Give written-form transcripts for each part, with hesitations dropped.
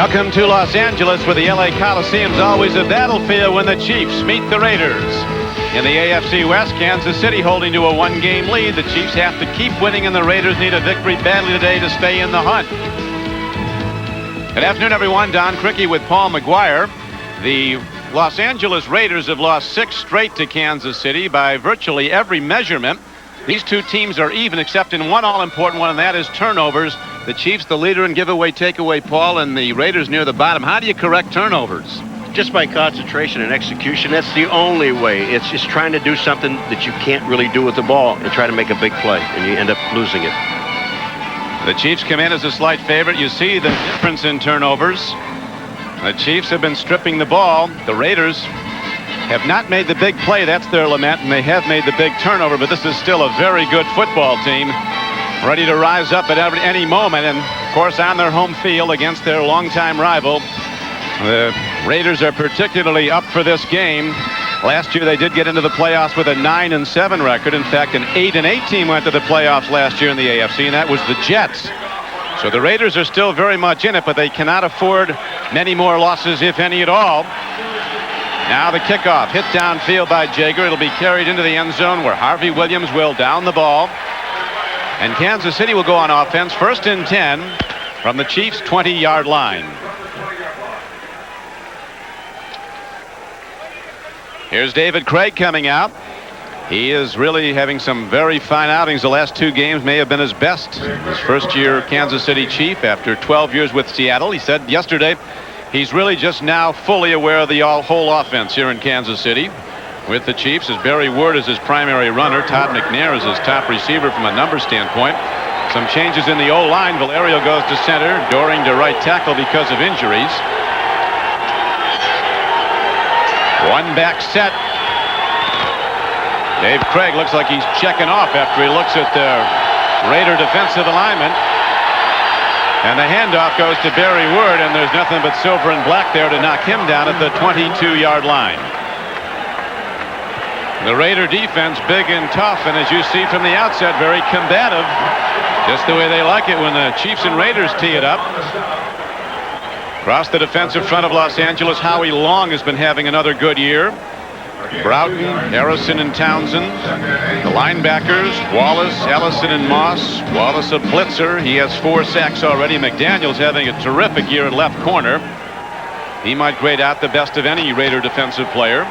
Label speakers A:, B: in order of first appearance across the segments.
A: Welcome to Los Angeles, where the LA Coliseum's always a battlefield when the Chiefs meet the Raiders. In the AFC West, Kansas City holding to a one-game lead. The Chiefs have to keep winning, and the Raiders need a victory badly today to stay in the hunt. Good afternoon, everyone. Don Criqui with Paul McGuire. The Los Angeles Raiders have lost 6 straight to Kansas City by virtually every measurement. These two teams are even, except in one all-important one, and that is turnovers. The Chiefs, the leader in giveaway, takeaway, Paul, and the Raiders near the bottom. How do you correct turnovers?
B: Just by concentration and execution. That's the only way. It's just trying to do something that you can't really do with the ball and try to make a big play, and you end up losing it.
A: The Chiefs come in as a slight favorite. You see the difference in turnovers. The Chiefs have been stripping the ball. The Raiders have not made the big play. That's their lament, and they have made the big turnover, but this is still a very good football team, ready to rise up at any moment, and of course on their home field against their longtime rival. The Raiders are particularly up for this game. Last year they did get into the playoffs with a 9-7 record. In fact, an 8-8 team went to the playoffs last year in the AFC, and that was the Jets. So the Raiders are still very much in it, but they cannot afford many more losses, if any at all. Now the kickoff, hit downfield by Jager. It'll be carried into the end zone, where Harvey Williams will down the ball. And Kansas City will go on offense, 1st and 10 from the Chiefs' 20-yard line. Here's David Craig coming out. He is really having some very fine outings. The last 2 games may have been his best. His first-year Kansas City Chief after 12 years with Seattle. He said yesterday he's really just now fully aware of the whole offense here in Kansas City with the Chiefs, as Barry Ward is his primary runner. Todd McNair is his top receiver from a number standpoint. Some changes in the O-line. Valerio goes to center, Doring to right tackle because of injuries. One back set. Dave Craig looks like he's checking off after he looks at the Raider defensive alignment. And the handoff goes to Barry Ward, and there's nothing but silver and black there to knock him down at the 22-yard line. The Raider defense big and tough, and as you see from the outset, very combative. Just the way they like it when the Chiefs and Raiders tee it up. Across the defensive front of Los Angeles, Howie Long has been having another good year. Broughton, Harrison, and Townsend. The linebackers, Wallace, Ellison, and Moss. Wallace a blitzer. He has 4 sacks already. McDaniel's having a terrific year at left corner. He might grade out the best of any Raider defensive player.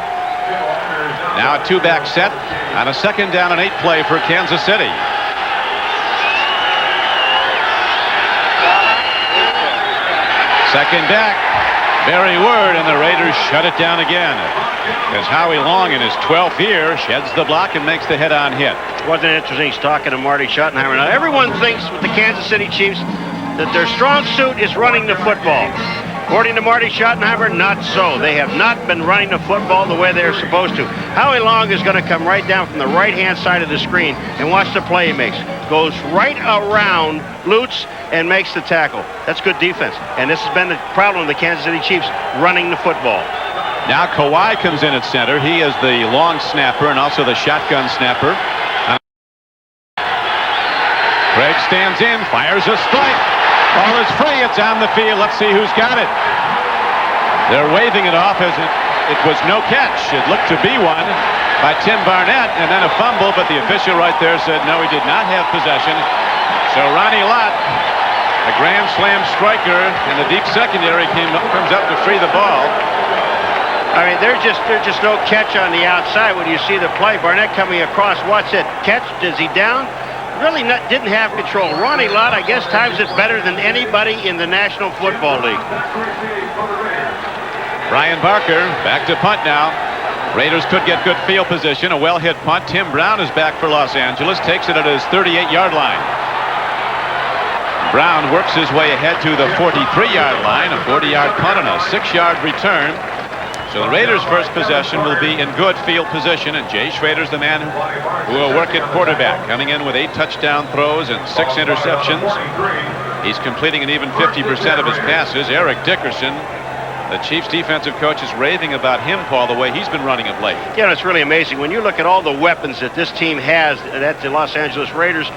A: Now a 2-back set on a 2nd down and 8 play for Kansas City. Second back, Barry Ward, and the Raiders shut it down again as Howie Long, in his 12th year, sheds the block and makes the head-on hit.
B: Wasn't it interesting? He's talking to Marty Schottenheimer. Now, everyone thinks with the Kansas City Chiefs that their strong suit is running the football. According to Marty Schottenheimer, not so. They have not been running the football the way they're supposed to. Howie Long is going to come right down from the right-hand side of the screen, and watch the play he makes. Goes right around Lutz and makes the tackle. That's good defense. And this has been the problem of the Kansas City Chiefs, running the football.
A: Now Kawhi comes in at center. He is the long snapper and also the shotgun snapper. Craig stands in, fires a strike. Ball is free. It's on the field. Let's see who's got it. They're waving it off as it was no catch. It looked to be one by Tim Barnett, and then a fumble, but the official right there said no, he did not have possession. So Ronnie Lott, a grand slam striker in the deep secondary, comes up to free the ball.
B: I mean, there's just no catch on the outside when you see the play. Barnett coming across. What's it? Catch? Is he down? Really didn't have control. Ronnie Lott, I guess, times it better than anybody in the National Football League.
A: Brian Barker back to punt now. Raiders could get good field position. A well-hit punt. Tim Brown is back for Los Angeles. Takes it at his 38-yard line. Brown works his way ahead to the 43-yard line. A 40-yard punt and a 6-yard return. So the Raiders' first possession will be in good field position, and Jay Schrader's the man who will work at quarterback, coming in with 8 touchdown throws and 6 interceptions. He's completing an even 50% of his passes. Eric Dickerson, the Chiefs defensive coach, is raving about him, Paul, the way he's been running of late.
B: Yeah, it's really amazing. When you look at all the weapons that this team has at the Los Angeles Raiders,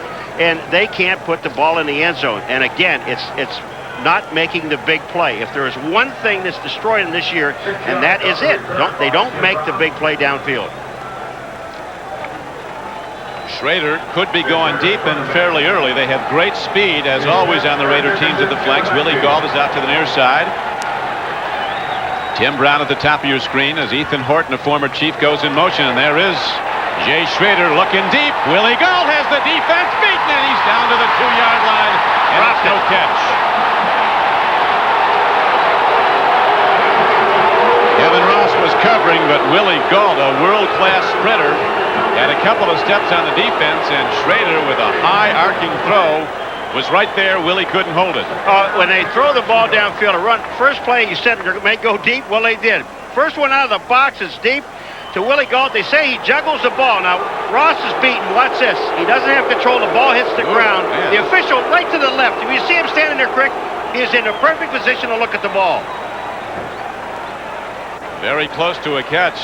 B: and they can't put the ball in the end zone. And again, it's not making the big play. If there is one thing that's destroyed them this year, and that is it. They don't make the big play downfield.
A: Schrader could be going deep and fairly early. They have great speed, as always, on the Raider teams at the flanks. Willie Gault is out to the near side. Tim Brown at the top of your screen as Ethan Horton, a former Chief, goes in motion. And there is Jay Schrader looking deep. Willie Gault has the defense beaten, and he's down to the 2-yard line. And it's no catch. Kevin Ross was covering, but Willie Gault, a world-class sprinter, had a couple of steps on the defense, and Schrader with a high arcing throw was right there. Willie couldn't hold it.
B: When they throw the ball downfield, a run, first play you said it may go deep. Well, they did. First one out of the box is deep to Willie Gault. They say he juggles the ball. Now, Ross is beaten. Watch this. He doesn't have control. The ball hits the ground.
A: Man.
B: The official right to the left. If you see him standing there, Crick, he is in a perfect position to look at the ball.
A: Very close to a catch.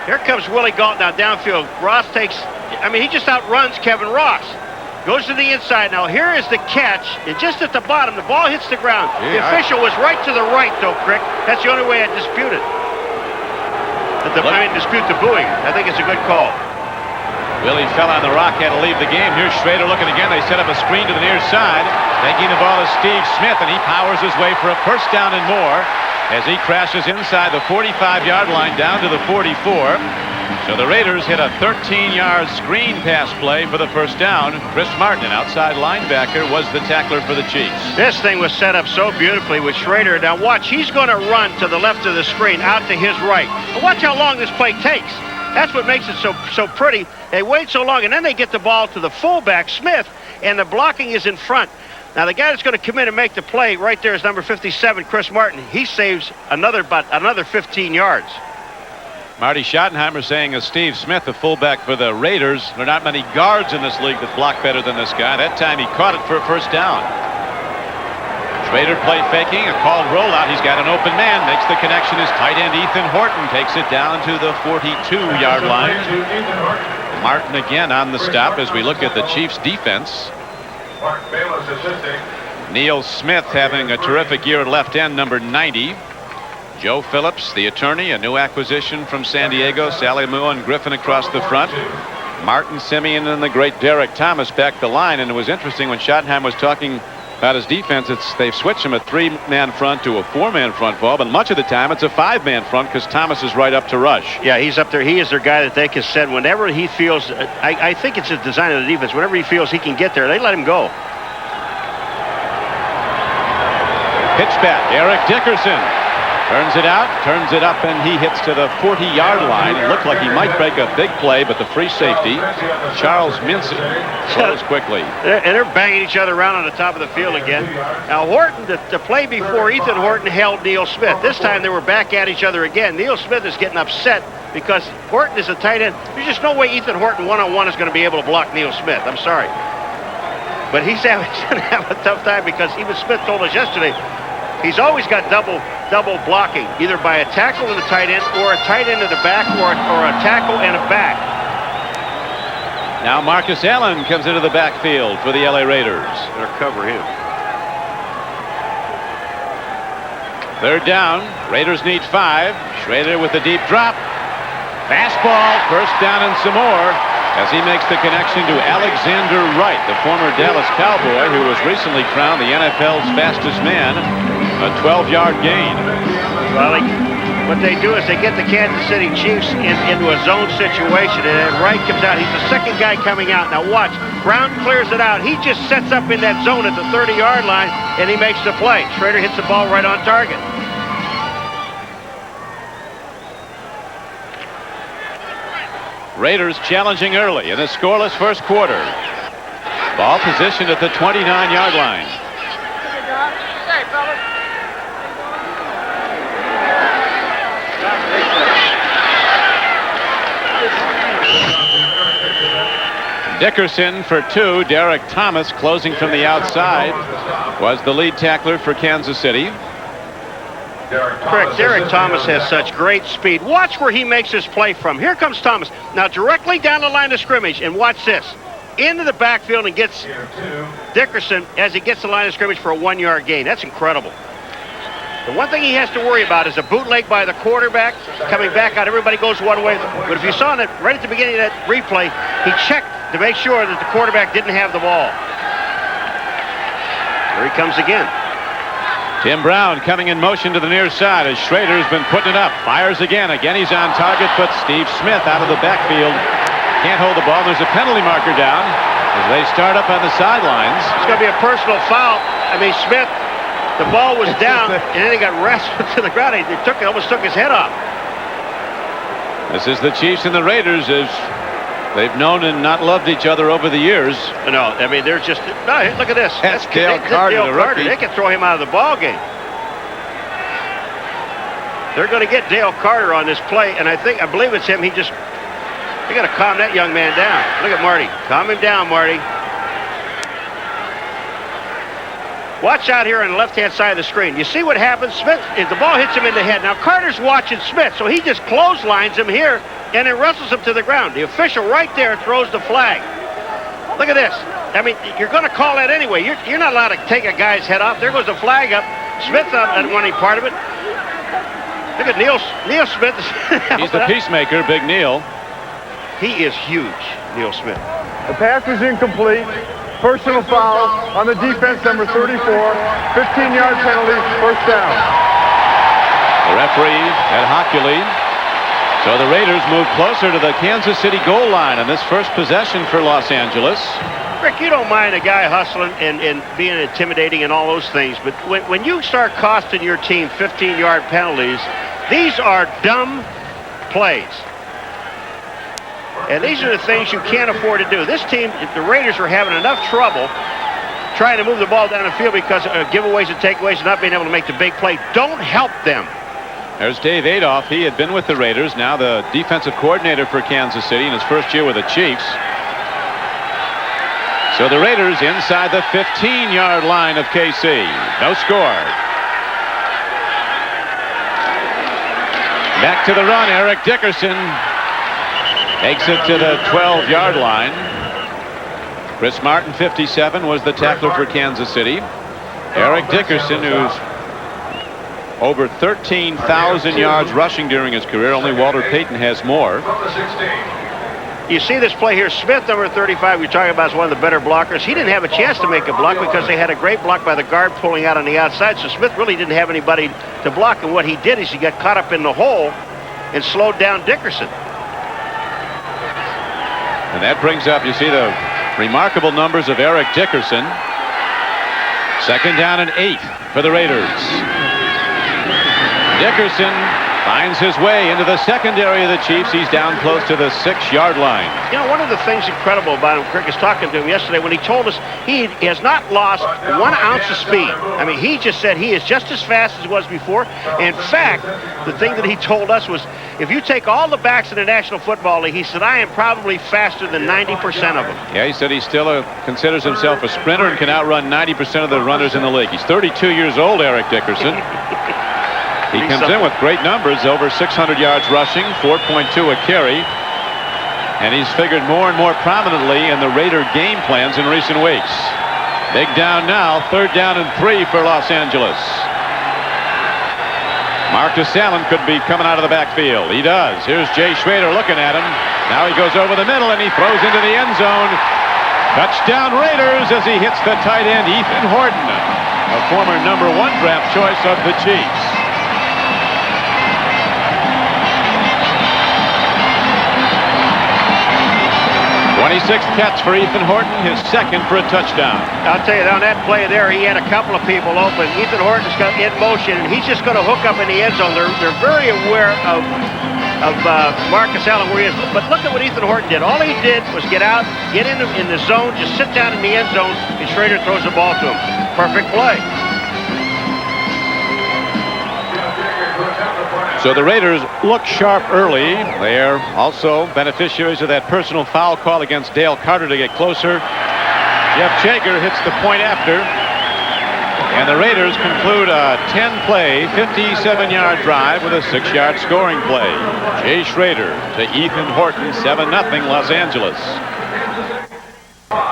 B: Here comes Willie Gault now downfield. Ross takes, he just outruns Kevin Ross. Goes to the inside. Now here is the catch. And just at the bottom, the ball hits the ground. The official was right to the right, though, Crick. That's the only way I dispute it. I dispute the booing. I think it's a good call.
A: Willie fell on the rock, had to leave the game. Here's Schrader looking again. They set up a screen to the near side. Taking the ball is Steve Smith, and he powers his way for a first down and more as he crashes inside the 45-yard line down to the 44. So the Raiders hit a 13-yard screen pass play for the first down. Chris Martin, an outside linebacker, was the tackler for the Chiefs. This
B: thing was set up so beautifully with Schrader. Now watch, he's going to run to the left of the screen, out to his right. And watch how long this play takes. That's what makes it so pretty. They wait so long, and then they get the ball to the fullback, Smith, and the blocking is in front. Now the guy that's going to come in and make the play right there is number 57, Chris Martin. He saves another 15 yards.
A: Marty Schottenheimer saying, as Steve Smith, the fullback for the Raiders, there are not many guards in this league that block better than this guy. That time he caught it for a first down. Schrader play faking, a called rollout. He's got an open man, makes the connection. His tight end Ethan Horton takes it down to the 42-yard line. Martin again on the stop as we look at the Chiefs' defense. Neil Smith having a terrific year at left end, number 90. Joe Phillips, the attorney, a new acquisition from San Diego. Sally Moore and Griffin across the front. Martin Simeon and the great Derek Thomas back the line. And it was interesting when Schottenheimer was talking about his defense. They've switched him a 3-man front to a 4-man front, Bob, but much of the time it's a 5-man front because Thomas is right up to rush.
B: Yeah, he's up there. He is their guy that they can send whenever he feels. I think it's the design of the defense. Whenever he feels he can get there, they let him go.
A: Pitch back, Eric Dickerson. Turns it out, turns it up, and he hits to the 40-yard line. It looked like he might break a big play, but the free safety, Charles Mincy, throws quickly.
B: And they're banging each other around on the top of the field again. Now Horton, the play before, Ethan Horton held Neil Smith. This time they were back at each other again. Neil Smith is getting upset because Horton is a tight end. There's just no way Ethan Horton one-on-one is going to be able to block Neil Smith. I'm sorry. But he's going to have a tough time because even Smith told us yesterday, he's always got double blocking, either by a tackle and a tight end, or a tight end to the back, or a tackle and a back.
A: Now Marcus Allen comes into the backfield for the LA Raiders.
B: They'll cover him.
A: Third down. Raiders need 5. Schrader with the deep drop. Fastball. First down and some more as he makes the connection to Alexander Wright, the former Dallas Cowboy who was recently crowned the NFL's fastest man. A 12-yard gain.
B: Well, what they do is they get the Kansas City Chiefs into a zone situation, and then Wright comes out. He's the second guy coming out. Now watch, Brown clears it out. He just sets up in that zone at the 30-yard line, and he makes the play. Schrader hits the ball right on target.
A: Raiders challenging early in a scoreless first quarter. Ball positioned at the 29-yard line. Dickerson for 2. Derek Thomas closing from the outside was the lead tackler for Kansas City.
B: Correct. Derek Thomas has such great speed. Watch where he makes his play from. Here comes Thomas. Now directly down the line of scrimmage, and watch this. into the backfield and gets Dickerson as he gets the line of scrimmage for a 1-yard gain. That's incredible. The one thing he has to worry about is a bootleg by the quarterback coming back out. Everybody goes one way. But if you saw that right at the beginning of that replay, he checked to make sure that the quarterback didn't have the ball. Here he comes again.
A: Tim Brown coming in motion to the near side as Schrader's been putting it up. Fires again. Again, he's on target, but Steve Smith out of the backfield. Can't hold the ball. There's a penalty marker down as they start up on the sidelines.
B: It's going to be a personal foul. I mean, Smith, the ball was down, and then he got wrestled to the ground. It almost took his head off.
A: This is the Chiefs and the Raiders as they've known and not loved each other over the years.
B: No, I mean, they're just... No, look at this.
A: That's Dale Carter, the rookie.
B: They can throw him out of the ball game. They're going to get Dale Carter on this play, and I believe it's him. They got to calm that young man down. Look at Marty. Calm him down, Marty. Watch out here on the left-hand side of the screen. You see what happens? Smith, if the ball hits him in the head. Now, Carter's watching Smith, so he just clotheslines him here and then wrestles him to the ground. The official right there throws the flag. Look at this. I mean, you're going to call that anyway. You're not allowed to take a guy's head off. There goes the flag up. Smith not wanting part of it. Look at Neil Smith.
A: He's the peacemaker, Big Neil.
B: He is huge, Neil Smith.
C: The pass is incomplete. Personal foul on the defense, number 34. 15-yard penalty, first down.
A: The referee at Hockley. So the Raiders move closer to the Kansas City goal line on this first possession for Los Angeles.
B: Rick, you don't mind a guy hustling and being intimidating and all those things, but when you start costing your team 15-yard penalties, these are dumb plays. And these are the things you can't afford to do. This team, the Raiders, are having enough trouble trying to move the ball down the field because of giveaways and takeaways and not being able to make the big play. Don't help them.
A: There's Dave Adolph. He had been with the Raiders, now the defensive coordinator for Kansas City in his first year with the Chiefs. So the Raiders inside the 15-yard line of KC. No score. Back to the run, Eric Dickerson. Takes it to the 12-yard line. Chris Martin, 57, was the tackler for Kansas City. Eric Dickerson, who's over 13,000 yards rushing during his career. Only Walter Payton has more.
B: You see this play here. Smith, number 35, we're talking about, is one of the better blockers. He didn't have a chance to make a block because they had a great block by the guard pulling out on the outside. So Smith really didn't have anybody to block. And what he did is he got caught up in the hole and slowed down Dickerson.
A: And that brings up, you see the remarkable numbers of Eric Dickerson. Second down and 8 for the Raiders. Dickerson finds his way into the secondary of the Chiefs. He's down close to the 6-yard line.
B: You know, one of the things incredible about him, Crick, is talking to him yesterday when he told us he has not lost 1 ounce of speed. I mean, he just said he is just as fast as he was before. In fact, the thing that he told us was, if you take all the backs in the National Football League, he said, I am probably faster than 90% of them.
A: Yeah, he said he still considers himself a sprinter and can outrun 90% of the runners in the league. He's 32 years old, Eric Dickerson. He comes in with great numbers, over 600 yards rushing, 4.2 a carry. And he's figured more and more prominently in the Raider game plans in recent weeks. Big down now, 3rd down and 3 for Los Angeles. Marcus Allen could be coming out of the backfield. He does. Here's Jay Schrader looking at him. Now he goes over the middle and he throws into the end zone. Touchdown Raiders as he hits the tight end Ethan Horton, a former #1 draft choice of the Chiefs. 26th catch for Ethan Horton, his 2nd for a touchdown.
B: I'll tell you, on that play there, he had a couple of people open. Ethan Horton's got in motion, and he's just going to hook up in the end zone. They're very aware of Marcus Allen where he is. But look at what Ethan Horton did. All he did was get out, get in the zone, just sit down in the end zone, and Schrader throws the ball to him. Perfect play.
A: So the Raiders look sharp early. They are also beneficiaries of that personal foul call against Dale Carter to get closer. Jeff Jager hits the point after. And the Raiders conclude a 10-play, 57-yard drive with a 6-yard scoring play. Jay Schrader to Ethan Horton, 7-0 Los Angeles.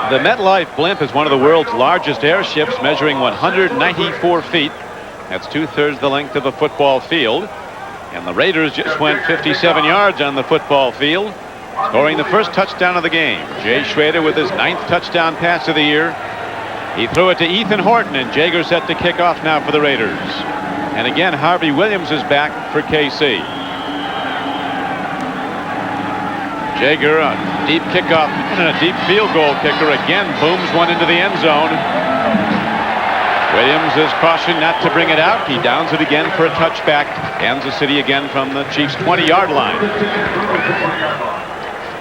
A: The MetLife blimp is one of the world's largest airships, measuring 194 feet. That's 2/3 the length of a football field. And the Raiders just went 57 yards on the football field, scoring the first touchdown of the game. Jay Schroeder with his 9th touchdown pass of the year. He threw it to Ethan Horton, and Jaeger set to kick off now for the Raiders. And again, Harvey Williams is back for KC. Jaeger, a deep kickoff and a deep field goal kicker, again booms one into the end zone. Williams is cautioned not to bring it out. He downs it again for a touchback. Kansas City again from the Chiefs' 20-yard line.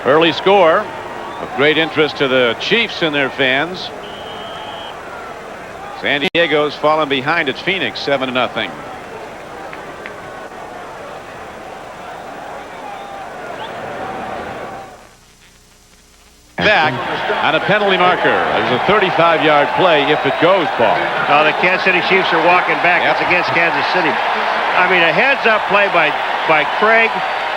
A: Early score of great interest to the Chiefs and their fans. San Diego's fallen behind at Phoenix 7-0. Back on a penalty marker. There's a 35-yard play if it goes, Paul.
B: The Kansas City Chiefs are walking back.
A: Yep.
B: It's against Kansas City. I mean, a heads-up play by Craig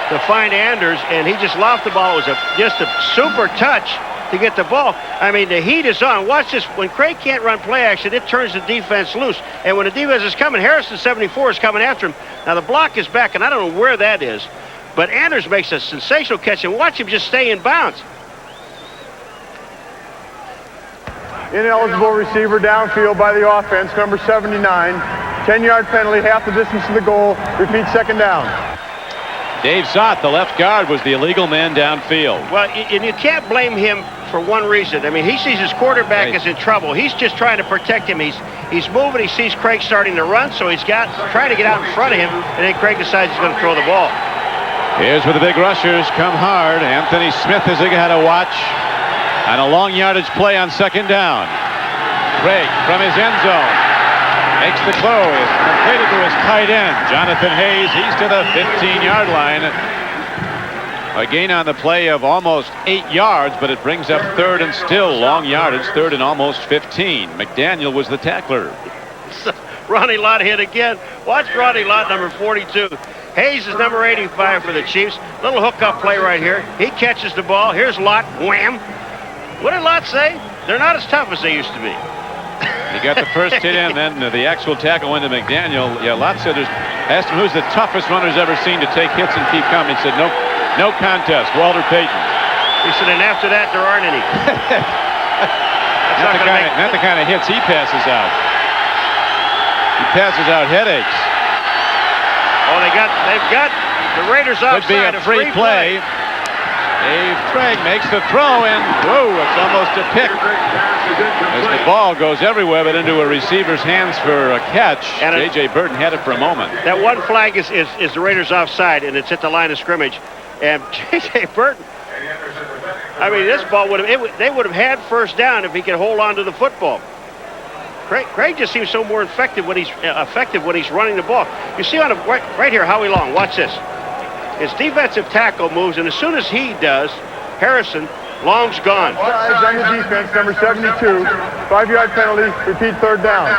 B: to find Anders, and he just lost the ball. It was just a super touch to get the ball. I mean, the heat is on. Watch this. When Craig can't run play action, it turns the defense loose. And when the defense is coming, Harrison 74 is coming after him. Now, the block is back, and I don't know where that is. But Anders makes a sensational catch, and watch him just stay in bounds.
C: Ineligible receiver downfield by the offense, number 79. 10-yard penalty, half the distance to the goal. Repeat, second down.
A: Dave Sott, the left guard, was the illegal man downfield.
B: Well, and you can't blame him for one reason. I mean, he sees his quarterback is in trouble. He's just trying to protect him. He's moving. He sees Craig starting to run, so he's trying to get out in front of him, and then Craig decides he's going to throw the ball.
A: Here's where the big rushers come hard. Anthony Smith has got to watch on a long yardage play on second down. Craig from his end zone makes the throw. Is completed to his tight end, Jonathan Hayes. He's to the 15-yard line. A gain on the play of almost 8 yards, but it brings up third and still long yardage, third and almost 15. McDaniel was the tackler.
B: Ronnie Lott hit again. Watch Ronnie Lott, number 42. Hayes is number 85 for the Chiefs. Little hookup play right here. He catches the ball. Here's Lott. Wham! What did Lott say? They're not as tough as they used to be.
A: He got the first hit in, then the actual tackle went to McDaniel. Yeah, Lott said, asked him who's the toughest runner he's ever seen to take hits and keep coming. He said, no contest, Walter Payton.
B: He said, and after that, there aren't any.
A: Not the kind of hits he passes out. He passes out headaches.
B: Oh, they've got the Raiders offside.
A: Could be a free play. Dave Craig makes the throw, and whoa, it's almost a pick. As the ball goes everywhere but into a receiver's hands for a catch. And J.J. Burton had it for a moment.
B: That one flag is the Raiders offside, and it's at the line of scrimmage. And J.J. Burton, I mean, this ball they would have had first down if he could hold on to the football. Craig just seems so more effective when he's running the ball. You see on right here, Howie Long, watch this. His defensive tackle moves, and as soon as he does, Harrison, Long's gone.
C: Fives on the defense, number 72. 5-yard penalty, repeat, third down.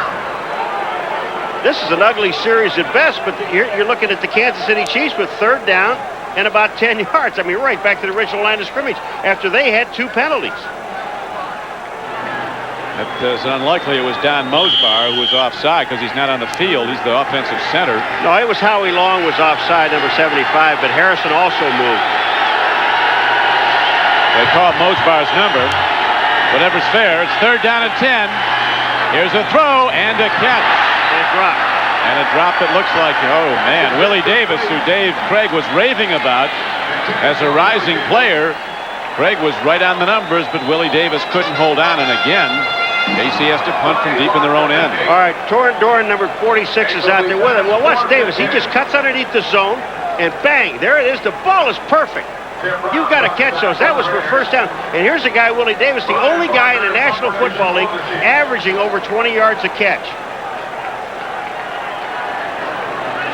B: This is an ugly series at best, but you're looking at the Kansas City Chiefs with third down and about 10 yards. I mean, right back to the original line of scrimmage after they had 2 penalties.
A: It's unlikely it was Don Mosbar who was offside because he's not on the field. He's the offensive center.
B: No, it was Howie Long was offside, number 75, but Harrison also moved.
A: They called Mosbar's number. Whatever's fair, it's third down and 10. Here's a throw and a catch.
B: And a drop.
A: And a drop that looks like, oh man, Willie Davis, who Dave Craig was raving about as a rising player. Craig was right on the numbers, but Willie Davis couldn't hold on, and again, KC has to punt from deep in their own end.
B: All right, Torrin Doran, number 46, is out there with him. Well, watch Davis. He just cuts underneath the zone, and bang, there it is. The ball is perfect. You've got to catch those. That was for first down. And here's a guy, Willie Davis, the only guy in the National Football League averaging over 20 yards a catch.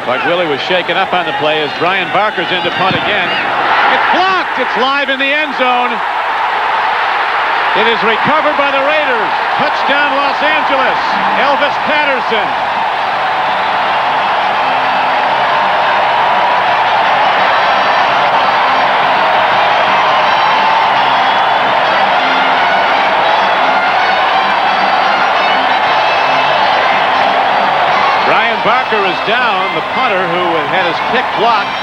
A: But Willie was shaken up on the play as Brian Barker's in to punt again. It's blocked. It's live in the end zone. It is recovered by the Raiders. Touchdown, Los Angeles. Elvis Patterson. Barker is down. The punter who had his kick blocked.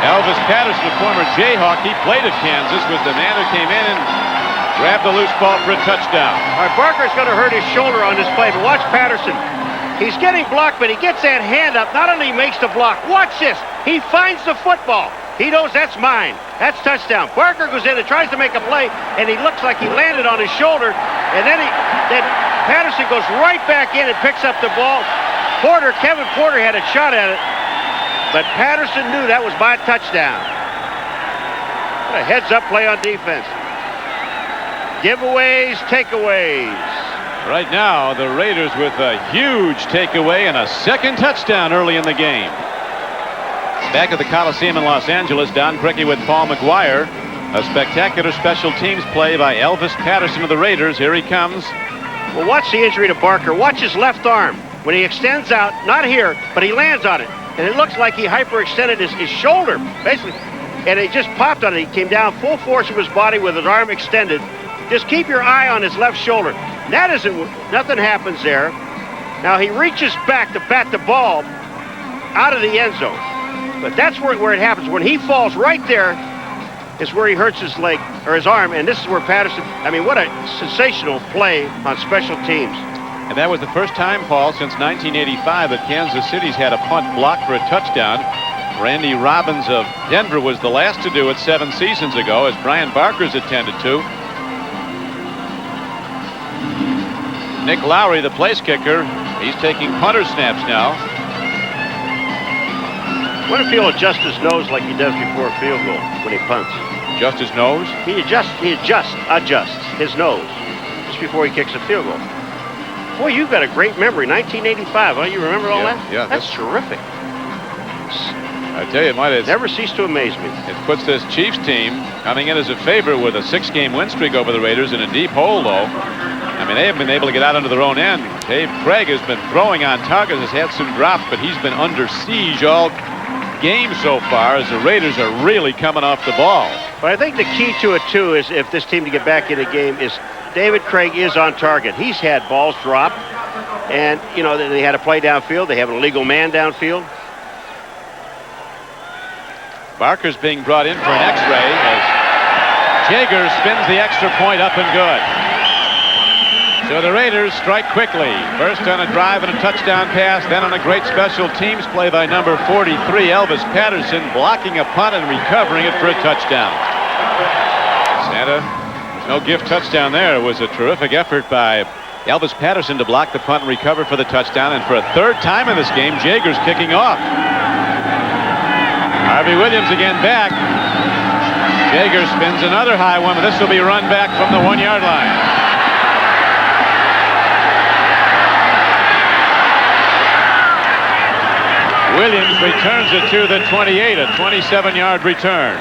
A: Elvis Patterson, a former Jayhawk, he played at Kansas, was the man who came in and grabbed the loose ball for a touchdown.
B: All right, Barker's going to hurt his shoulder on this play, but watch Patterson. He's getting blocked, but he gets that hand up. Not only makes the block, watch this. He finds the football. He knows that's mine. That's touchdown. Barker goes in and tries to make a play, and he looks like he landed on his shoulder, and then Patterson goes right back in and picks up the ball. Kevin Porter had a shot at it, but Patterson knew that was my touchdown. What a heads-up play on defense. Giveaways, takeaways.
A: Right now, the Raiders with a huge takeaway and a second touchdown early in the game. Back at the Coliseum in Los Angeles, Don Criqui with Paul McGuire. A spectacular special teams play by Elvis Patterson of the Raiders. Here he comes.
B: Well, watch the injury to Barker. Watch his left arm. When he extends out, not here, but he lands on it. And it looks like he hyperextended his shoulder, basically. And it just popped on it. He came down full force of his body with his arm extended. Just keep your eye on his left shoulder. Nothing happens there. Now he reaches back to bat the ball out of the end zone. But that's where it happens. When he falls right there is where he hurts his leg or his arm. And this is where Patterson, I mean, what a sensational play on special teams.
A: And that was the first time, Paul, since 1985 that Kansas City's had a punt blocked for a touchdown. Randy Robbins of Denver was the last to do it 7 seasons ago, as Brian Barker's attended to. Nick Lowry, the place kicker, he's taking punter snaps now.
B: I want to feel adjust his nose like he does before a field goal when he punts.
A: Just his nose?
B: He adjusts his nose just before he kicks a field goal. Boy, you've got a great memory. 1985, huh? You remember all that?
A: Yeah,
B: that's terrific.
A: I tell you, it might have
B: never ceased to amaze me.
A: It puts this Chiefs team coming in as a favorite with a 6-game win streak over the Raiders in a deep hole, though. I mean, they haven't been able to get out under their own end. Dave Craig has been throwing on targets, has had some drops, but he's been under siege all game so far as the Raiders are really coming off the ball.
B: But I think the key to it, too, is if this team to get back in the game is David Craig is on target. He's had balls drop, and, you know, they had a play downfield. They have an illegal man downfield.
A: Barker's being brought in for an X-ray as Jaeger spins the extra point up and good. So the Raiders strike quickly. First on a drive and a touchdown pass, then on a great special teams play by number 43, Elvis Patterson, blocking a punt and recovering it for a touchdown. Santa, no gift touchdown there. It was a terrific effort by Elvis Patterson to block the punt and recover for the touchdown. And for a third time in this game, Jaeger's kicking off. Harvey Williams again back. Jaeger spins another high one, but this will be run back from the 1-yard line. Williams returns it to the 28, a 27-yard return.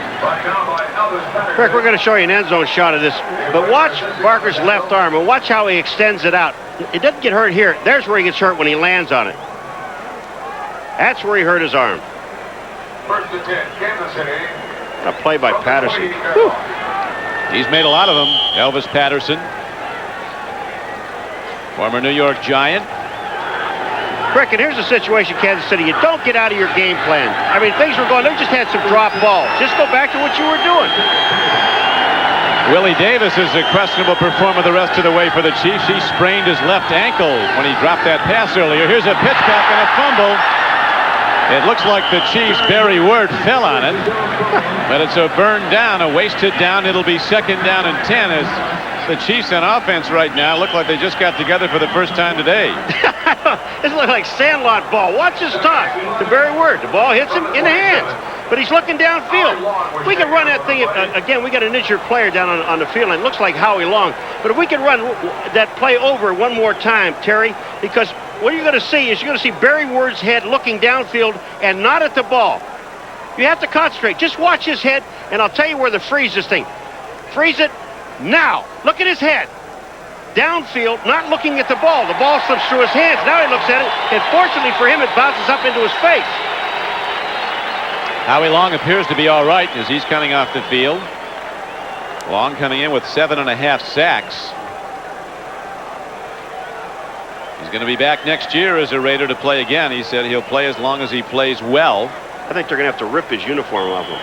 B: Rick, we're going to show you an end zone shot of this, but watch Barker's left arm and watch how he extends it out. It doesn't get hurt here. There's where he gets hurt when he lands on it. That's where he hurt his arm.
D: First and 10, Kansas City.
B: A play by Patterson. Whew.
A: He's made a lot of them. Elvis Patterson, former New York Giant.
B: Rick, and here's the situation, Kansas City. You don't get out of your game plan. I mean, things were going, they just had some drop balls. Just go back to what you were doing.
A: Willie Davis is a questionable performer the rest of the way for the Chiefs. He sprained his left ankle when he dropped that pass earlier. Here's a pitch back and a fumble. It looks like the Chiefs' Barry Word fell on it, but it's a burn down, a wasted down. It'll be 2nd down and 10 as the Chiefs on offense right now look like they just got together for the first time today.
B: This looks like Sandlot ball. Watch his toss to Barry Word. The ball hits him in the hands, but he's looking downfield. We can run that thing, again, we got an injured player down on the field, and it looks like Howie Long. But if we can run that play over one more time, Terry, because what you're going to see is you're going to see Barry Word's head looking downfield and not at the ball. You have to concentrate. Just watch his head, and I'll tell you where to freeze this thing. Freeze it now. Look at his head. Downfield, not looking at the ball. The ball slips through his hands. Now he looks at it, and fortunately for him, it bounces up into his face.
A: Howie Long appears to be all right as he's coming off the field. Long coming in with 7.5 sacks. He's going to be back next year as a Raider to play again. He said he'll play as long as he plays well.
B: I think they're going to have to rip his uniform off him.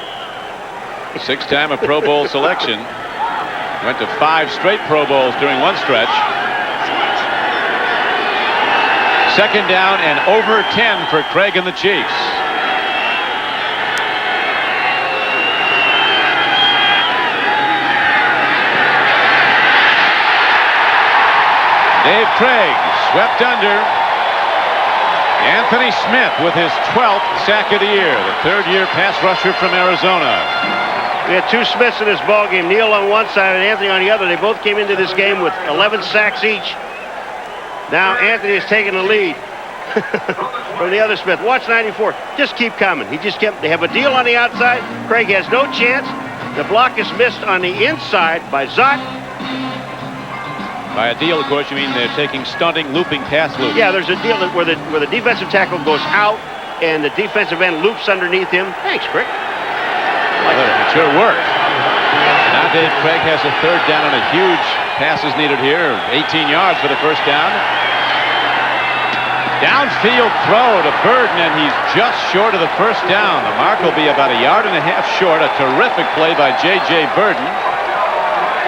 A: 6-time a Pro Bowl selection. Went to 5 straight Pro Bowls during one stretch. 2nd down and over 10 for Craig and the Chiefs. Dave Craig swept under. Anthony Smith with his 12th sack of the year, the 3rd-year pass rusher from Arizona.
B: We had 2 Smiths in this ball game. Neil on one side and Anthony on the other. They both came into this game with 11 sacks each. Now Anthony has taken the lead from the other Smith. Watch 94. Just keep coming. He just kept. They have a deal on the outside. Craig has no chance. The block is missed on the inside by Zott.
A: By a deal, of course, you mean they're taking stunting, looping pass loops.
B: Yeah, there's a deal where the defensive tackle goes out and the defensive end loops underneath him. Thanks, Crick.
A: It sure worked. Now Dave Craig has a 3rd down and a huge pass is needed here. 18 yards for the 1st down. Downfield throw to Burden, and he's just short of the 1st down. The mark will be about 1.5 yards short. A terrific play by J.J. Burden.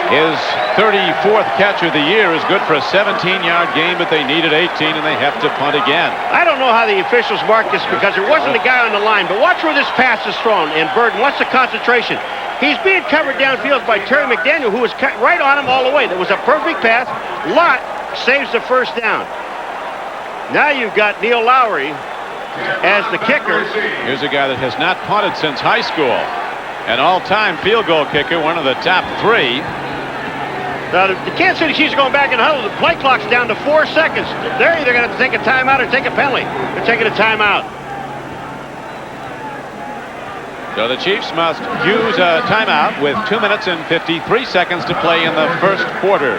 A: His 34th catch of the year is good for a 17-yard gain, but they needed 18, and they have to punt again.
B: I don't know how the officials marked this because there wasn't a guy on the line, but watch where this pass is thrown, and Burden, watch the concentration. He's being covered downfield by Terry McDaniel, who was right on him all the way. That was a perfect pass. Lott saves the 1st down. Now you've got Neil Lowry as the kicker.
A: Here's a guy that has not punted since high school. An all-time field goal kicker, one of the top 3.
B: Now, the Kansas City Chiefs are going back in huddle. The play clock's down to 4 seconds. They're either going to have to take a timeout or take a penalty. They're taking a timeout.
A: So the Chiefs must use a timeout with 2 minutes and 53 seconds to play in the 1st quarter.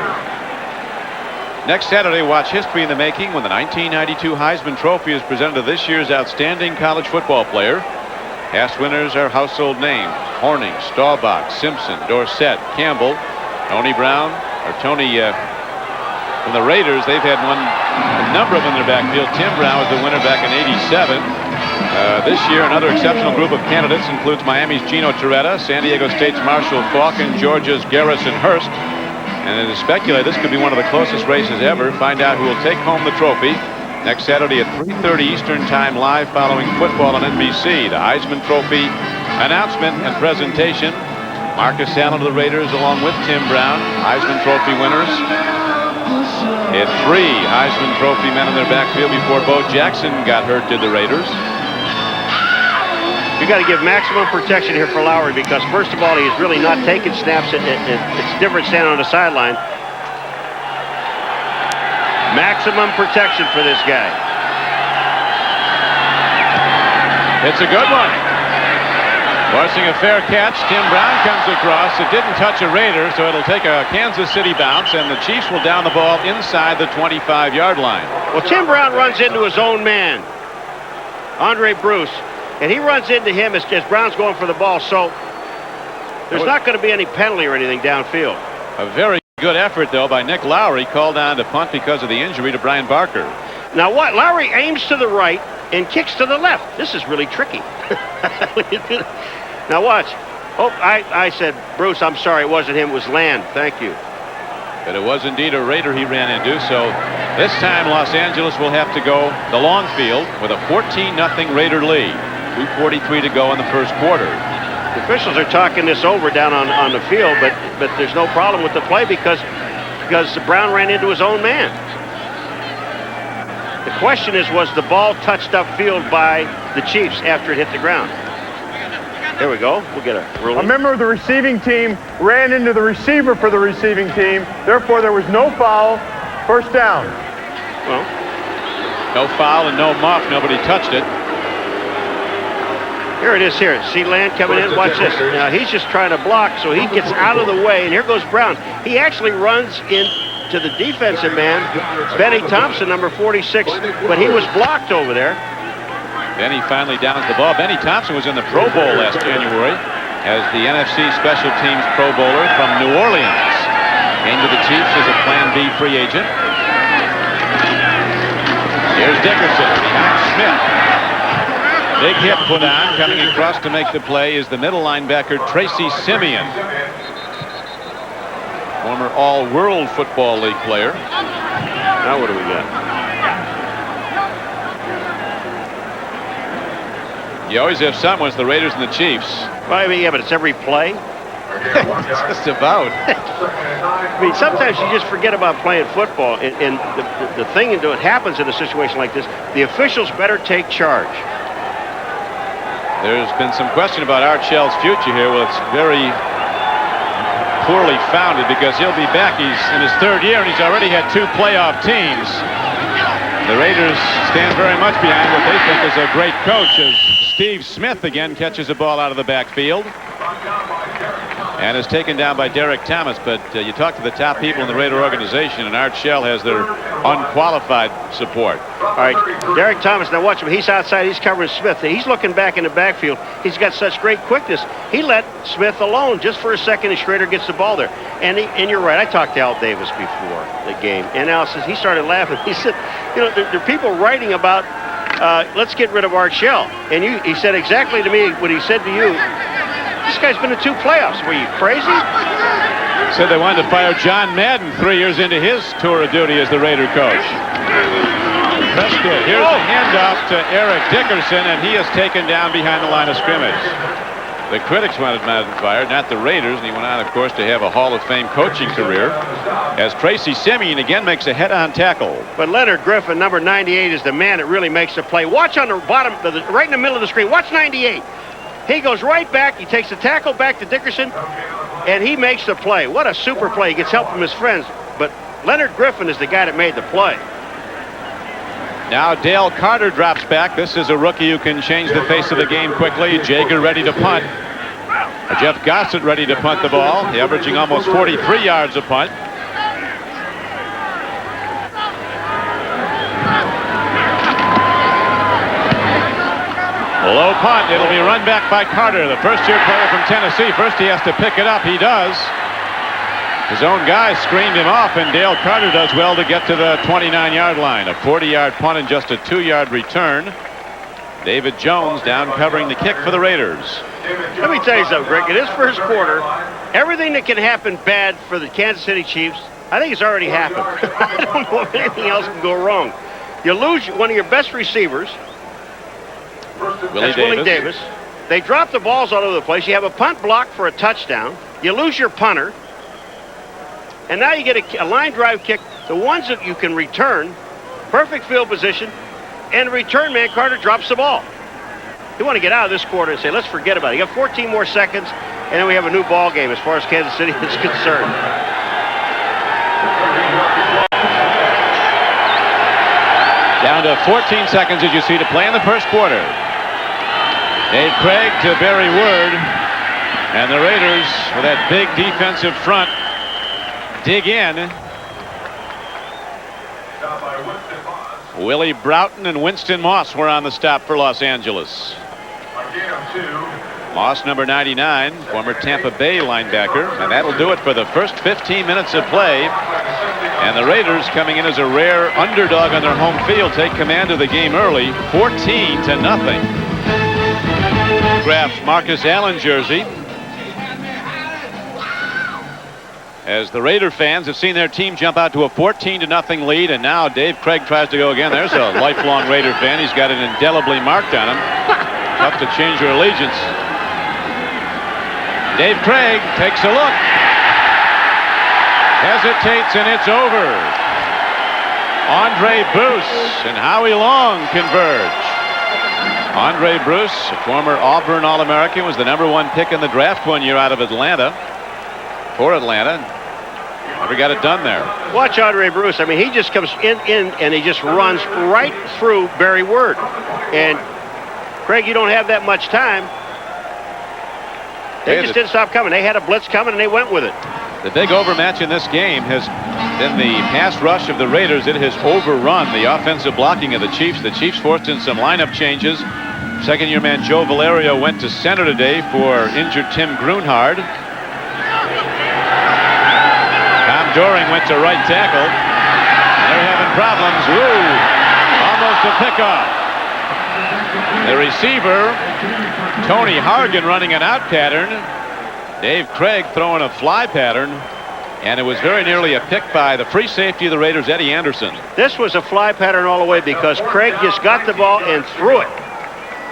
A: Next Saturday, watch history in the making when the 1992 Heisman Trophy is presented to this year's outstanding college football player. Past winners are household names: Horning, Staubach, Simpson, Dorsett, Campbell, Tony Brown, or Tony from the Raiders. They've had a number of them in their backfield. Tim Brown was the winner back in '87. This year, another exceptional group of candidates includes Miami's Gino Torretta, San Diego State's Marshall Faulk, and Georgia's Garrison Hurst. And it is speculated this could be one of the closest races ever. Find out who will take home the trophy next Saturday at 3:30 Eastern Time, live following football on NBC. The Heisman Trophy announcement and presentation. Marcus Allen of the Raiders along with Tim Brown, Heisman Trophy winners. Had 3 Heisman Trophy men in their backfield before Bo Jackson got hurt to the Raiders.
B: You got to give maximum protection here for Lowry because, first of all, he's really not taking snaps. It's different standing on the sideline. Maximum protection for this guy.
A: It's a good one. Forcing a fair catch. Tim Brown comes across. It didn't touch a Raider, so it'll take a Kansas City bounce, and the Chiefs will down the ball inside the 25-yard line.
B: Well, Tim Brown runs into his own man, Andre Bruce, and he runs into him as Brown's going for the ball, so there's not going to be any penalty or anything downfield.
A: A very good effort, though, by Nick Lowry, called on to punt because of the injury to Brian Barker.
B: Now what? Lowry aims to the right and kicks to the left. This is really tricky. Now watch. Oh, I said, Bruce, I'm sorry, it wasn't him, it was Land. Thank you.
A: But it was indeed a Raider he ran into, so this time Los Angeles will have to go the long field with a 14-0 Raider lead. 2:43 to go in the 1st quarter.
B: The officials are talking this over down on the field, but there's no problem with the play because Brown ran into his own man. The question is, was the ball touched upfield by the Chiefs after it hit the ground? There we go. We'll get a ruling.
C: A member of the receiving team ran into the receiver for the receiving team. Therefore, there was no foul. 1st down.
B: Well,
A: no foul and no muff. Nobody touched it.
B: Here it is here. See Land coming in? Watch this. Now, he's just trying to block, so he gets out of the way, and here goes Brown. He actually runs into the defensive man, Benny Thompson, number 46, but he was blocked over there.
A: Benny finally downs the ball. Benny Thompson was in the Pro Bowl last January as the NFC Special Teams Pro Bowler from New Orleans. Came to the Chiefs as a Plan B free agent. Dickerson behind Smith. Big hit put on. Coming across to make the play is the middle linebacker, Tracy Simeon. Former All-World Football League player.
B: Now what do we got?
A: You always have someone. It's the Raiders and the Chiefs.
B: Well, I mean, yeah, but it's every play.
A: Just about.
B: I mean, sometimes you just forget about playing football. And the thing that happens in a situation like this, the officials better take charge.
A: There's been some question about Art Shell's future here. Well, it's very poorly founded because he'll be back. He's in his 3rd year, and he's already had 2 playoff teams. The Raiders stand very much behind what they think is a great coach as Steve Smith again catches a ball out of the backfield and is taken down by Derek Thomas. But you talk to the top people in the Raider organization, and Art Shell has their unqualified support.
B: All right, Derek Thomas, now watch him. He's outside. He's covering Smith. He's looking back in the backfield. He's got such great quickness. He let Smith alone just for a second, and Schrader gets the ball there. And you're right. I talked to Al Davis before the game, and Al says he started laughing. He said, you know, there are people writing about let's get rid of Art Shell. And he said exactly to me what he said to you. This guy's been to 2 playoffs. Were you crazy?
A: Said they wanted to fire John Madden 3 years into his tour of duty as the Raider coach. Prescott, here's a handoff to Eric Dickerson, and he is taken down behind the line of scrimmage. The critics wanted Madden fired, not the Raiders, and he went on, of course, to have a Hall of Fame coaching career as Tracy Simeon again makes a head-on tackle.
B: But Leonard Griffin, number 98, is the man that really makes the play. Watch on the bottom, right in the middle of the screen. Watch 98. He goes right back. He takes the tackle back to Dickerson, and he makes the play. What a super play. He gets help from his friends. But Leonard Griffin is the guy that made the play.
A: Now Dale Carter drops back. This is a rookie who can change the face of the game quickly. Jager ready to punt. Jeff Gossett ready to punt the ball. Averaging almost 43 yards a punt. Low punt. It'll be run back by Carter, the first-year player from Tennessee. First he has to pick it up. He does. His own guy screened him off, and Dale Carter does well to get to the 29-yard line. A 40-yard punt and just a 2-yard return. David Jones down covering the kick for the Raiders.
B: Let me tell you something, Greg. In this first quarter, everything that can happen bad for the Kansas City Chiefs, I think it's already happened. I don't know if anything else can go wrong. You lose one of your best receivers. Willie Davis. They drop the balls all over the place. You have a punt block for a touchdown. You lose your punter. And now you get a line drive kick. The ones that you can return, perfect field position, and the return man, Carter, drops the ball. You want to get out of this quarter and say, let's forget about it. You have 14 more seconds, and then we have a new ball game as far as Kansas City is concerned.
A: Down to 14 seconds as you see to play in the first quarter. Dave Craig to Barry Word, and the Raiders with that big defensive front dig in. Willie Broughton and Winston Moss were on the stop for Los Angeles. Moss, number 99, former Tampa Bay linebacker, and that'll do it for the first 15 minutes of play. And the Raiders, coming in as a rare underdog on their home field, take command of the game early, 14-0. Grabs Marcus Allen jersey. As the Raider fans have seen their team jump out to a 14-0 lead, and now Dave Craig tries to go again. There's a lifelong Raider fan. He's got it indelibly marked on him. Tough to change your allegiance. Dave Craig takes a look. Hesitates, and it's over. Andre Bruce and Howie Long converge. Andre Bruce, a former Auburn All-American, was the #1 pick in the draft one year out of Atlanta. For Atlanta. Never got it done there.
B: Watch Andre Bruce. I mean, he just comes in, and he just runs right through Barry Word. And, Craig, you don't have that much time. They just didn't stop coming. They had a blitz coming, and they went with it.
A: The big overmatch in this game has been the pass rush of the Raiders. It has overrun the offensive blocking of the Chiefs. The Chiefs forced in some lineup changes. Second-year man Joe Valerio went to center today for injured Tim Grunhard. Tom Doring went to right tackle. They're having problems. Woo! Almost a pickoff. The receiver, Tony Hargan, running an out pattern. Dave Craig throwing a fly pattern. And it was very nearly a pick by the free safety of the Raiders, Eddie Anderson.
B: This was a fly pattern all the way because Craig just got the ball and threw it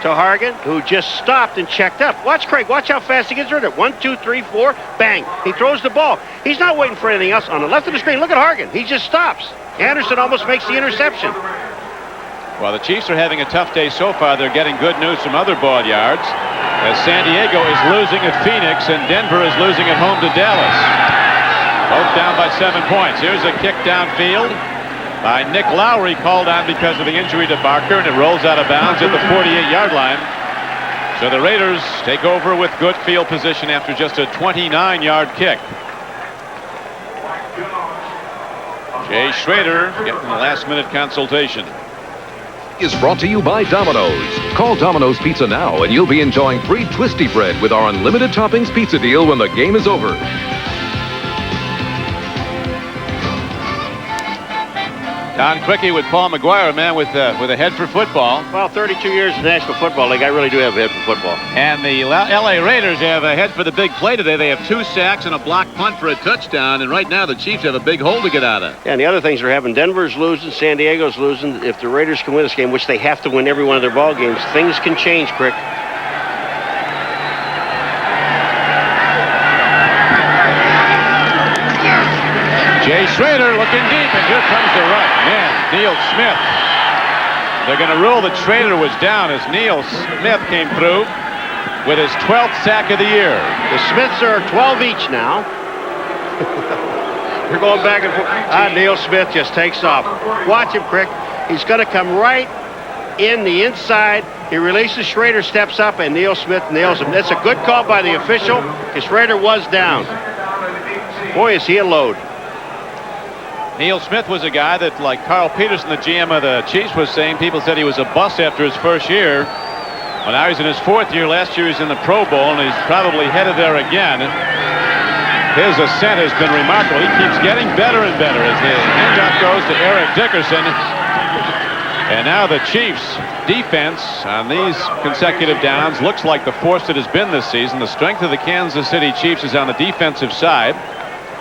B: to Hargan, who just stopped and checked up. Watch Craig. Watch how fast he gets rid of it. 1, 2, 3, 4. Bang. He throws the ball. He's not waiting for anything else. On the left of the screen, look at Hargan. He just stops. Anderson almost makes the interception.
A: Well, the Chiefs are having a tough day so far. They're getting good news from other ball yards, as San Diego is losing at Phoenix and Denver is losing at home to Dallas. Both down by 7 points. Here's a kick downfield by Nick Lowry, called on because of the injury to Barker, and it rolls out of bounds at the 48-yard line. So the Raiders take over with good field position after just a 29-yard kick. Jay Schrader getting the last-minute consultation.
E: Is brought to you by Domino's. Call Domino's Pizza now and you'll be enjoying free Twisty Bread with our unlimited toppings pizza deal when the game is over.
A: Don Quickie with Paul McGuire, a man with a head for football.
B: Well, 32 years in the National Football League. I really do have a head for football.
A: And the L.A. Raiders have a head for the big play today. They have 2 sacks and a blocked punt for a touchdown. And right now the Chiefs have a big hole to get out of.
B: Yeah, and the other things are happening. Denver's losing. San Diego's losing. If the Raiders can win this game, which they have to win every one of their ball games, things can change, Crick.
A: Jay Schrader looking deep, and here comes the run. Man, Neil Smith. They're going to rule that Schrader was down as Neil Smith came through with his 12th sack of the year.
B: The Smiths are 12 each now. They're going back and forth. Neil Smith just takes off. Watch him, Crick. He's going to come right in the inside. He releases Schrader, steps up, and Neil Smith nails him. That's a good call by the official, because Schrader was down. Boy, is he a load.
A: Neil Smith was a guy that, like Carl Peterson, the GM of the Chiefs, was saying, people said he was a bust after his first year. Well, now he's in his 4th year. Last year he's in the Pro Bowl, and he's probably headed there again. His ascent has been remarkable. He keeps getting better and better as the handoff goes to Eric Dickerson. And now the Chiefs' defense on these consecutive downs looks like the force it has been this season. The strength of the Kansas City Chiefs is on the defensive side.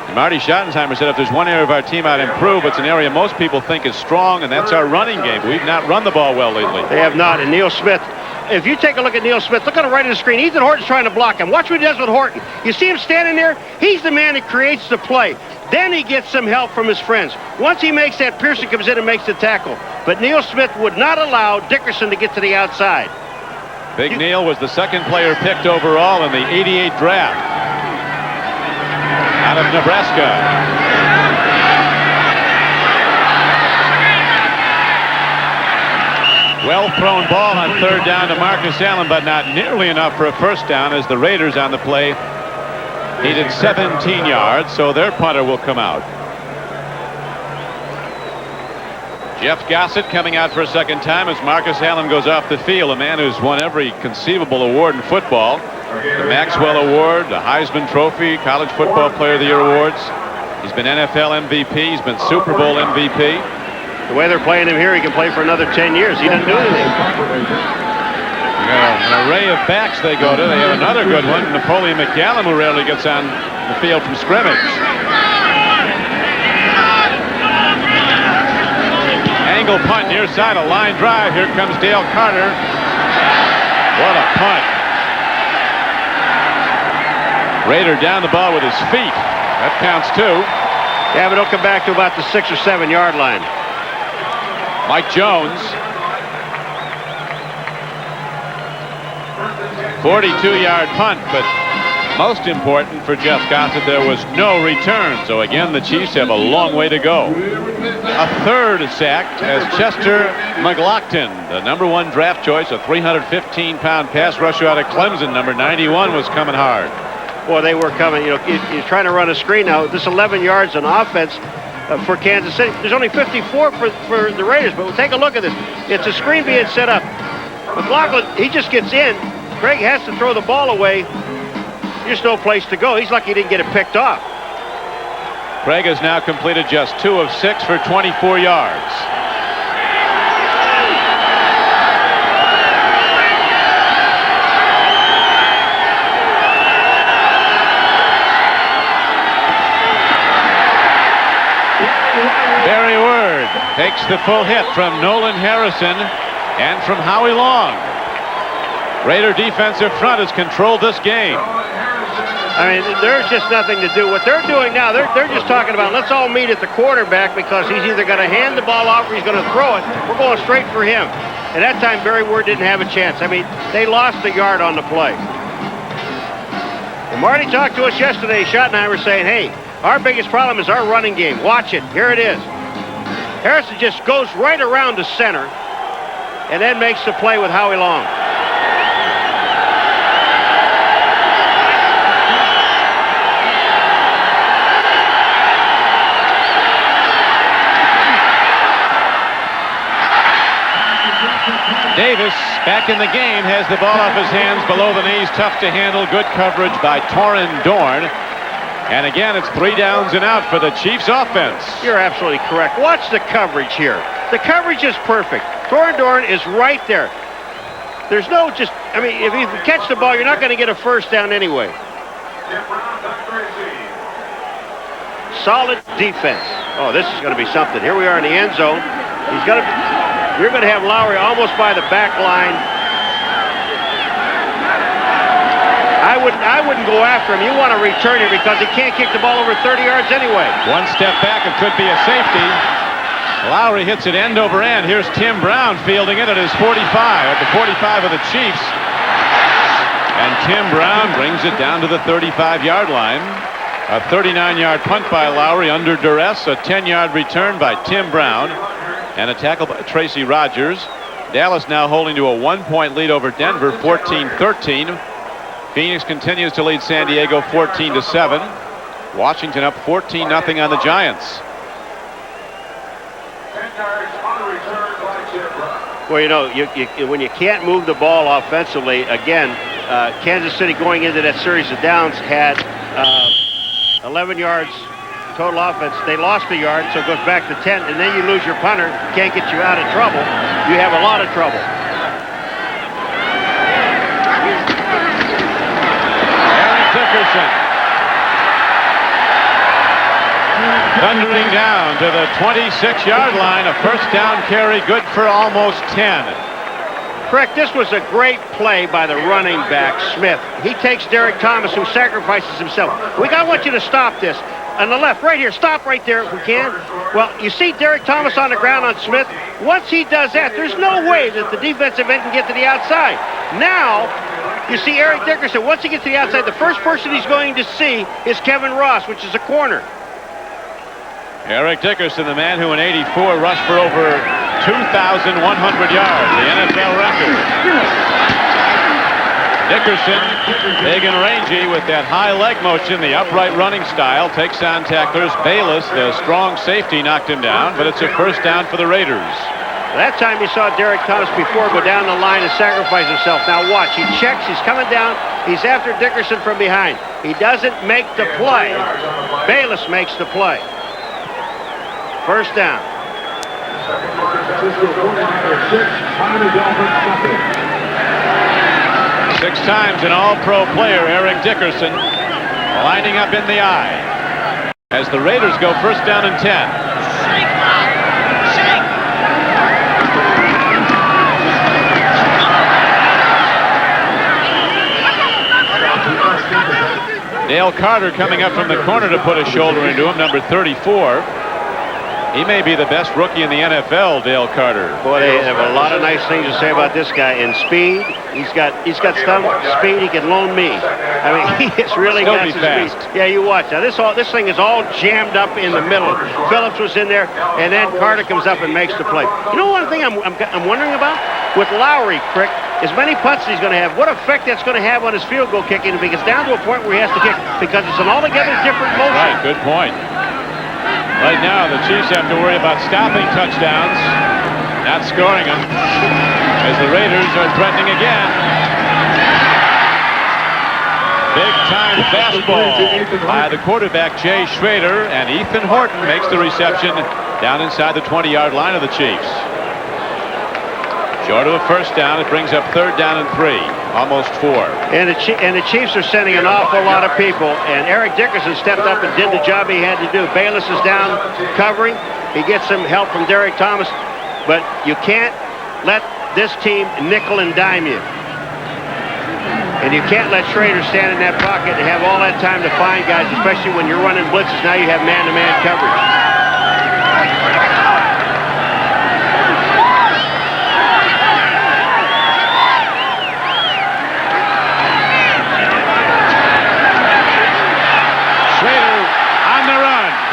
A: And Marty Schottenheimer said if there's one area of our team I'd improve, it's an area most people think is strong, and that's our running game. We've not run the ball well lately.
B: They have not. And Neil Smith, if you take a look at Neil Smith, look on the right of the screen. Ethan Horton's trying to block him. Watch what he does with Horton. You see him standing there? He's the man that creates the play. Then he gets some help from his friends. Once he makes that, Pearson comes in and makes the tackle. But Neil Smith would not allow Dickerson to get to the outside.
A: Big Neil was the 2nd player picked overall in the '88 draft. Out of Nebraska. Well thrown ball on 3rd down to Marcus Allen, but not nearly enough for a first down as the Raiders on the play needed 17 yards, so their punter will come out. Jeff Gossett coming out for a 2nd time as Marcus Allen goes off the field, a man who's won every conceivable award in football. The Maxwell Award, the Heisman Trophy, College Football Player of the Year awards. He's been NFL MVP. He's been Super Bowl MVP.
B: The way they're playing him here, he can play for another 10 years. He doesn't do anything.
A: An array of backs they go to. They have another good one, Napoleon McGallum, who rarely gets on the field from scrimmage. Angle punt near side, a line drive. Here comes Dale Carter. What a punt. Raider down the ball with his feet. That counts 2.
B: Yeah, but he'll come back to about the 6 or 7 yard line.
A: Mike Jones. 42-yard punt, but most important for Jeff Gossett, there was no return. So again, the Chiefs have a long way to go. A 3rd sack as Chester McLaughlin, the #1 draft choice, a 315-pound pass rusher out of Clemson, number 91, was coming hard.
B: Boy, they were coming. You know, you're trying to run a screen now. This 11 yards on offense for Kansas City. There's only 54 for the Raiders, but we'll take a look at this. It's a screen being set up. McLaughlin, he just gets in. Craig has to throw the ball away. There's no place to go. He's lucky he didn't get it picked off.
A: Craig has now completed just 2 of 6 for 24 yards. takes the full hit from Nolan Harrison and from Howie Long. Raider defensive front has controlled this game.
B: I mean, there's just nothing to do. What they're doing now, they're just talking about, let's all meet at the quarterback because he's either going to hand the ball off or he's going to throw it. We're going straight for him. And that time, Barry Ward didn't have a chance. I mean, they lost the yard on the play. And Marty talked to us yesterday, Schottenheimer, saying, hey, our biggest problem is our running game. Watch it. Here it is. Harrison just goes right around the center and then makes the play with Howie Long.
A: Davis, back in the game, has the ball off his hands below the knees. Tough to handle. Good coverage by Torin Dorn. And again, it's 3 downs and out for the Chiefs offense.
B: You're absolutely correct. Watch the coverage here. The coverage is perfect. Torin Dorn is right there. There's no just, I mean, if you catch the ball, you're not going to get a first down anyway. Solid defense. Oh, this is going to be something. Here we are in the end zone. He's going to be... You're going to have Lowry almost by the back line. I wouldn't go after him. You want to return him because he can't kick the ball over 30 yards anyway.
A: One step back, it could be a safety. Lowry hits it end over end. Here's Tim Brown fielding it at his 45, at the 45 of the Chiefs. And Tim Brown brings it down to the 35-yard line. A 39-yard punt by Lowry under duress. A 10-yard return by Tim Brown. And a tackle by Tracy Rogers. Dallas now holding to a 1-point lead over Denver, 14-13. Phoenix continues to lead San Diego 14-7. Washington up 14-0 on the Giants.
B: Well, you know, when you can't move the ball offensively, again, Kansas City going into that series of downs had 11 yards total offense. They lost a yard, so it goes back to 10, and then you lose your punter. Can't get you out of trouble. You have a lot of trouble.
A: Eric Dickerson thundering down to the 26-yard line. A first down carry, good for almost 10.
B: Correct. This was a great play by the running back, Smith. He takes Derek Thomas, who sacrifices himself. I want you to stop this. On the left, right here. Stop right there if we can. Well, you see Derek Thomas on the ground on Smith. Once he does that, there's no way that the defensive end can get to the outside. Now, you see Eric Dickerson. Once he gets to the outside, the first person he's going to see is Kevin Ross, which is a corner.
A: Eric Dickerson, the man who in '84 rushed for over 2,100 yards, the NFL record. Dickerson, big and rangy with that high leg motion, the upright running style, takes on tacklers. Bayless, the strong safety, knocked him down, but it's a first down for the Raiders.
B: That time you saw Derek Thomas before go down the line and sacrifice himself. Now watch, he checks, he's coming down, he's after Dickerson from behind. He doesn't make the play. Bayless makes the play. First down.
A: 6 times an all-pro player, Eric Dickerson, lining up in the eye as the Raiders go first down and 10. Dale Carter coming up from the corner to put a shoulder into him, number 34. He may be the best rookie in the NFL, Dale Carter.
B: Boy, they have a lot of nice things to say about this guy. In speed, he's got some speed he can loan me. I mean, he has really got some speed. Yeah, you watch. Now, this thing is all jammed up in the middle. Phillips was in there, and then Carter comes up and makes the play. You know one thing I'm wondering about? With Lowry, Crick, as many punts as he's going to have, what effect that's going to have on his field goal kicking if he gets down to a point where he has to kick, because it's an altogether different motion.
A: Right, good point. Right now, the Chiefs have to worry about stopping touchdowns, not scoring them, as the Raiders are threatening again. Big-time fastball by the quarterback, Jay Schrader, and Ethan Horton makes the reception down inside the 20-yard line of the Chiefs. Short of a first down, it brings up third down and 3, almost 4.
B: And the Chiefs are sending an awful lot of people, and Eric Dickerson stepped up and did the job he had to do. Bayless is down covering. He gets some help from Derek Thomas, but you can't let this team nickel and dime you. And you can't let Schrader stand in that pocket and have all that time to find guys, especially when you're running blitzes. Now you have man-to-man coverage.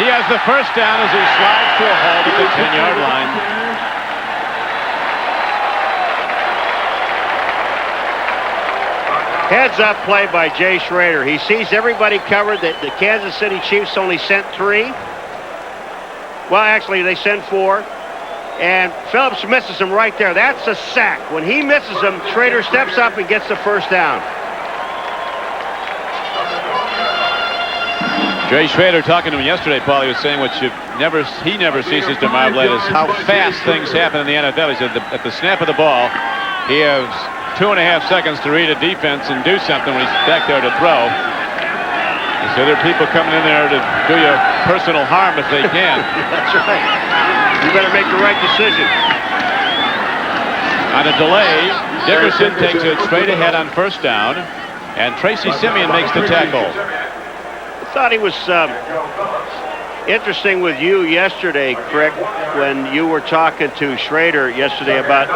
A: He has the first down as he slides to a halt at the 10-yard line.
B: Heads-up play by Jay Schrader. He sees everybody covered. The Kansas City Chiefs only sent 3. Well, actually, they sent 4. And Phillips misses him right there. That's a sack. When he misses him, Schrader steps up and gets the first down.
A: Jay Schrader talking to him yesterday, Paul, he was saying what he never ceases to marvel at is how fast things happen in the NFL. He said at the snap of the ball, he has 2.5 seconds to read a defense and do something when he's back there to throw. He said there are people coming in there to do you personal harm if they can.
B: That's right. You better make the right decision.
A: On a delay, Dickerson takes it straight ahead on first down, and Tracy Simeon makes the tackle.
B: I thought he was interesting with you yesterday, Crick, when you were talking to Schrader yesterday about,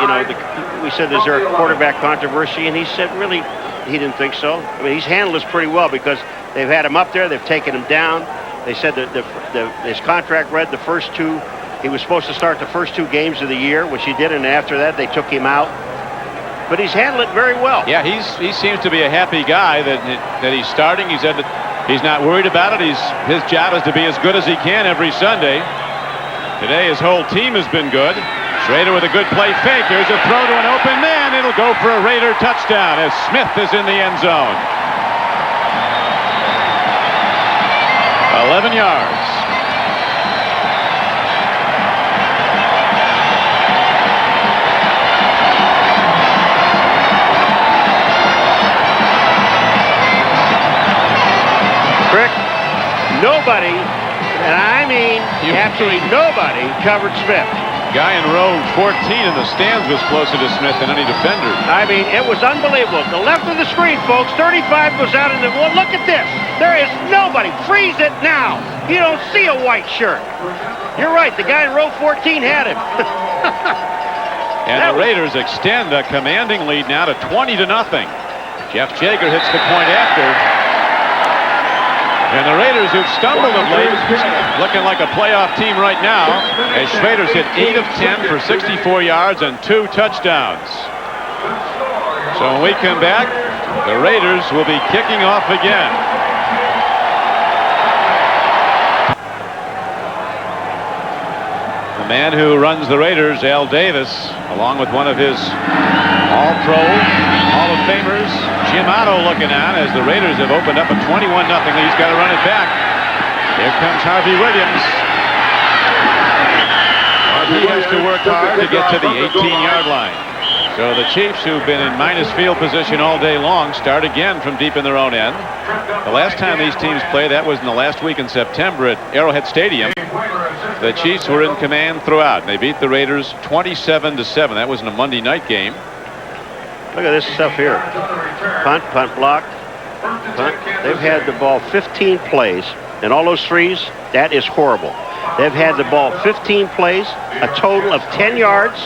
B: we said, is there a quarterback controversy? And he said, really, he didn't think so. I mean, he's handled this pretty well because they've had him up there, they've taken him down. They said that his contract read the first 2. He was supposed to start the first 2 games of the year, which he did, and after that, they took him out. But he's handled it very well.
A: Yeah, he seems to be a happy guy that he's starting. He said that he's not worried about it. His job is to be as good as he can every Sunday. Today his whole team has been good. Schrader with a good play fake. Here's a throw to an open man. It'll go for a Raider touchdown as Smith is in the end zone. 11 yards.
B: Crick, nobody, and I mean absolutely nobody, covered Smith.
A: Guy in row 14 in the stands was closer to Smith than any defender.
B: I mean, it was unbelievable. The left of the screen, folks, 35 goes out in the... Well, look at this. There is nobody. Freeze it now. You don't see a white shirt. You're right. The guy in row 14 had him.
A: And the Raiders extend a commanding lead now to 20-0. Jeff Jager hits the point after. And the Raiders, who've stumbled of late, looking like a playoff team right now, as Schrader's hit 8 of 10 for 64 yards and 2 touchdowns. So when we come back, the Raiders will be kicking off again. The man who runs the Raiders, Al Davis, along with one of his All-Pro, Hall of Famers, Jim Otto, looking on as the Raiders have opened up a 21-0 lead. He's got to run it back. Here comes Harvey Williams. He has to work hard to get to the 18-yard line. So the Chiefs, who've been in minus field position all day long, start again from deep in their own end. The last time these teams played, that was in the last week in September at Arrowhead Stadium. The Chiefs were in command throughout, and they beat the Raiders 27-7. That was in a Monday night game.
B: Look at this stuff here. Punt, block, punt. They've had the ball 15 plays, and all those threes, that is horrible. They've had the ball 15 plays, a total of 10 yards,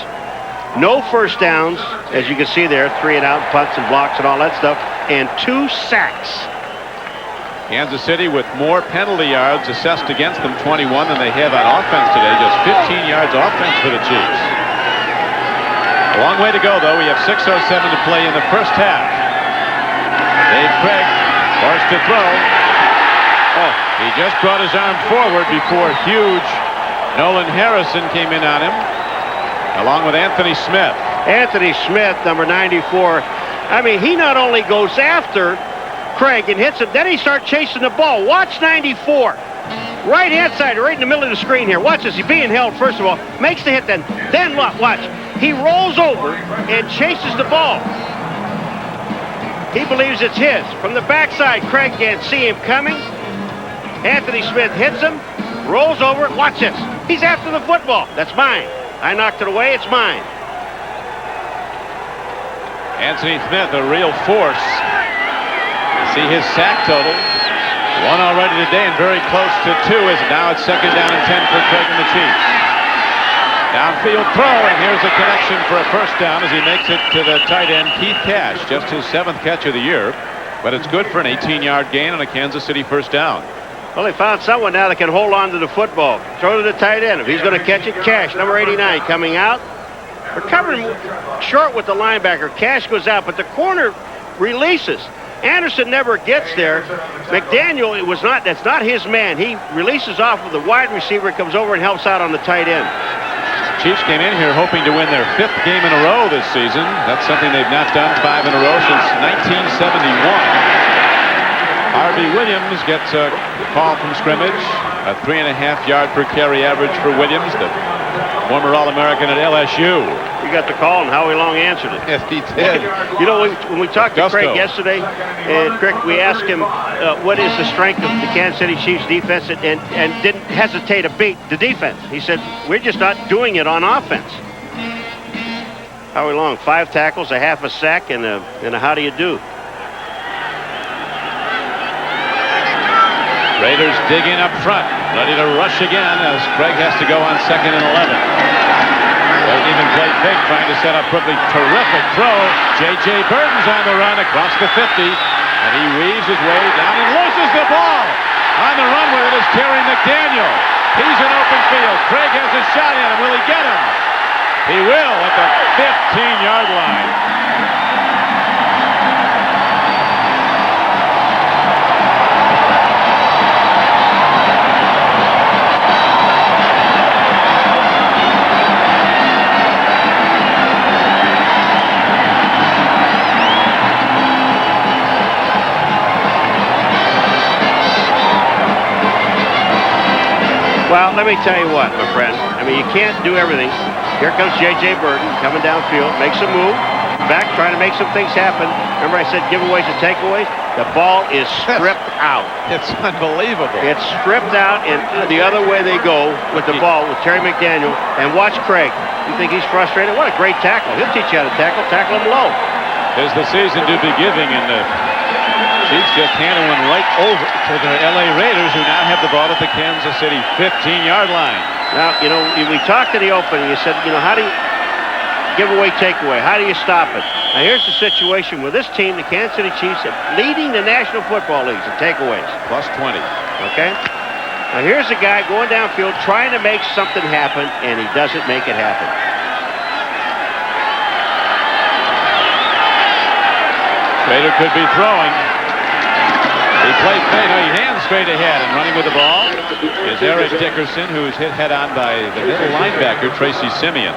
B: no first downs, as you can see there, 3 and out, punts and blocks and all that stuff, and 2 sacks.
A: Kansas City with more penalty yards assessed against them, 21, than they have on offense today. Just 15 yards offense for the Chiefs. A long way to go, though. We have 6:07 to play in the first half. Dave Craig forced to throw. Oh, he just brought his arm forward before huge Nolan Harrison came in on him, along with Anthony Smith.
B: Anthony Smith, number 94. I mean, he not only goes after Craig and hits him, then he starts chasing the ball. Watch 94. Right-hand side, right in the middle of the screen here. Watch this. He's being held, first of all. Makes the hit, then watch. He rolls over and chases the ball. He believes it's his. From the backside, Craig can't see him coming. Anthony Smith hits him, rolls over. Watch this. He's after the football. That's mine. I knocked it away. It's mine.
A: Anthony Smith, a real force. You see his sack total. 1 already today and very close to 2 as now it's 2nd down and 10 for Craig and the Chiefs. Downfield throw, and here's a connection for a first down as he makes it to the tight end, Keith Cash. Just his 7th catch of the year, but it's good for an 18-yard gain on a Kansas City first down.
B: Well, they found someone now that can hold on to the football. Throw to the tight end. If he's going to catch it, Cash, number 89, coming out. They're covering short with the linebacker. Cash goes out, but the corner releases. Anderson never gets there. McDaniel, that's not his man. He releases off of the wide receiver, comes over and helps out on the tight end.
A: Chiefs came in here hoping to win their 5th game in a row this season. That's something they've not done 5 in a row since 1971. Harvey Williams gets a call from scrimmage. A 3.5-yard per carry average for Williams, the former All-American at LSU.
B: You got the call, and Howie Long answered it.
A: Yes, he did.
B: You know, when we talked to Craig yesterday, and Craig, we asked him what is the strength of the Kansas City Chiefs defense, and didn't hesitate to beat the defense. He said, we're just not doing it on offense. Howie Long, 5 tackles, a half a sack, and a how do you do.
A: Raiders dig in up front, ready to rush again as Craig has to go on 2nd and 11. Doesn't even play big, trying to set up Brooklyn. Terrific throw. J.J. Burton's on the run across the 50, and he weaves his way down and loses the ball. On the run with it is Terry McDaniel. He's in open field. Craig has a shot at him. Will he get him? He will at the 15-yard line.
B: Well, let me tell you what, my friend. I mean, you can't do everything. Here comes J.J. Burton coming downfield, makes a move, back trying to make some things happen. Remember I said giveaways and takeaways? The ball is stripped out.
A: It's unbelievable.
B: It's stripped out, and the other way they go with the ball with Terry McDaniel. And watch Craig. You think he's frustrated? What a great tackle. He'll teach you how to tackle. Tackle him low.
A: There's the season to be giving, and the Chiefs just handed one right over to the L.A. Raiders, who now have the ball at the Kansas City 15-yard line.
B: Now, you know, we talked to the opening. You said, you know, how do you give away, take away? How do you stop it? Now, here's the situation with this team, the Kansas City Chiefs, leading the National Football League in takeaways.
A: Plus 20.
B: Okay? Now, here's a guy going downfield trying to make something happen, and he doesn't make it happen.
A: Rader could be throwing. He plays fade. He hands straight ahead, and running with the ball is Eric Dickerson, who's hit head-on by the middle linebacker, Tracy Simeon.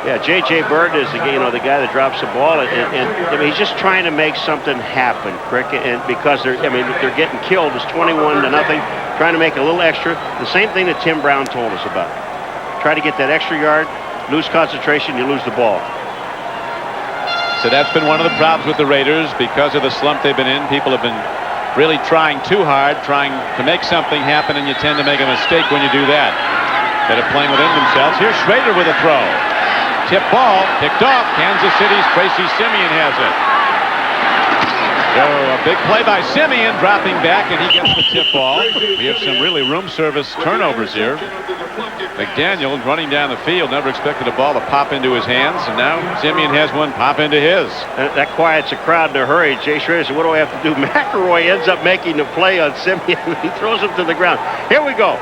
B: Yeah, J.J. Burton is the guy that drops the ball, and I mean, he's just trying to make something happen, Crick, and because they're getting killed. It's 21-0, trying to make a little extra. The same thing that Tim Brown told us about. Try to get that extra yard, lose concentration, you lose the ball.
A: So that's been one of the problems with the Raiders because of the slump they've been in. People have been really trying too hard, trying to make something happen, and you tend to make a mistake when you do that. Instead of playing within themselves. Here's Schrader with a throw. Tip ball, picked off. Kansas City's Tracy Simeon has it. So a big play by Simeon, dropping back, and he gets the tip ball. We have some really room service turnovers here. McDaniel running down the field, never expected a ball to pop into his hands, and now Simeon has one pop into his.
B: That quiets a crowd in a hurry. Jay Schrader said, what do I have to do? McElroy ends up making the play on Simeon. He throws him to the ground. Here we go.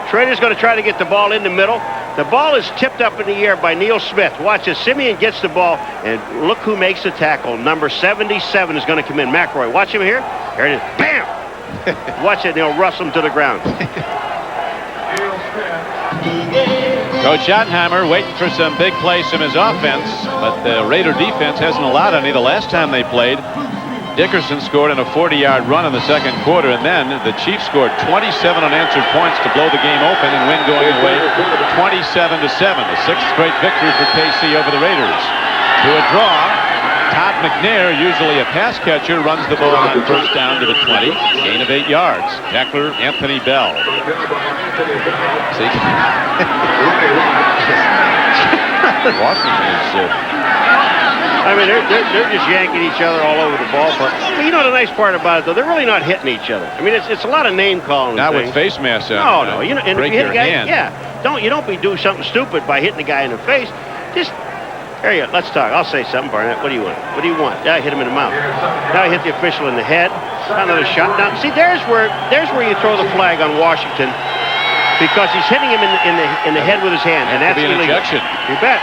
B: Schrader's going to try to get the ball in the middle. The ball is tipped up in the air by Neil Smith. Watch as Simeon gets the ball, and look who makes the tackle. Number 77 is going to come in. McElroy, watch him here. Here it is. Bam! Watch it, and he'll rustle him to the ground.
A: Coach Schottenheimer waiting for some big plays from his offense, but the Raider defense hasn't allowed any. The last time they played, Dickerson scored in a 40-yard run in the second quarter, and then the Chiefs scored 27 unanswered points to blow the game open and win going away 27-7. The 6th straight victory for KC over the Raiders. To a draw, Todd McNair, usually a pass catcher, runs the ball on first down to the 20. Gain of 8 yards. Tackler Anthony Bell. See? Washington is...
B: I mean, they're just yanking each other all over the ballpark. But you know the nice part about it, though, they're really not hitting each other. I mean, it's a lot of name calling.
A: Not
B: things.
A: with face masks on.
B: No. You know, and
A: break
B: if you hit
A: your
B: a guy,
A: hand.
B: yeah, you don't be doing something stupid by hitting the guy in the face. Just here you go. Let's talk. I'll say something, Barnett. What do you want? What do you want? Yeah, I hit him in the mouth. Now I hit the official in the head. Another shot. Now, see, there's where you throw the flag on Washington because he's hitting him in the head with his hand, and that's
A: an
B: illegal.
A: injection.
B: You bet.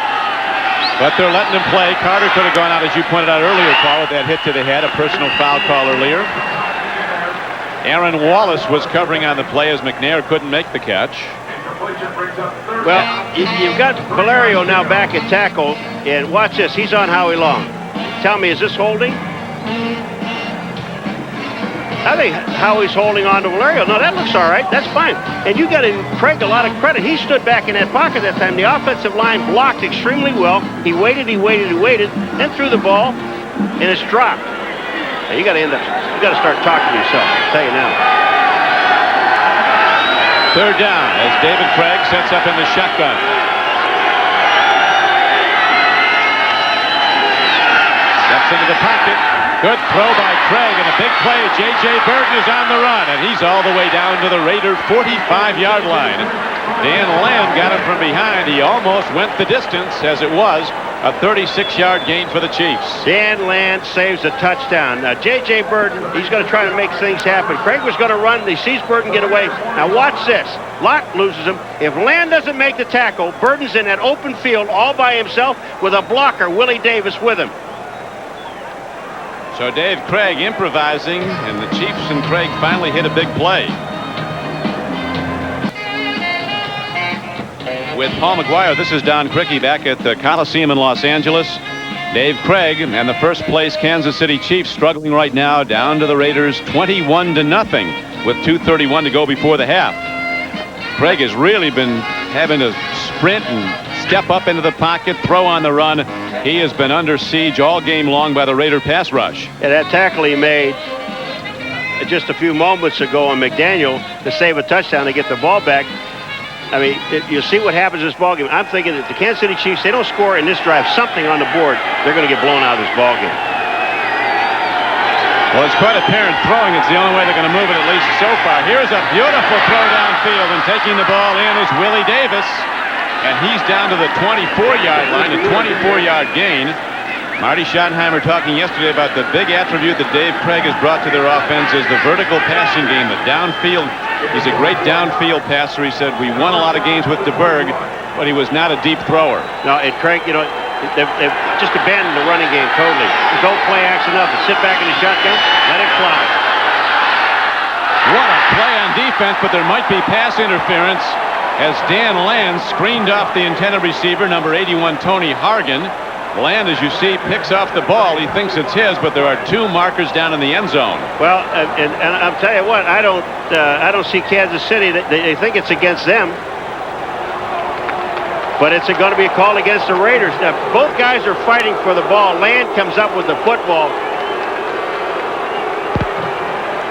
A: But they're letting him play. Carter could have gone out, as you pointed out earlier, Paul, with that hit to the head, a personal foul call earlier. Aaron Wallace was covering on the play as McNair couldn't make the catch.
B: Well, you've got Valerio now back at tackle, and watch this. He's on Howie Long. Tell me, is this holding? I think Howie's holding on to Valerio. No, that looks all right. That's fine. And you got to give Craig a lot of credit. He stood back in that pocket that time. The offensive line blocked extremely well. He waited, then threw the ball, and it's dropped. Now, you got to start talking to yourself. I'll tell you now.
A: Third down as David Craig sets up in the shotgun. Steps into the pocket. Good throw by Craig and a big play. J.J. Burton is on the run, and he's all the way down to the Raider 45-yard line. Dan Land got him from behind. He almost went the distance, as it was a 36-yard gain for the Chiefs.
B: Dan Land saves a touchdown. Now, J.J. Burton, he's going to try to make things happen. Craig was going to run. He sees Burton get away. Now, watch this. Locke loses him. If Land doesn't make the tackle, Burton's in that open field all by himself with a blocker, Willie Davis, with him.
A: So Dave Craig improvising, and the Chiefs and Craig finally hit a big play. With Paul McGuire, this is Don Criqui back at the Coliseum in Los Angeles. Dave Craig and the first place Kansas City Chiefs struggling right now, down to the Raiders 21-0 with 2:31 to go before the half. Craig has really been having to sprint and step up into the pocket, throw on the run. He has been under siege all game long by the Raider pass rush.
B: And that tackle he made just a few moments ago on McDaniel to save a touchdown to get the ball back. I mean, you see what happens in this ball game. I'm thinking that the Kansas City Chiefs, they don't score in this drive something on the board, they're going to get blown out of this ball game.
A: Well, it's quite apparent throwing. It's the only way they're going to move it, at least so far. Here's a beautiful throw downfield, and taking the ball in is Willie Davis. And he's down to the 24-yard line, a 24-yard gain. Marty Schottenheimer talking yesterday about the big attribute that Dave Craig has brought to their offense is the vertical passing game, the downfield. He's a great downfield passer. He said, we won a lot of games with DeBerg, but he was not a deep thrower.
B: No, and Craig, you know, they've just abandoned the running game totally. Don't play action nothing. Sit back in the shotgun, let it fly.
A: What a play on defense, but there might be pass interference as Dan Land screened off the intended receiver, number 81, Tony Hargan. Land, as you see, picks off the ball. He thinks it's his, but there are two markers down in the end zone.
B: Well, and I'll tell you what, I don't see Kansas City. They think it's against them. But it's going to be a call against the Raiders. Now, both guys are fighting for the ball. Land comes up with the football.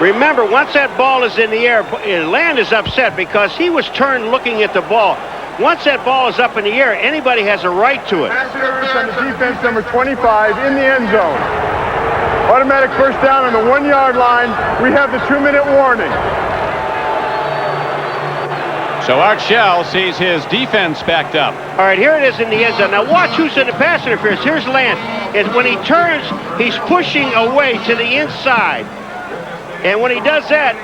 B: Remember, once that ball is in the air, Land is upset because he was turned looking at the ball. Once that ball is up in the air, anybody has a right to it.
C: On the defense, number 25, in the end zone. Automatic first down on the 1-yard line. We have the 2-minute warning.
A: So Art Shell sees his defense backed up.
B: All right, here it is in the end zone. Now watch who's in the pass interference. Here's Land. And when he turns, he's pushing away to the inside. And when he does that,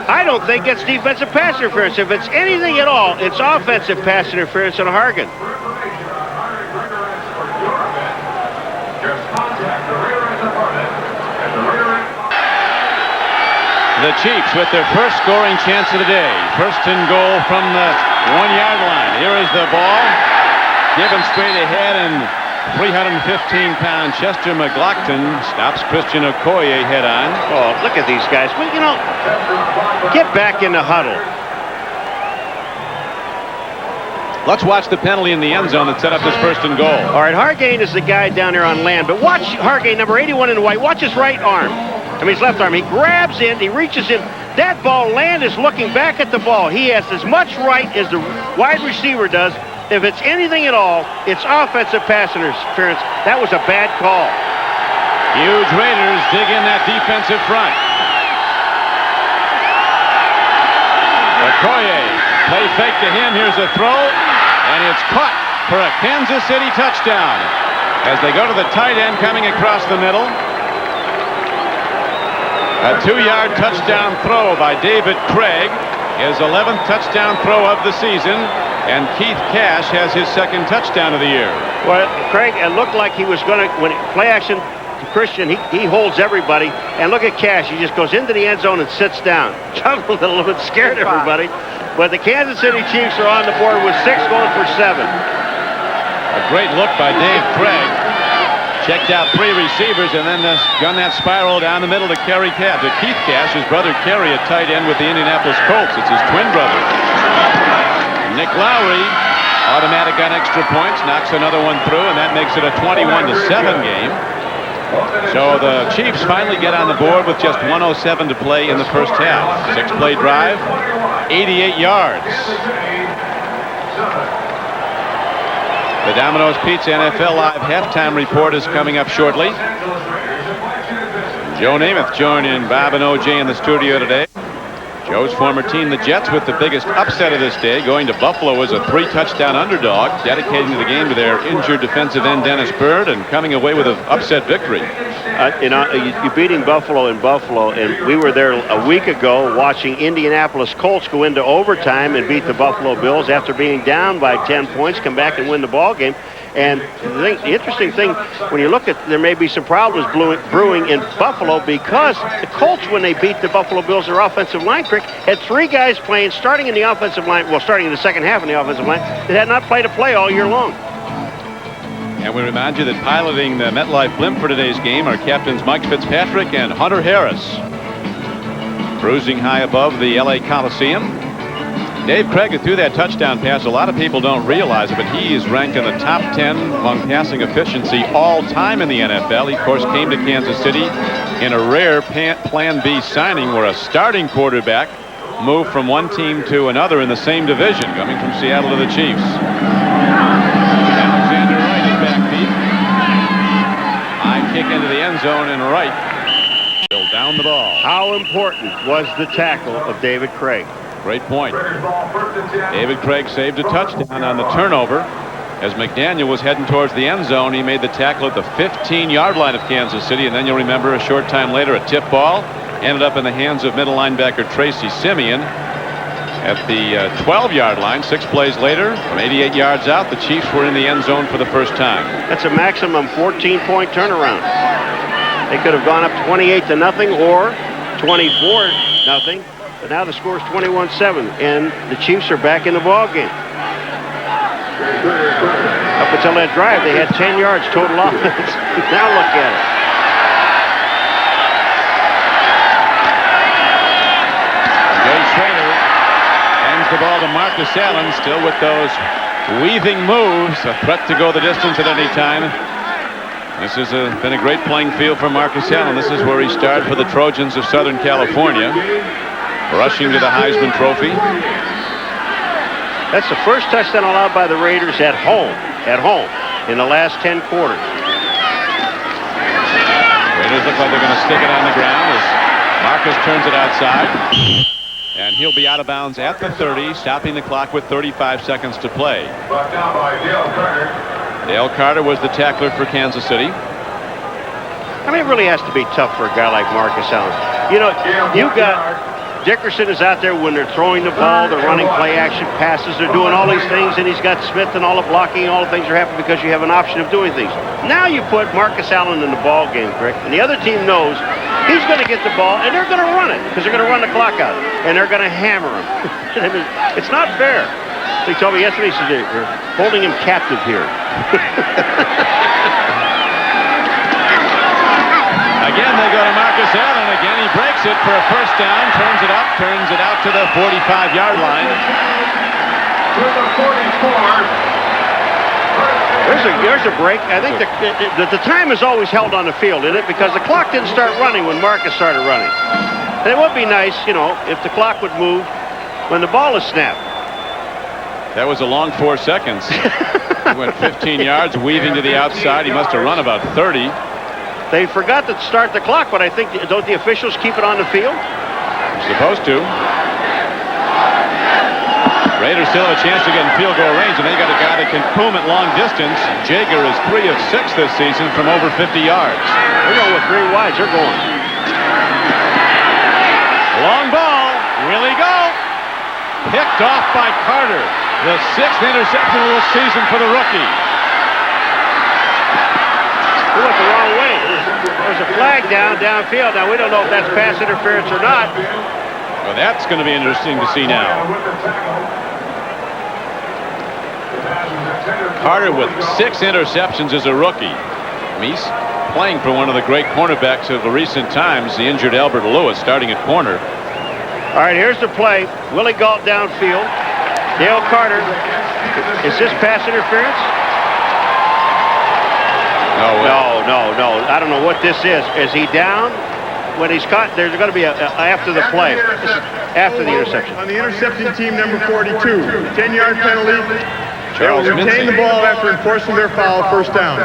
B: I don't think it's defensive pass interference. If it's anything at all, it's offensive pass interference on Hargan.
A: The Chiefs with their first scoring chance of the day. First and goal from the 1-yard line. Here is the ball. Given straight ahead, and 315-pound Chester McLaughlin stops Christian Okoye head on.
B: Oh, look at these guys. Well, you know, get back in the huddle.
A: Let's watch the penalty in the end zone that set up this 1st and goal.
B: All right, Hargane is the guy down there on land, but watch Hargane, number 81 in white. Watch his right arm. His left arm. He grabs in, he reaches in. That ball, Land is looking back at the ball. He has as much right as the wide receiver does. If it's anything at all, it's offensive pass interference. That was a bad call.
A: Huge Raiders dig in that defensive front. Okoye, play fake to him. Here's a throw, and it's caught for a Kansas City touchdown. As they go to the tight end coming across the middle. A 2-yard touchdown throw by David Craig, his 11th touchdown throw of the season, and Keith Cash has his 2nd touchdown of the year.
B: Well, Craig, it looked like he was going to, when play action to Christian, he holds everybody, and look at Cash. He just goes into the end zone and sits down. Chuckled a little bit, scared everybody. But the Kansas City Chiefs are on the board with 6 going for 7.
A: A great look by Dave Craig. Checked out 3 receivers and then gun that spiral down the middle to Kerry Cash. Keith Cash, his brother Kerry, a tight end with the Indianapolis Colts. It's his twin brother. Nick Lowry, automatic on extra points, knocks another one through, and that makes it a 21-7 game. So the Chiefs finally get on the board with just 1:07 to play in the first half. 6-play drive, 88 yards. The Domino's Pizza NFL Live halftime report is coming up shortly. Joe Namath joining Bob and O.J. in the studio today. Joe's former team, the Jets, with the biggest upset of this day, going to Buffalo as a 3-touchdown underdog, dedicating the game to their injured defensive end Dennis Byrd, and coming away with an upset victory.
B: You're beating Buffalo in Buffalo, and we were there a week ago watching Indianapolis Colts go into overtime and beat the Buffalo Bills after being down by 10 points, come back and win the ball game. And the interesting thing, when you look at, there may be some problems brewing in Buffalo because the Colts, when they beat the Buffalo Bills, their offensive line, Crick, had 3 guys playing, starting in the offensive line, well, starting in the second half in the offensive line, that had not played a play all year long.
A: And we remind you that piloting the MetLife blimp for today's game are captains Mike Fitzpatrick and Hunter Harris. Cruising high above the LA Coliseum. Dave Craig, who threw that touchdown pass, a lot of people don't realize it, but he is ranked in the top 10 among passing efficiency all time in the NFL. He, of course, came to Kansas City in a rare Plan B signing where a starting quarterback moved from one team to another in the same division, coming from Seattle to the Chiefs. Alexander Wright is back deep. High kick into the end zone and Wright will down the ball.
B: How important was the tackle of David Craig?
A: Great point. David Craig saved a touchdown on the turnover. As McDaniel was heading towards the end zone, he made the tackle at the 15-yard line of Kansas City, and then you'll remember a short time later, a tip ball ended up in the hands of middle linebacker Tracy Simeon at the 12-yard line. 6 plays later, from 88 yards out, the Chiefs were in the end zone for the first time.
B: That's a maximum 14-point turnaround. They could have gone up 28-0 or 24-0. But now the score is 21-7, and the Chiefs are back in the ball game. Up until that drive, they had 10 yards total offense. Now look at it.
A: Jay Schrader hands the ball to Marcus Allen, still with those weaving moves, a threat to go the distance at any time. This has been a great playing field for Marcus Allen. This is where he started for the Trojans of Southern California. Rushing to the Heisman Trophy.
B: That's the first touchdown allowed by the Raiders at home in the last 10 quarters.
A: Raiders look like they're going to stick it on the ground as Marcus turns it outside. And he'll be out of bounds at the 30, stopping the clock with 35 seconds to play.
D: Brought down by Dale Carter.
A: Dale Carter was the tackler for Kansas City.
B: I mean, it really has to be tough for a guy like Marcus Allen. You know, you got Dickerson is out there when they're throwing the ball, they're running play action passes, they're doing all these things, and he's got Smith and all the blocking, all the things are happening because you have an option of doing things. Now you put Marcus Allen in the ball game, Crick, and the other team knows he's going to get the ball, and they're going to run it because they're going to run the clock out, and they're going to hammer him. I mean, it's not fair. He told me yesterday, he said, "We're holding him captive here."
A: Again, they go to Marcus Allen. Again, he breaks it for a first down, turns it out to the 45-yard line.
D: the 44.
B: There's a break. I think the time is always held on the field, isn't it? Because the clock didn't start running when Marcus started running. And it would be nice, you know, if the clock would move when the ball is snapped.
A: That was a long 4 seconds. He went 15 yards, weaving to the outside. He must have run about 30.
B: They forgot to start the clock, but I think, don't the officials keep it on the field?
A: Supposed to. Raiders still have a chance to get in field goal range, and they got a guy that can boom at long distance. Jager is 3 of 6 this season from over 50 yards.
B: They're going with 3 wides. They're going.
A: Long ball. Will he go? Picked off by Carter. The 6th interception of the season for the rookie.
B: He went the wrong way. There's a flag downfield. Now, we don't know if that's pass interference or not.
A: Well, that's going to be interesting to see now. Carter with 6 interceptions as a rookie. He's playing for one of the great cornerbacks of the recent times, the injured Albert Lewis, starting at corner.
B: All right, here's the play. Willie Gault downfield. Dale Carter. Is this pass interference? No. I don't know what this is. Is he down? When he's caught, there's going to be after the play, after the interception.
C: On the intercepting team, number 42, 10-yard penalty.
A: Charles
C: They'll retain the ball after enforcing their foul, first down.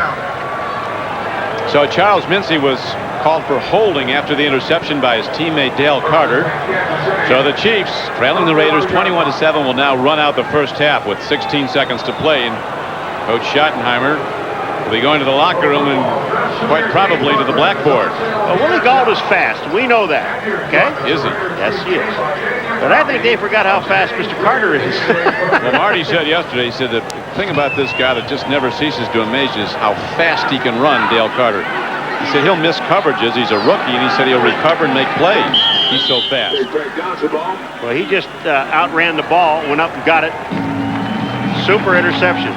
A: So Charles Mincy was called for holding after the interception by his teammate Dale Carter. So the Chiefs, trailing the Raiders 21-7, will now run out the first half with 16 seconds to play. And Coach Schottenheimer will be going to the locker room and quite probably to the blackboard.
B: Well, Willie Gault is fast. We know that. Okay?
A: Is he?
B: Yes, he is. But I think they forgot how fast Mr. Carter is.
A: Well, Marty said yesterday, he said the thing about this guy that just never ceases to amaze is how fast he can run, Dale Carter. He said he'll miss coverages. He's a rookie, and he said he'll recover and make plays. He's so fast.
B: Well, he just outran the ball, went up and got it. Super interception.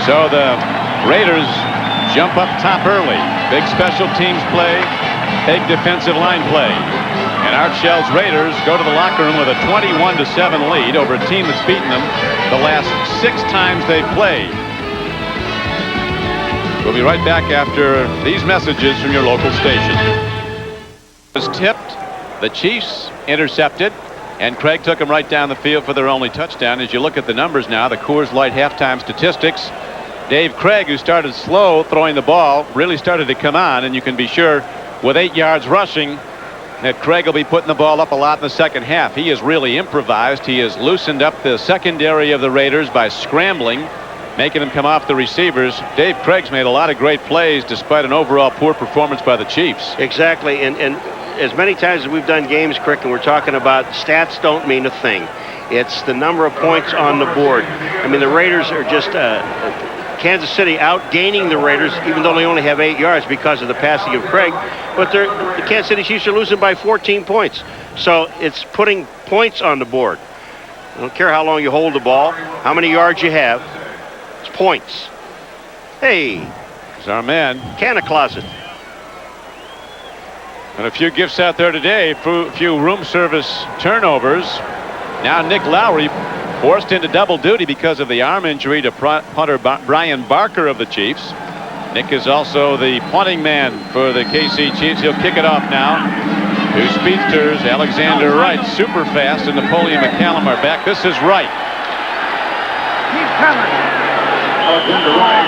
A: So the Raiders jump up top early. Big special teams play, big defensive line play. And Art Shell's Raiders go to the locker room with a 21-7 lead over a team that's beaten them the last 6 times they've played. We'll be right back after these messages from your local station. Was tipped, the Chiefs intercepted, and Craig took them right down the field for their only touchdown. As you look at the numbers now, the Coors Light halftime statistics, Dave Craig, who started slow throwing the ball, really started to come on, and you can be sure with 8 yards rushing that Craig will be putting the ball up a lot in the second half. He has really improvised. He has loosened up the secondary of the Raiders by scrambling, making them come off the receivers. Dave Craig's made a lot of great plays despite an overall poor performance by the Chiefs.
B: Exactly, and as many times as we've done games, Crick, and we're talking about stats don't mean a thing. It's the number of points on the board. I mean, the Raiders are just Kansas City outgaining the Raiders, even though they only have 8 yards because of the passing of Craig. But the Kansas City Chiefs are losing by 14 points. So it's putting points on the board. I don't care how long you hold the ball, how many yards you have. It's points. Hey,
A: It's our man.
B: Canna Closet.
A: And a few gifts out there today, a few room service turnovers. Now Nick Lowry forced into double duty because of the arm injury to punter Brian Barker of the Chiefs. Nick is also the punting man for the KC Chiefs. He'll kick it off now. 2 speedsters, Alexander Wright, super fast, and Napoleon McCallum are back. This is Wright.
B: He's coming.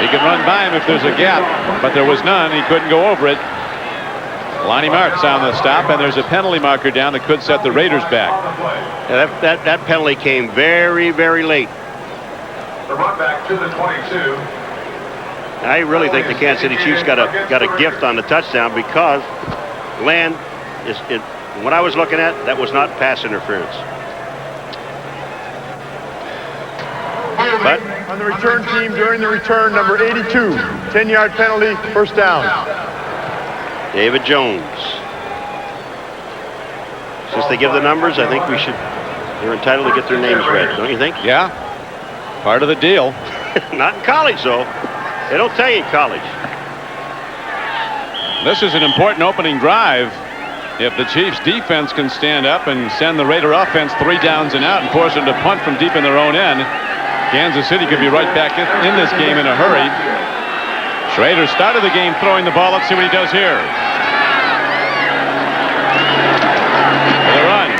A: He can run by him if there's a gap, but there was none. He couldn't go over it. Lonnie Martz on the stop, and there's a penalty marker down that could set the Raiders back.
B: Yeah, that penalty came very, very late.
D: The run back to the 22.
B: I really think the Kansas City Chiefs got a gift on the touchdown because Land is when I was looking at, that was not pass interference. But
C: On the return team, during the return, number 82, 10-yard penalty, first down.
B: David Jones. Since they give the numbers, I think they're entitled to get their names read, don't you think?
A: Yeah, part of the deal.
B: Not in college, though. They don't tell you in college.
A: This is an important opening drive If the Chiefs defense can stand up and send the Raider offense 3 downs and out and force them to punt from deep in their own end, Kansas City could be right back in this game in a hurry. Schrader started the game throwing the ball. Let's see what he does here. For the run.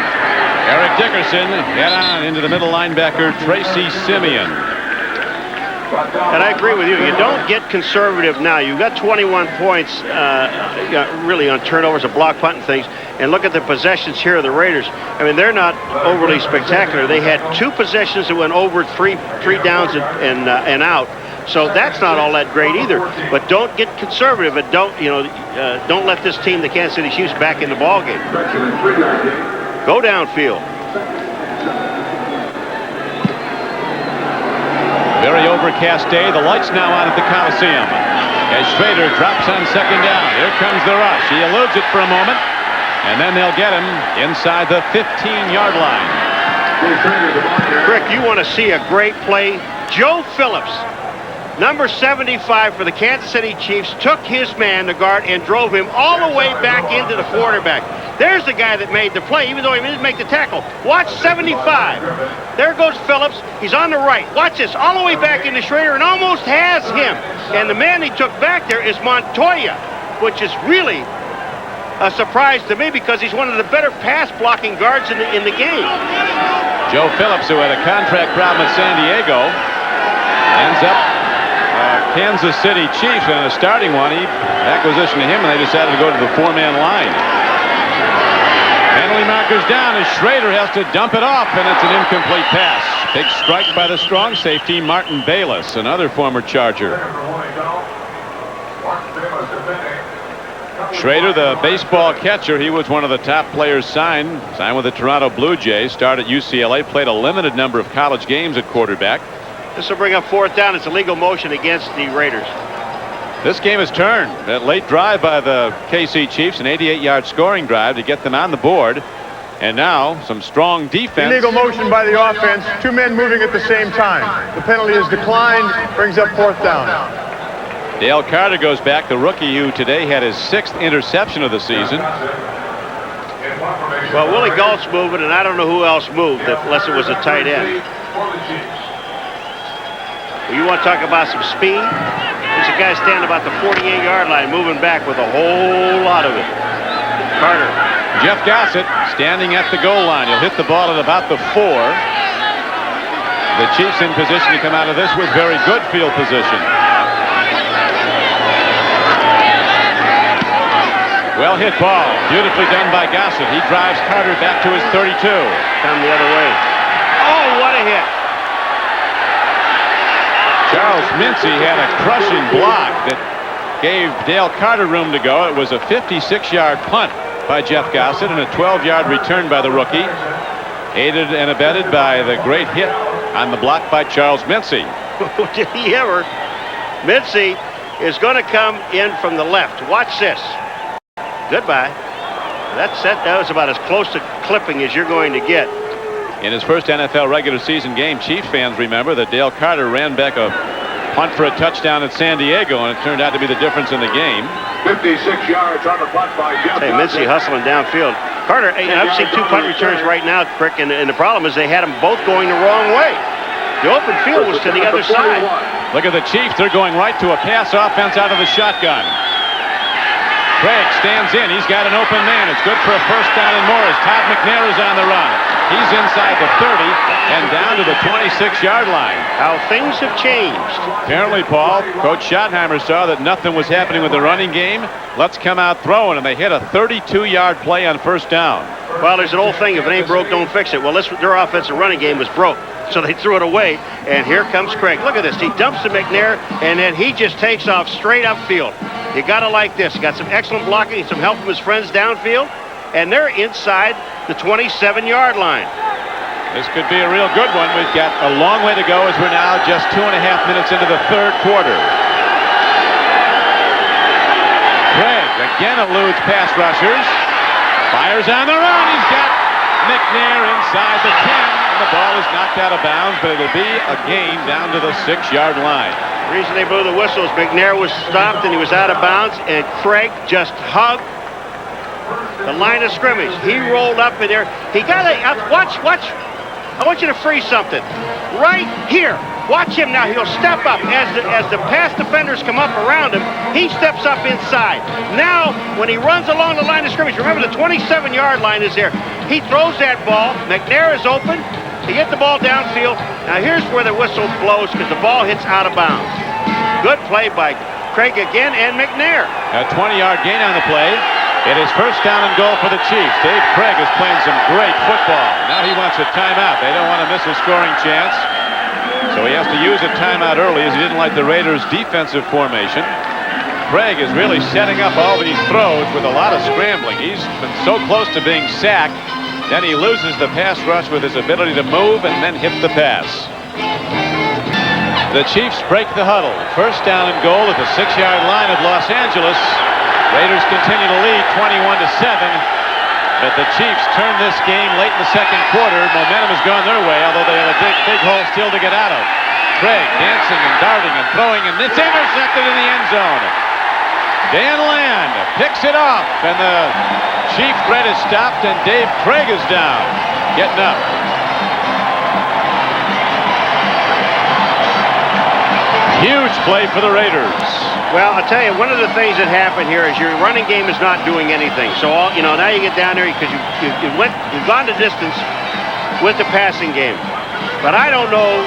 A: Eric Dickerson head on into the middle linebacker Tracy Simeon.
B: And I agree with you. You don't get conservative now. You've got 21 points really on turnovers and block punt and things. And look at the possessions here of the Raiders. I mean, they're not overly spectacular. They had 2 possessions that went over three downs and out. So that's not all that great either. But don't get conservative and don't let this team, the Kansas City Chiefs, back in the ball game. Go downfield.
A: Very overcast day. The lights now on at the Coliseum. As Schrader drops on second down. Here comes the rush. He eludes it for a moment. And then they'll get him inside the 15-yard line.
B: Rick, you want to see a great play? Joe Phillips, number 75 for the Kansas City Chiefs, took his man, the guard, and drove him all the way back into the quarterback. There's the guy that made the play, even though he didn't make the tackle. Watch 75. There goes Phillips. He's on the right. Watch this, all the way back into Schrader and almost has him. And the man he took back there is Montoya, which is really a surprise to me because he's one of the better pass-blocking guards in the game.
A: Joe Phillips, who had a contract problem at San Diego, ends up Kansas City Chiefs in a starting one. He acquisitioned him, and they decided to go to the 4-man line. Penalty markers down as Schrader has to dump it off, and it's an incomplete pass. Big strike by the strong safety, Martin Bayless, another former Charger. Schrader, the baseball catcher, he was one of the top players signed with the Toronto Blue Jays, started at UCLA, played a limited number of college games at quarterback.
B: This will bring up 4th down. It's a legal motion against the Raiders.
A: This game is turned. That late drive by the KC Chiefs, an 88-yard scoring drive to get them on the board. And now some strong defense.
C: Illegal motion by the offense. 2 men moving at the same time. The penalty is declined. Brings up 4th down.
A: Dale Carter goes back, the rookie who today had his 6th interception of the season.
B: Well, Willie Gault's moving, and I don't know who else moved unless it was a tight end. Well, you want to talk about some speed? There's a guy standing about the 48-yard line moving back with a whole lot of it. Carter.
A: Jeff Gossett standing at the goal line. He'll hit the ball at about the 4. The Chiefs in position to come out of this with very good field position. Well hit ball. Beautifully done by Gossett. He drives Carter back to his 32.
B: Come the other way. Oh, what a hit.
A: Charles Mincy had a crushing block that gave Dale Carter room to go. It was a 56-yard punt by Jeff Gossett and a 12-yard return by the rookie, aided and abetted by the great hit on the block by Charles Mincy.
B: Did he ever? Mincy is going to come in from the left. Watch this. Goodbye. That was about as close to clipping as you're going to get.
A: In his first NFL regular season game, Chiefs fans remember that Dale Carter ran back a punt for a touchdown at San Diego, and it turned out to be the difference in the game.
D: 56 yards on the punt by Jeff.
B: Hey, Mincy hustling downfield. Carter, I've seen 2 punt returns right now, Crick, and the problem is they had them both going the wrong way. The open field was to the other side.
A: Look at the Chiefs. They're going right to a pass offense out of the shotgun. Craig stands in. He's got an open man. It's good for a first down and more as Todd McNair is on the run. He's inside the 30 and down to the 26-yard line.
B: How things have changed.
A: Apparently, Paul, Coach Schottenheimer saw that nothing was happening with the running game. Let's come out throwing, and they hit a 32-yard play on first down.
B: Well, there's an old thing, if it ain't broke, don't fix it. Well, their offensive running game was broke, so they threw it away, and here comes Craig. Look at this. He dumps to McNair, and then he just takes off straight upfield. You got to like this. He got some excellent blocking, some help from his friends downfield, and they're inside the 27-yard line.
A: This could be a real good one. We've got a long way to go as we're now just 2.5 minutes into the third quarter. Craig again eludes pass rushers. Fires on the run. He's got McNair inside the 10. And the ball is knocked out of bounds, but it'll be a gain down to the 6-yard line.
B: The reason they blew the whistle is McNair was stopped and he was out of bounds, and Craig just hugged the line of scrimmage. He rolled up in there. He got a, watch. I want you to freeze something. Right here. Watch him now. He'll step up. As the pass defenders come up around him, he steps up inside. Now, when he runs along the line of scrimmage, remember the 27-yard line is there. He throws that ball. McNair is open. He hit the ball downfield. Now, here's where the whistle blows because the ball hits out of bounds. Good play by Craig again and McNair.
A: A 20-yard gain on the play. It is first down and goal for the Chiefs. Dave Craig is playing some great football. Now he wants a timeout. They don't want to miss a scoring chance. So he has to use a timeout early as he didn't like the Raiders' defensive formation. Craig is really setting up all these throws with a lot of scrambling. He's been so close to being sacked. Then he loses the pass rush with his ability to move and then hit the pass. The Chiefs break the huddle. First down and goal at the 6-yard line of Los Angeles. Raiders continue to lead 21-7. But the Chiefs turn this game late in the second quarter. Momentum has gone their way, although they have a big hole still to get out of. Craig dancing and darting and throwing, and it's intercepted in the end zone. Dan Land picks it off, and the Chief threat is stopped, and Dave Craig is down, getting up. Huge play for the Raiders.
B: Well, I'll tell you, one of the things that happened here is your running game is not doing anything. So, now you get down there because you've gone the distance with the passing game. But I don't know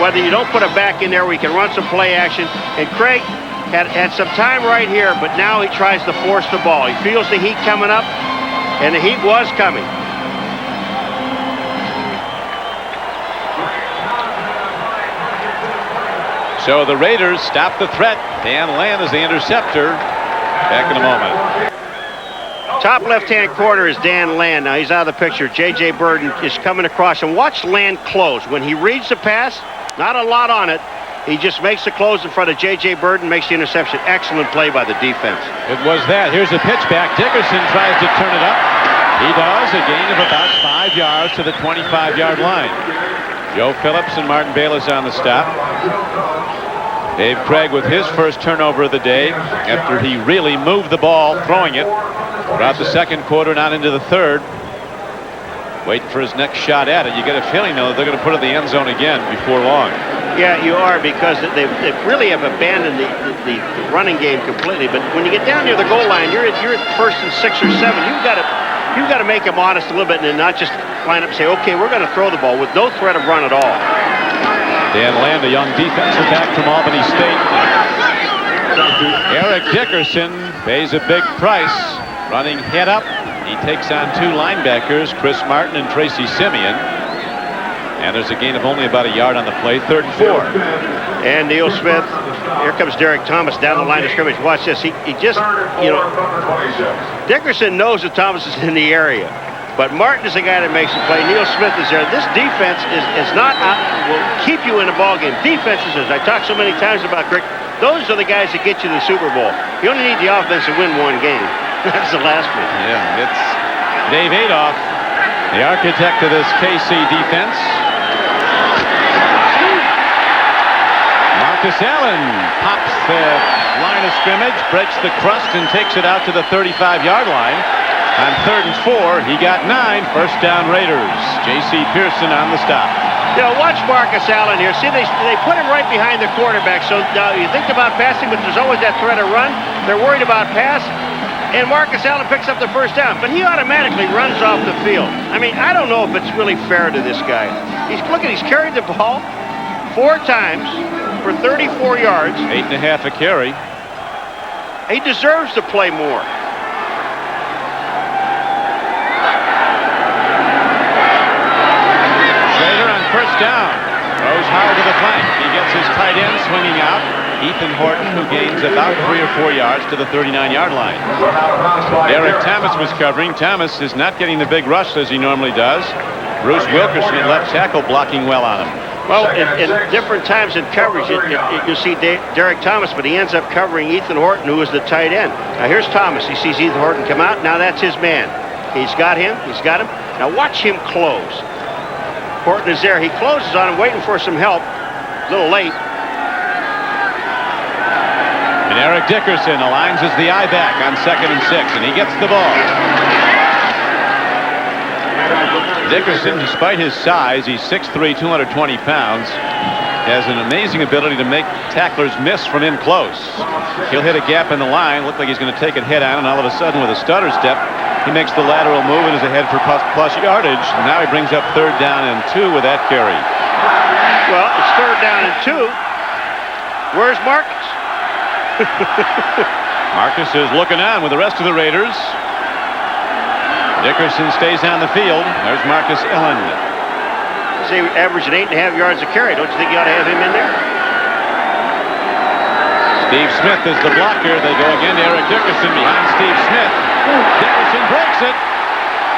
B: whether you don't put it back in there where you can run some play action. And Craig had some time right here, but now he tries to force the ball. He feels the heat coming up, and the heat was coming.
A: So the Raiders stop the threat. Dan Land is the interceptor. Back in a moment.
B: Top left-hand corner is Dan Land. Now he's out of the picture. J.J. Burden is coming across, and watch Land close. When he reads the pass, not a lot on it. He just makes the close in front of J.J. Burden, makes the interception. Excellent play by the defense.
A: It was that. Here's a pitch back. Dickerson tries to turn it up. He does. A gain of about 5 yards to the 25-yard line. Joe Phillips and Martin Bayless on the stop. Dave Craig with his first turnover of the day after he really moved the ball, throwing it throughout the second quarter, not into the third. Waiting for his next shot at it. You get a feeling, though, that they're going to put it in the end zone again before long.
B: Yeah, you are, because they really have abandoned the running game completely. But when you get down near the goal line, you're at first and 6 or 7. You've got to make them honest a little bit and not just line up and say, okay, we're going to throw the ball with no threat of run at all.
A: Dan Land, a young defensive back from Albany State. Eric Dickerson pays a big price, running head up. He takes on 2 linebackers, Chris Martin and Tracy Simeon. And there's a gain of only about a yard on the play, 3rd and 4.
B: And Neil Smith, here comes Derek Thomas down the line of scrimmage. Watch this. He just, Dickerson knows that Thomas is in the area. But Martin is the guy that makes the play. Neil Smith is there. This defense is not will keep you in the ball game. Defenses, as I talked so many times about, Crick, those are the guys that get you to the Super Bowl. You only need the offense to win one game. That's the last one.
A: Yeah, it's Dave Adolph, the architect of this KC defense. Marcus Allen pops the line of scrimmage, breaks the crust, and takes it out to the 35-yard line. On 3rd and 4, he got 9. First down Raiders. J.C. Pearson on the stop.
B: Watch Marcus Allen here. See, they put him right behind the quarterback. So now you think about passing, but there's always that threat of run. They're worried about pass. And Marcus Allen picks up the first down, but he automatically runs off the field. I mean, I don't know if it's really fair to this guy. He's carried the ball 4 times for 34 yards.
A: 8.5 a carry.
B: He deserves to play more. First down.
A: Throws hard to the flank. He gets his tight end swinging out. Ethan Horton, who gains about 3 or 4 yards to the 39-yard line. Derek Thomas was covering. Thomas is not getting the big rush as he normally does. Bruce Wilkerson at left tackle blocking well on him.
B: Well, in different times in coverage, you see Derek Thomas, but he ends up covering Ethan Horton, who is the tight end. Now here's Thomas. He sees Ethan Horton come out. Now that's his man. He's got him. He's got him. Now watch him close. Horton is there. He closes on him, waiting for some help. A little late.
A: And Eric Dickerson aligns as the I-back on 2nd and 6, and he gets the ball. Dickerson, despite his size, he's 6'3", 220 pounds, has an amazing ability to make tacklers miss from in close. He'll hit a gap in the line, look like he's going to take it head on, and all of a sudden with a stutter step, he makes the lateral move and is ahead for plus yardage. Now he brings up 3rd down and 2 with that carry.
B: Well, it's 3rd down and 2. Where's Marcus?
A: Marcus is looking on with the rest of the Raiders. Dickerson stays on the field. There's Marcus Ellen.
B: See, averaging 8.5 yards a carry. Don't you think you ought to have him in there?
A: Steve Smith is the blocker. They go again to Eric Dickerson behind Steve Smith. Dickerson breaks it,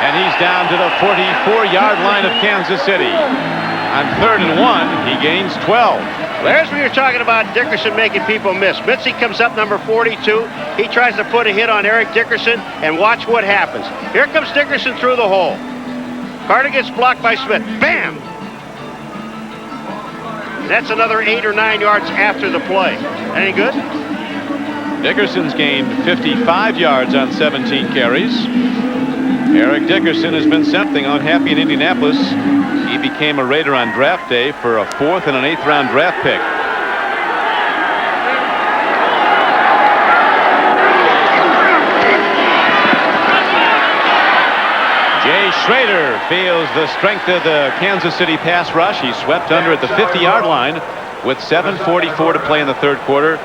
A: and he's down to the 44-yard line of Kansas City. On 3rd and 1, he gains 12.
B: There's what you're talking about, Dickerson making people miss. Mitzi comes up number 42. He tries to put a hit on Eric Dickerson, and watch what happens. Here comes Dickerson through the hole. Carter gets blocked by Smith. Bam! That's another 8 or 9 yards after the play. Any good?
A: Dickerson's gained 55 yards on 17 carries. Eric Dickerson has been something unhappy in Indianapolis. He became a Raider on draft day for a 4th and an 8th round draft pick. Jay Schrader feels the strength of the Kansas City pass rush. He swept under at the 50-yard line with 7:44 to play in the 3rd quarter.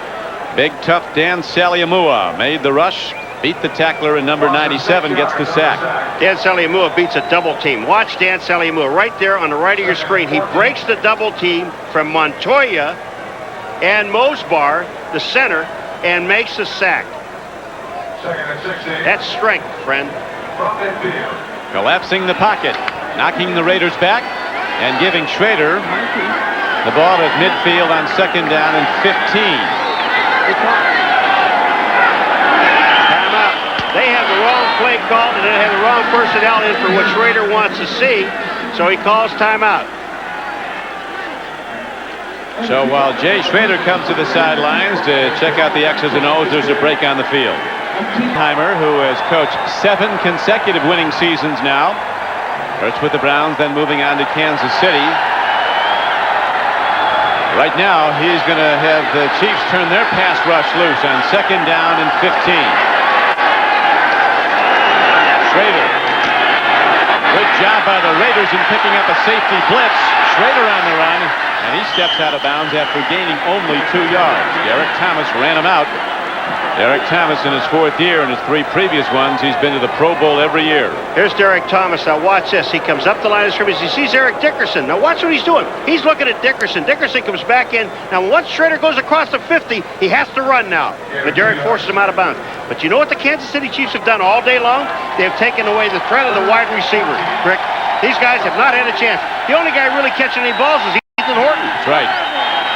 A: Big tough Dan Saliamua made the rush, beat the tackler, and number 97 gets the sack.
B: Dan Saliamua beats a double team. Watch Dan Saliamua right there on the right of your screen. He breaks the double team from Montoya and Mosbar, the center, and makes the sack. That's strength, friend.
A: Collapsing the pocket, knocking the Raiders back, and giving Schrader the ball at midfield on 2nd down and 15.
B: Timeout. They have the wrong play called, and they have the wrong personnel in for what Schrader wants to see, so he calls timeout.
A: So while Jay Schrader comes to the sidelines to check out the X's and O's, there's a break on the field. Heimer, who has coached 7 consecutive winning seasons now, first with the Browns, then moving on to Kansas City. Right now, he's going to have the Chiefs turn their pass rush loose on 2nd down and 15. Schrader. Good job by the Raiders in picking up a safety blitz. Schrader on the run, and he steps out of bounds after gaining only 2 yards. Derek Thomas ran him out. Derek Thomas in his 4th year, and his 3 previous ones, he's been to the Pro Bowl every year.
B: Here's Derek Thomas. Now watch this. He comes up the line of scrimmage. He sees Eric Dickerson. Now watch what he's doing. He's looking at Dickerson. Dickerson comes back in. Now once Schrader goes across the 50, he has to run now. But Derek forces him out of bounds. But you know what the Kansas City Chiefs have done all day long? They have taken away the threat of the wide receiver, Rick. These guys have not had a chance. The only guy really catching any balls is Ethan Horton.
A: That's right.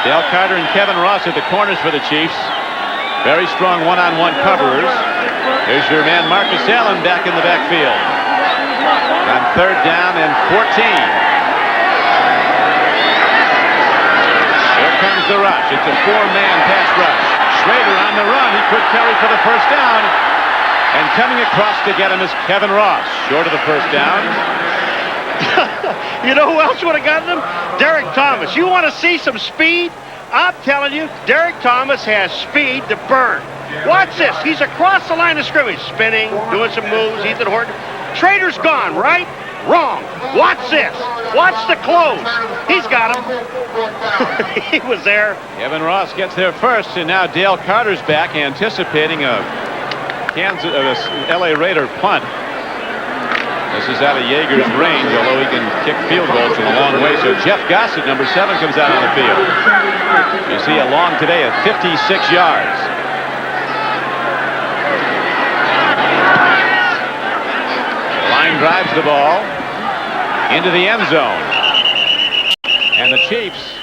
A: Dale Carter and Kevin Ross at the corners for the Chiefs. Very strong one-on-one coverers. Here's your man Marcus Allen back in the backfield. On 3rd down and 14. Here comes the rush. It's a 4-man pass rush. Schrader on the run. He could carry for the 1st down. And coming across to get him is Kevin Ross. Short of the 1st down.
B: You know who else would have gotten him? Derek Thomas. You want to see some speed? I'm telling you, Derek Thomas has speed to burn. Watch this. He's across the line of scrimmage, spinning, doing some moves. Ethan Horton. Schrader's gone, right? Wrong. Watch this. Watch the close. He's got him. He was there.
A: Kevin Ross gets there first, and now Dale Carter's back, anticipating a LA Raider punt. This is out of Yeager's range, although he can kick field goals from a long way. So Jeff Gossett, number 7, comes out on the field. You see a long today of 56 yards. The line drives the ball into the end zone. And the Chiefs,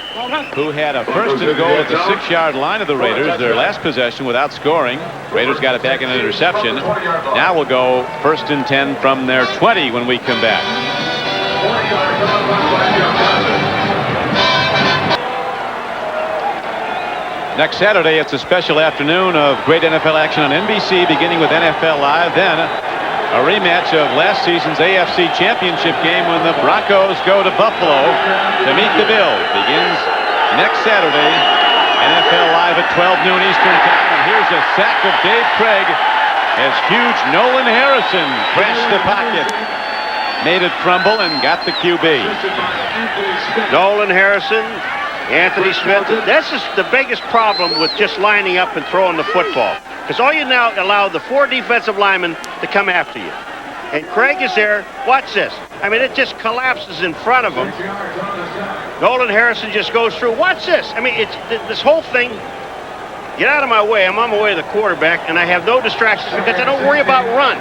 A: who had a 1st and goal at the 6-yard line of the Raiders, their last possession without scoring. Raiders got it back in an interception. Now we'll go 1st and 10 from their 20 when we come back. Next Saturday, it's a special afternoon of great NFL action on NBC, beginning with NFL Live. Then A rematch of last season's AFC Championship game when the Broncos go to Buffalo to meet the Bills. Begins next Saturday, NFL Live at 12 noon Eastern Time. And here's a sack of Dave Craig as huge Nolan Harrison crashed the pocket. Made it crumble and got the QB.
B: Nolan Harrison, Anthony Smith. This is the biggest problem with just lining up and throwing the football. Because all you now allow the 4 defensive linemen to come after you. And Craig is there. Watch this. I mean, it just collapses in front of him. Nolan Harrison just goes through. Watch this. I mean, it's this whole thing. Get out of my way. I'm on my way to the quarterback, and I have no distractions because I don't worry about run.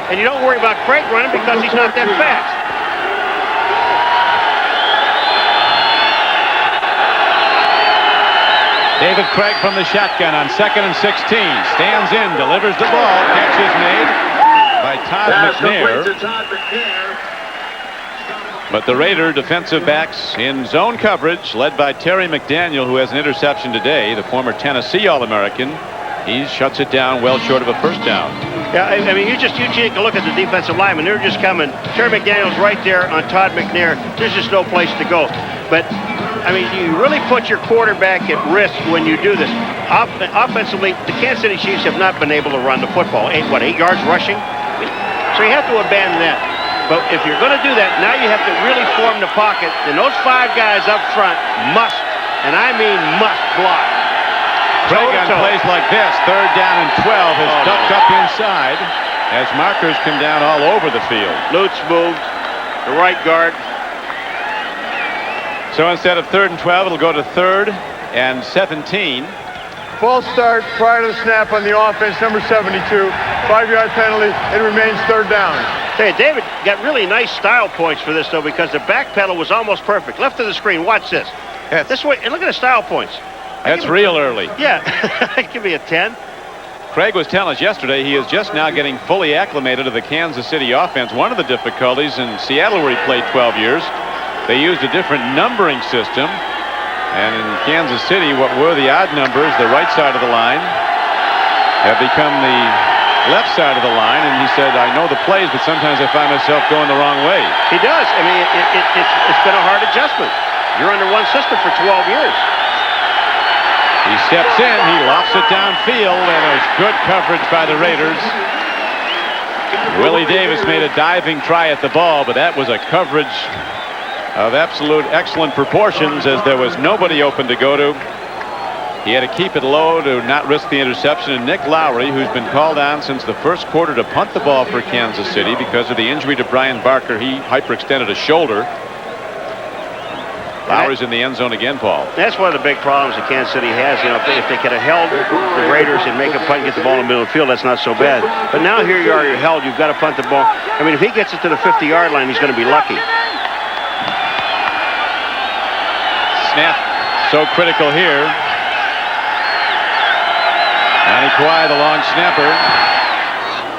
B: And you don't worry about Craig running because he's not that fast.
A: David Craig from the shotgun on 2nd and 16. Stands in, delivers the ball. Catch is made by Todd McNair. But the Raider defensive backs in zone coverage, led by Terry McDaniel, who has an interception today, the former Tennessee All-American. He shuts it down well short of a first down.
B: Yeah, I mean, you take a look at the defensive linemen. They're just coming. Terry McDaniel's right there on Todd McNair. There's just no place to go. But, I mean, you really put your quarterback at risk when you do this. Offensively, the Kansas City Chiefs have not been able to run the football. 8 yards rushing? So you have to abandon that. But if you're going to do that, now you have to really form the pocket. And those 5 guys up front must, and I mean must, block.
A: Craig on plays like this, 3rd down and 12, is ducked up inside as markers come down all over the field.
B: Lutz moved, the right guard.
A: So instead of 3rd and 12, it'll go to 3rd and 17.
C: False start prior to the snap on the offense, number 72. 5-yard penalty. It remains 3rd down.
B: Hey, David got really nice style points for this, though, because the back pedal was almost perfect. Left of the screen, watch this. This way, and look at the style points.
A: That's real early.
B: Yeah, give me a 10.
A: Craig was telling us yesterday he is just now getting fully acclimated to the Kansas City offense. One of the difficulties in Seattle, where he played 12 years, they used a different numbering system. And in Kansas City, what were the odd numbers, the right side of the line, have become the left side of the line. And he said, I know the plays, but sometimes I find myself going the wrong way.
B: He does. I mean, it's been a hard adjustment. You're under one system for 12 years.
A: He steps in, he lofts it downfield, and there's good coverage by the Raiders. Willie Davis made a diving try at the ball, but that was a coverage of absolute excellent proportions as there was nobody open to go to. He had to keep it low to not risk the interception, and Nick Lowry, who's been called on since the first quarter to punt the ball for Kansas City because of the injury to Brian Barker. He hyperextended a shoulder. Lowry's in the end zone again, Paul.
B: That's one of the big problems that Kansas City has. You know, if they could have held the Raiders and make a punt and get the ball in the middle of the field, that's not so bad. But now here you are, you're held. You've got to punt the ball. I mean, if he gets it to the 50-yard line, he's going to be lucky.
A: Snap, so critical here. Johnny Kwai, the long snapper.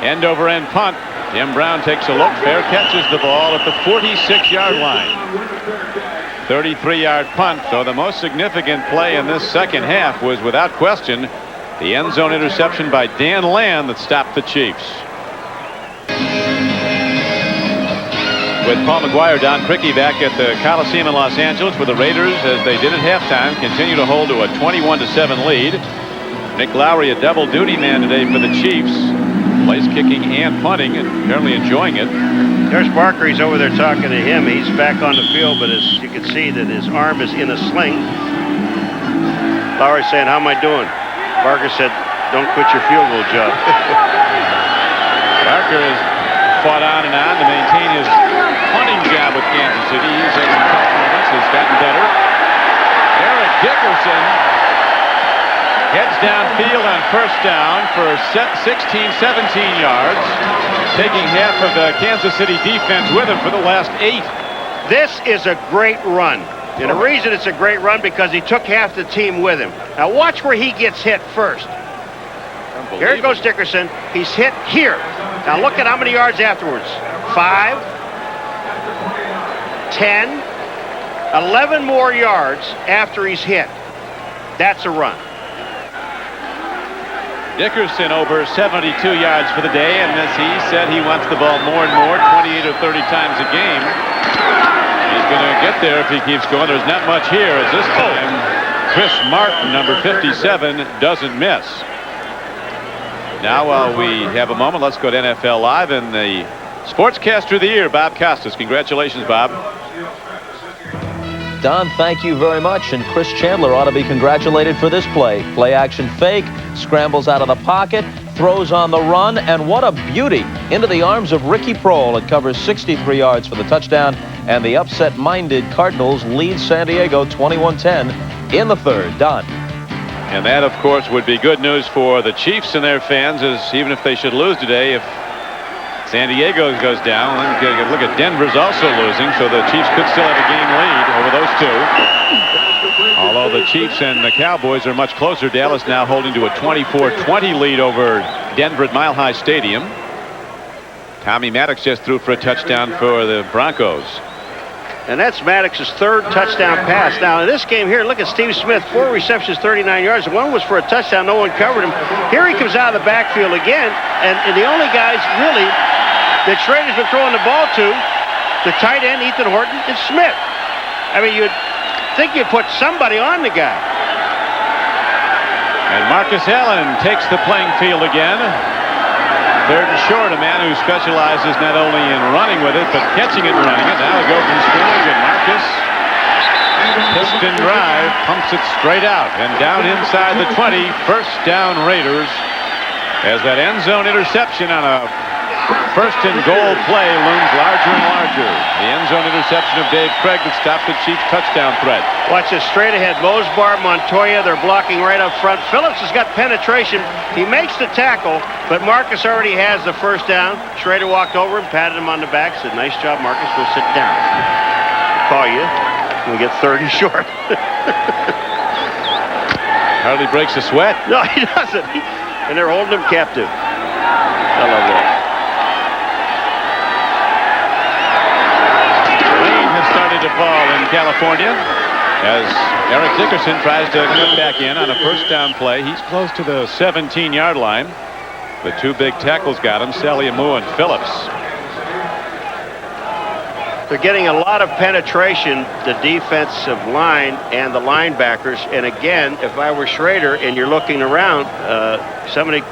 A: End-over-end punt. Jim Brown takes a look. Fair catches the ball at the 46-yard line. 33-yard punt. So the most significant play in this second half was, without question, the end zone interception by Dan Land that stopped the Chiefs. With Paul McGuire, Don Criqui back at the Coliseum in Los Angeles, where the Raiders, as they did at halftime, continue to hold to a 21-7 lead. Nick Lowry, a double duty man today for the Chiefs. Plays kicking and punting, and apparently enjoying it.
B: There's Barker. He's over there talking to him. He's back on the field, but as you can see that his arm is in a sling. Lowry's saying, how am I doing? Barker said, don't quit your field goal job.
A: Barker has fought on and on to maintain his punting job with Kansas City. He's had some tough moments, has gotten better. Eric Dickerson heads downfield on first down for 16, 17 yards, taking half of the Kansas City defense with him for the last 8.
B: This is a great run. And the reason it's a great run because he took half the team with him. Now watch where he gets hit first. Here goes Dickerson. He's hit here. Now look at how many yards afterwards. 5, 10, 11 more yards after he's hit. That's a run.
A: Dickerson over 72 yards for the day, and as he said, he wants the ball more and more, 28 or 30 times a game. He's going to get there if he keeps going. There's not much here as this time Chris Martin, number 57, doesn't miss. Now, while we have a moment, let's go to NFL Live and the Sportscaster of the Year, Bob Costas. Congratulations, Bob.
F: Don, thank you very much, and Chris Chandler ought to be congratulated for this play. Play action fake, scrambles out of the pocket, throws on the run, and what a beauty! Into the arms of Ricky Prohl. It covers 63 yards for the touchdown, and the upset-minded Cardinals lead San Diego 21-10 in the third. Don.
A: And that, of course, would be good news for the Chiefs and their fans, as even if they should lose today, if San Diego goes down, look at Denver's also losing, so the Chiefs could still have a game lead over those two. Although the Chiefs and the Cowboys are much closer. Dallas now holding to a 24-20 lead over Denver at Mile High Stadium. Tommy Maddox just threw for a touchdown for the Broncos.
B: And that's Maddox's third touchdown pass. Now, in this game here, look at Steve Smith. 4 receptions, 39 yards. One was for a touchdown. No one covered him. Here he comes out of the backfield again. And the only guys, really, that Schrader's been throwing the ball to, the tight end, Ethan Horton, and Smith. I mean, you'd think you'd put somebody on the guy.
A: And Marcus Allen takes the playing field again. Third and short, a man who specializes not only in running with it, but catching it and running it. Now he'll go from scrimmage, and Marcus, piston drive, pumps it straight out. And down inside the 20, first down Raiders, as that end zone interception on a first and goal play looms larger and larger. The end zone interception of Dave Craig that stopped the Chiefs' touchdown threat.
B: Watch this straight ahead. Mosbar, Montoya, they're blocking right up front. Phillips has got penetration. He makes the tackle, but Marcus already has the first down. Schrader walked over and patted him on the back, said, "Nice job, Marcus. We'll sit down. Call you. We'll get 30 short."
A: Hardly breaks a sweat.
B: No, he doesn't. And they're holding him captive. I love that.
A: Started to fall in California as Eric Dickerson tries to cut back in on a first down play. He's close to the 17-yard line. The two big tackles got him, Saliamu and Phillips.
B: They're getting a lot of penetration, the defensive line and the linebackers. And again, if I were Schrader and you're looking around, Saliamu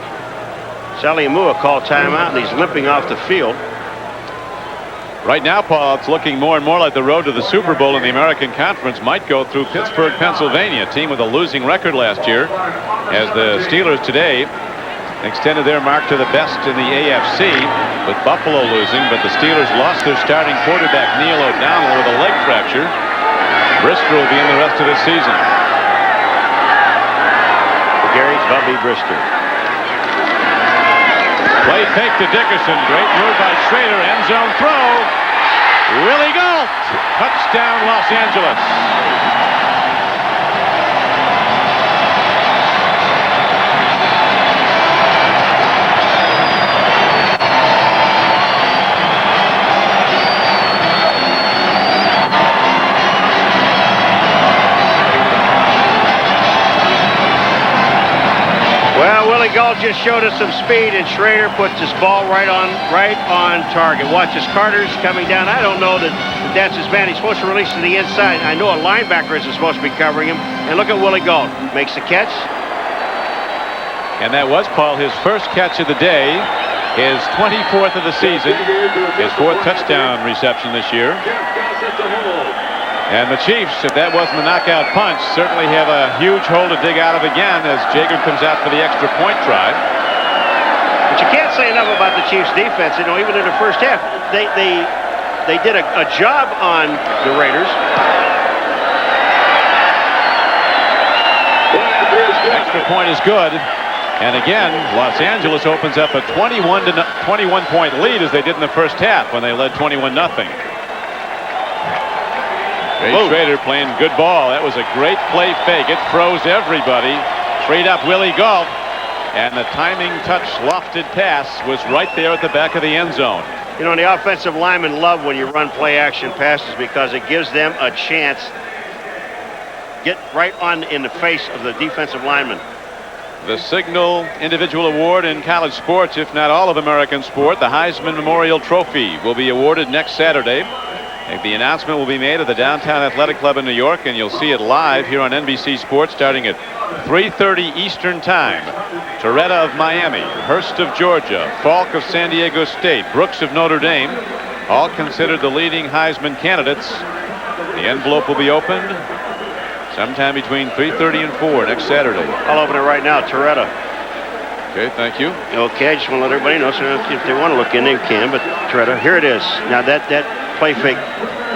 B: called timeout and he's limping off the field.
A: Right now, Paul, it's looking more and more like the road to the Super Bowl in the American Conference might go through Pittsburgh, Pennsylvania, a team with a losing record last year, as the Steelers today extended their mark to the best in the AFC, with Buffalo losing, but the Steelers lost their starting quarterback, Neil O'Donnell, with a leg fracture. Brister will be in the rest of the season.
B: Gary Bubby Brister.
A: Play fake to Dickerson. Great move by Schrader. End zone throw. Willie Gault. Touchdown, Los Angeles.
B: Well, Willie Gault just showed us some speed, and Schrader puts his ball right on target. Watch as Carter's coming down. I don't know that that's his man. He's supposed to release to the inside. I know a linebacker isn't supposed to be covering him. And look at Willie Gault. Makes the catch.
A: And that was, Paul, his first catch of the day, his 24th of the season, his 4th touchdown reception this year. And the Chiefs, if that wasn't the knockout punch, certainly have a huge hole to dig out of again as Jager comes out for the extra point try.
B: But you can't say enough about the Chiefs' defense. You know, even in the first half, they did a job on the Raiders.
A: Extra point is good. And again, Los Angeles opens up a 21-point lead as they did in the first half when they led 21-0. Schrader playing good ball. That was a great play fake. It froze everybody. Straight up Willie Gault. And the timing touch lofted pass was right there at the back of the end zone.
B: You know, and the offensive linemen love when you run play action passes because it gives them a chance. Get right on in the face of the defensive lineman.
A: The signal individual award in college sports, if not all of American sport, the Heisman Memorial Trophy, will be awarded next Saturday. And the announcement will be made at the Downtown Athletic Club in New York, and you'll see it live here on NBC Sports starting at 3:30 Eastern Time. Torretta of Miami, Hurst of Georgia, Falk of San Diego State, Brooks of Notre Dame, all considered the leading Heisman candidates. The envelope will be opened sometime between 3:30 and 4 next Saturday.
B: I'll open it right now. Torretta.
A: Okay, thank you.
B: Okay, I just want to let everybody know, so if they want to look in, they can, but Torretta, here it is. Now that play fake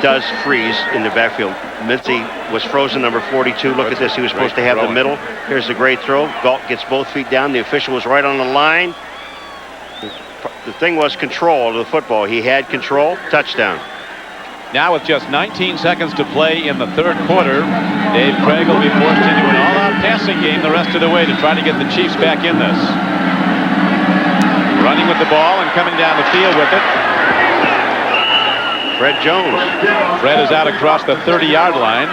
B: does freeze in the backfield. Mincy was frozen, number 42. Look at this. He was supposed to have the middle. Here's the great throw. Galt gets both feet down. The official was right on the line. The thing was control of the football. He had control. Touchdown.
A: Now with just 19 seconds to play in the third quarter, Dave Craig will be forced into an all-out passing game the rest of the way to try to get the Chiefs back in this. Running with the ball and coming down the field with it.
B: Fred Jones.
A: Fred is out across the 30-yard line.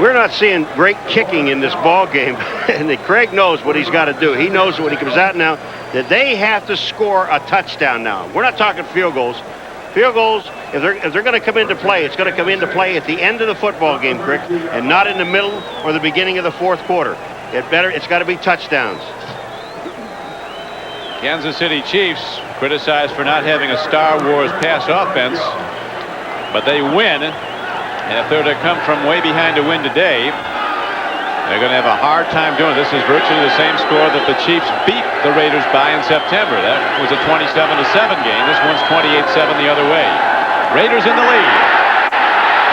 B: We're not seeing great kicking in this ball game, and Craig knows what he's got to do. He knows when he comes out now that they have to score a touchdown now. We're not talking field goals. Field goals, if they're going to come into play, it's going to come into play at the end of the football game, Crick, and not in the middle or the beginning of the fourth quarter. It's got to be touchdowns.
A: Kansas City Chiefs criticized for not having a Star Wars pass offense, but they win. And if they're to come from way behind to win today, they're going to have a hard time doing it. This is virtually the same score that the Chiefs beat the Raiders by in September. That was a 27-7 game. This one's 28-7 the other way. Raiders in the lead.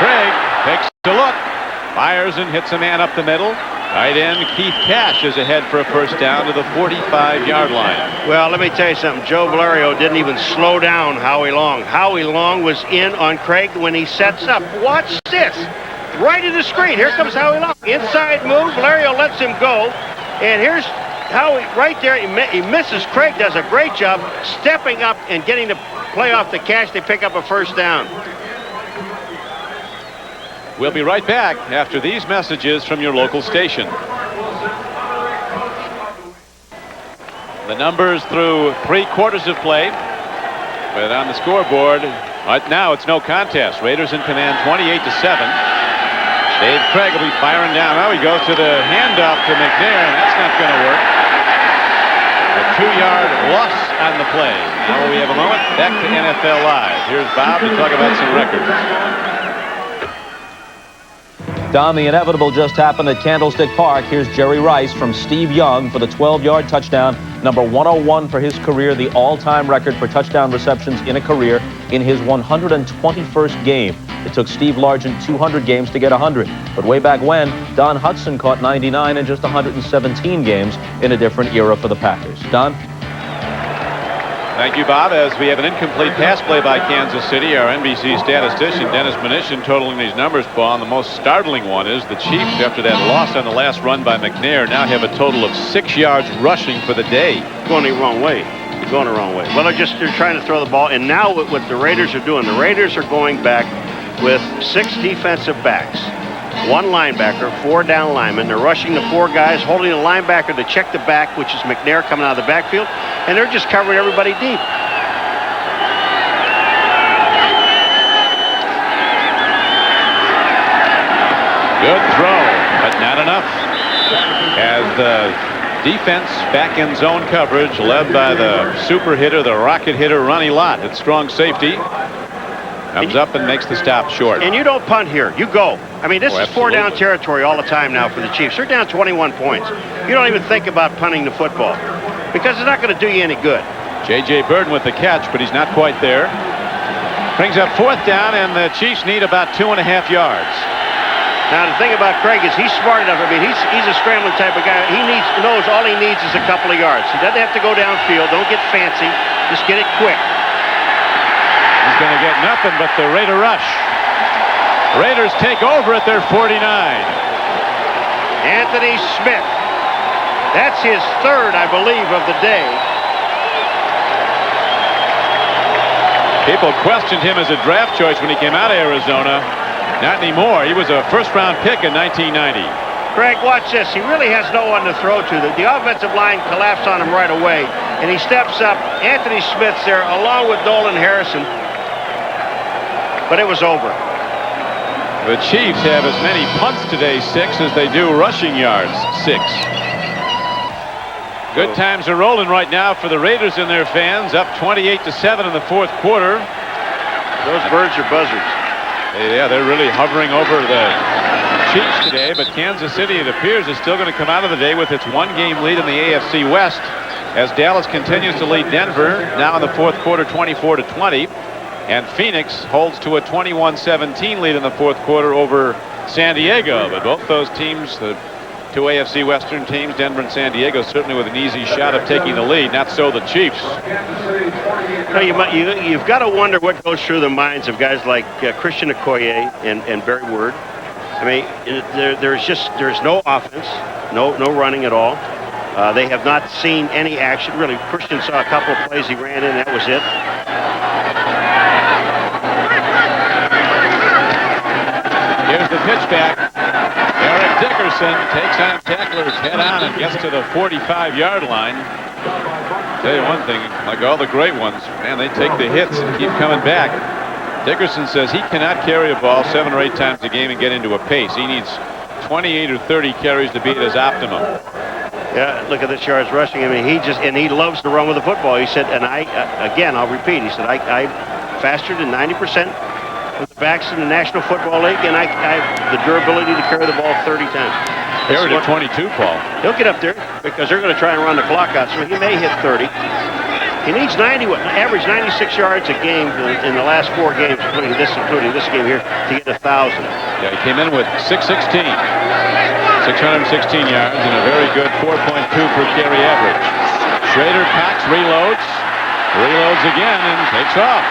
A: Craig takes a look, fires and hits a man up the middle. Tight end Keith Cash is ahead for a first down to the 45-yard line.
B: Well, let me tell you something. Joe Valerio didn't even slow down Howie Long. Howie Long was in on Craig when he sets up. Watch this. Right in the screen. Here comes Howie Long. Inside move. Valerio lets him go. And here's Howie right there. He misses. Craig does a great job stepping up and getting the play off the Cash. They pick up a first down.
A: We'll be right back after these messages from your local station. The numbers through 3 quarters of play, but on the scoreboard right now it's no contest. Raiders in command 28-7. Dave Craig will be firing down. Well, he goes to the handoff to McNair, and that's not going to work. A 2-yard loss on the play. Now we have a moment. Back to NFL Live. Here's Bob to talk about some records.
F: Don, the inevitable just happened at Candlestick Park. Here's Jerry Rice from Steve Young for the 12-yard touchdown, number 101 for his career, the all-time record for touchdown receptions in a career in his 121st game. It took Steve Largent 200 games to get 100. But way back when, Don Hudson caught 99 in just 117 games in a different era for the Packers. Don?
A: Thank you, Bob. As we have an incomplete pass play by Kansas City, our NBC statistician, Dennis Mnuchin, totaling these numbers, Paul. And the most startling one is the Chiefs, after that loss on the last run by McNair, now have a total of 6 yards rushing for the day.
B: Going the wrong way. Going the wrong way. Well, they're trying to throw the ball. And now what the Raiders are doing, the Raiders are going back with 6 defensive backs. 1 linebacker, 4 down linemen. They're rushing the 4 guys, holding the linebacker to check the back, which is McNair coming out of the backfield, and they're just covering everybody deep.
A: Good throw, but not enough. As the defense back in zone coverage, led by the super hitter, the rocket hitter, Ronnie Lott, at strong safety. Comes up and makes the stop short.
B: And you don't punt here. You go. I mean, this is 4-down territory all the time now for the Chiefs. They're down 21 points. You don't even think about punting the football because it's not going to do you any good.
A: J.J. Burton with the catch, but he's not quite there. Brings up 4th down, and the Chiefs need about 2.5 yards.
B: Now, the thing about Craig is he's smart enough. I mean, he's a scrambling type of guy. He knows all he needs is a couple of yards. He doesn't have to go downfield. Don't get fancy. Just get it quick.
A: He's going to get nothing but the Raider rush. Raiders take over at their 49.
B: Anthony Smith. That's his 3rd, I believe, of the day.
A: People questioned him as a draft choice when he came out of Arizona. Not anymore. He was a first-round pick in 1990.
B: Greg, watch this. He really has no one to throw to. The offensive line collapsed on him right away, and he steps up. Anthony Smith's there along with Nolan Harrison. But it was over.
A: The Chiefs have as many punts today, 6, as they do rushing yards, 6. Good times are rolling right now for the Raiders and their fans, up 28-7 in the fourth quarter.
B: Those birds are buzzards.
A: Yeah, they're really hovering over the Chiefs today, but Kansas City, it appears, is still going to come out of the day with its one-game lead in the AFC West as Dallas continues to lead Denver, now in the fourth quarter, 24-20. And Phoenix holds to a 21-17 lead in the fourth quarter over San Diego. But both those teams, the two AFC Western teams, Denver and San Diego, certainly with an easy shot of taking the lead. Not so the Chiefs.
B: No, you've got to wonder what goes through the minds of guys like Christian Okoye and Barry Word. I mean, there's no offense, no running at all. They have not seen any action. Really, Christian saw a couple of plays. He ran in. That was it.
A: Here's the pitch back. Eric Dickerson takes on tacklers head on and gets to the 45-yard line. Tell you one thing, like all the great ones, man, they take the hits and keep coming back. Dickerson says he cannot carry a ball 7 or 8 times a game and get into a pace. He needs 28 or 30 carries to be at his optimum.
B: Yeah, look at this yards rushing. I mean, he loves to run with the football. He said, and I'll repeat. He said, I faster than 90% of the backs in the National Football League, and I have the durability to carry the ball 30 times.
A: Carried at 22, Paul.
B: He'll get up there because they're going to try and run the clock out, so he may hit 30. He needs average 96 yards a game in the last 4 games, including this game here, to get 1,000.
A: Yeah, he came in with 616 yards and a very good 4.2 per carry average. Schrader cocks, reloads again, and takes off.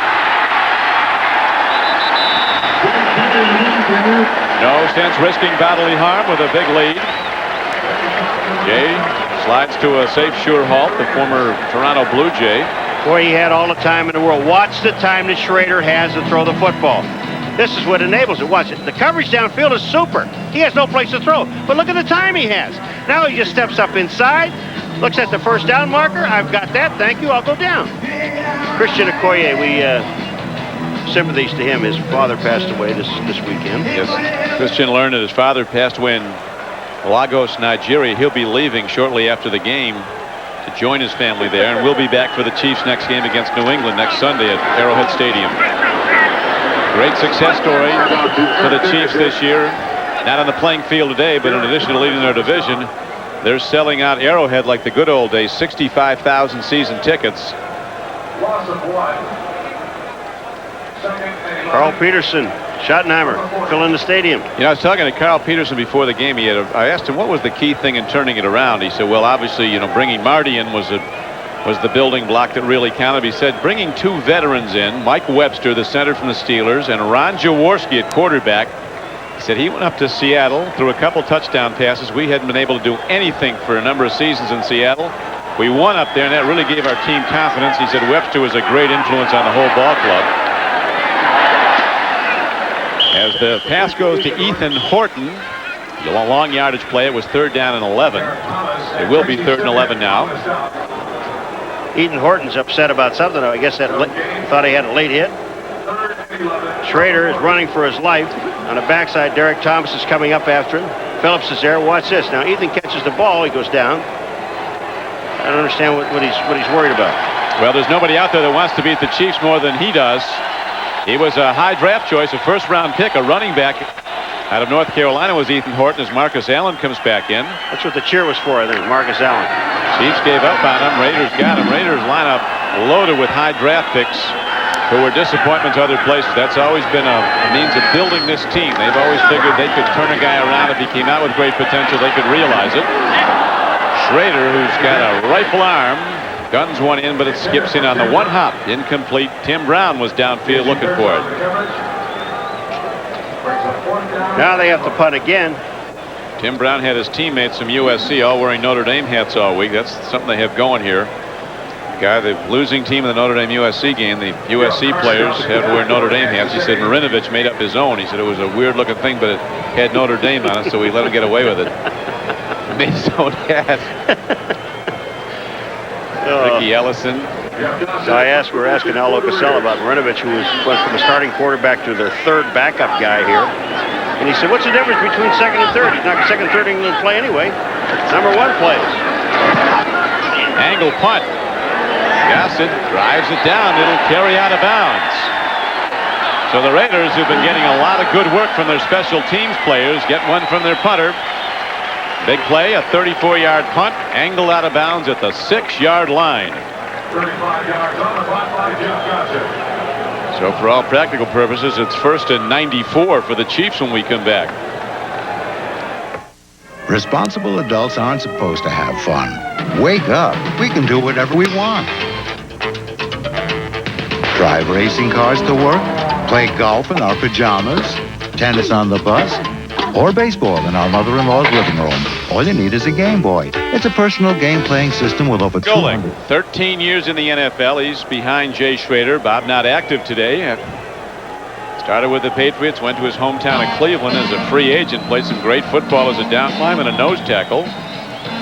A: No sense risking bodily harm with a big lead. Jay slides to a safe, sure halt, the former Toronto Blue Jay.
B: Boy, he had all the time in the world. Watch the time that Schrader has to throw the football. This is what enables it. Watch it. The coverage downfield is super. He has no place to throw. But look at the time he has. Now he just steps up inside, looks at the first down marker. I've got that. Thank you. I'll go down. Christian Okoye, sympathies to him. His father passed away this weekend.
A: Yes. Christian learned that his father passed away in Lagos, Nigeria. He'll be leaving shortly after the game to join his family there, and we'll be back for the Chiefs' next game against New England next Sunday at Arrowhead Stadium. Great success story for the Chiefs this year. Not on the playing field today, but in addition to leading their division, they're selling out Arrowhead like the good old days, 65,000 season tickets.
B: Carl Peterson, Schottenheimer, filling the stadium.
A: You know, I was talking to Carl Peterson before the game. I asked him what was the key thing in turning it around. He said, well, obviously, bringing Marty in was the building block that really counted. He said bringing 2 veterans in, Mike Webster, the center from the Steelers, and Ron Jaworski at quarterback. He said he went up to Seattle, threw a couple touchdown passes. We hadn't been able to do anything for a number of seasons in Seattle. We won up there, and that really gave our team confidence. He said Webster was a great influence on the whole ball club. As the pass goes to Ethan Horton, a long yardage play. It was 3rd down and 11. It will be 3rd and 11 now.
B: Ethan Horton's upset about something. I guess thought he had a late hit. Schrader is running for his life. On the backside, Derek Thomas is coming up after him. Phillips is there. Watch this. Now Ethan catches the ball. He goes down. I don't understand what he's worried about.
A: Well, there's nobody out there that wants to beat the Chiefs more than he does. He was a high draft choice, a first-round pick, a running back out of North Carolina was Ethan Horton as Marcus Allen comes back in.
B: That's what the cheer was for, I think, Marcus Allen.
A: Chiefs gave up on him. Raiders got him. Raiders lineup loaded with high draft picks who were disappointments other places. That's always been a means of building this team. They've always figured they could turn a guy around. If he came out with great potential, they could realize it. Schrader, who's got a rifle arm, guns one in, but it skips in on the one hop. Incomplete. Tim Brown was downfield looking for it.
B: Now they have to punt again.
A: Tim Brown had his teammates from USC all wearing Notre Dame hats all week. That's something they have going here. The losing team in the Notre Dame USC game, the USC players had to wear Notre Dame hats. He said Marinovich made up his own. He said it was a weird looking thing, but it had Notre Dame on it, so we let him get away with it. Made his own hat. Ricky Ellison.
B: So we're asking Al Locasella about Marinovich, who went from a starting quarterback to their third backup guy here. And he said, what's the difference between second and third? He's not second and third England play anyway. Number one plays.
A: Angle punt. Gossett drives it down. It'll carry out of bounds. So the Raiders, who've been getting a lot of good work from their special teams players, get one from their punter. Big play, a 34-yard punt, angled out of bounds at the 6-yard line.
D: 35 yards on the punt by Jeff Gossett.
A: So for all practical purposes, it's 1st and 94 for the Chiefs when we come back.
G: Responsible adults aren't supposed to have fun. Wake up. We can do whatever we want. Drive racing cars to work, play golf in our pajamas, tennis on the bus, or baseball in our mother-in-law's living room. All you need is a Game Boy. It's a personal game-playing system with over
A: Golic,
G: 200.
A: 13 years in the NFL. He's behind Jay Schrader. Bob not active today. Started with the Patriots, went to his hometown of Cleveland as a free agent, played some great football as a down lineman and a nose tackle.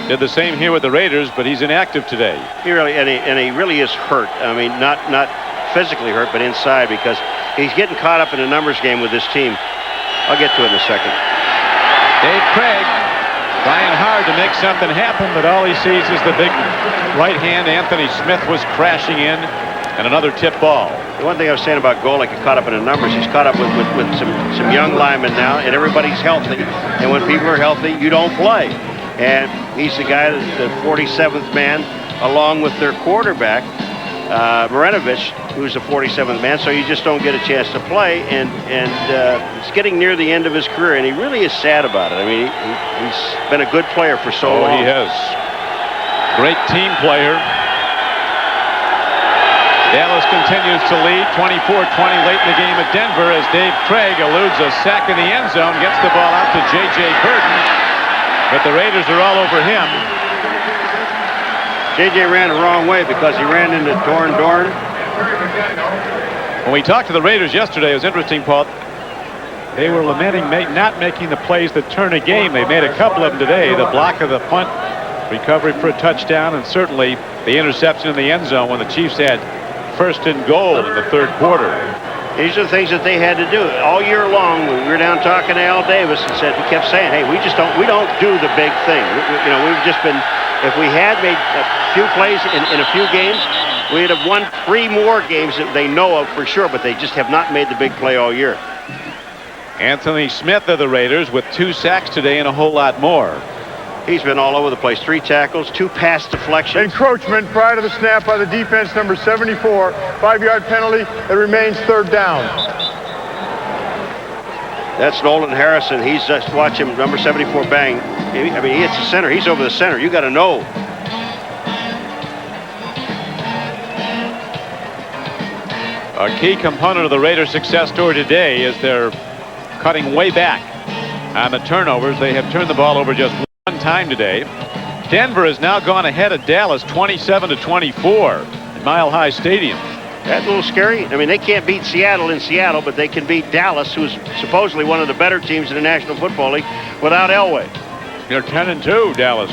A: Did the same here with the Raiders, but he's inactive today.
B: He really is hurt. I mean, not physically hurt, but inside, because he's getting caught up in a numbers game with this team. I'll get to it in a second.
A: Dave Craig trying hard to make something happen, but all he sees is the big right hand. Anthony Smith was crashing in, and another tip ball.
B: The one thing I was saying about Golic, he caught up in the numbers. He's caught up with some young linemen now, and everybody's healthy. And when people are healthy, you don't play. And he's the guy, the 47th man, along with their quarterback, Marinovich, who's the 47th man, so you just don't get a chance to play. And it's getting near the end of his career, and he really is sad about it. I mean, he's been a good player for so long.
A: He has. Great team player. Dallas continues to lead 24-20 late in the game at Denver as Dave Craig eludes a sack in the end zone, gets the ball out to J.J. Burton, but the Raiders are all over him.
B: J.J. ran the wrong way because he ran into Dorn.
A: When we talked to the Raiders yesterday, it was interesting, Paul. They were lamenting not making the plays that turn a game. They made a couple of them today. The block of the punt, recovery for a touchdown, and certainly the interception in the end zone when the Chiefs had 1st and goal in the 3rd quarter.
B: These are the things that they had to do all year long. When we were down talking to Al Davis, and he kept saying, "Hey, we don't do the big thing. We've just been. If we had made a few plays in a few games, we'd have won 3 more games that they know of for sure. But they just have not made the big play all year."
A: Anthony Smith of the Raiders with 2 sacks today and a whole lot more.
B: He's been all over the place. 3 tackles, 2 pass deflections.
C: Encroachment prior to the snap by the defense, number 74. 5-yard penalty. It remains 3rd down.
B: That's Nolan Harrison. He's just watch him, number 74 bang. I mean, he hits the center. He's over the center. You got to know.
A: A key component of the Raiders' success story today is they're cutting way back on the turnovers. They have turned the ball over just one time today. Denver has now gone ahead of Dallas 27-24 at Mile High Stadium.
B: That's a little scary. I mean, they can't beat Seattle in Seattle, but they can beat Dallas, who's supposedly one of the better teams in the National Football League, without Elway.
A: They're 10-2, Dallas.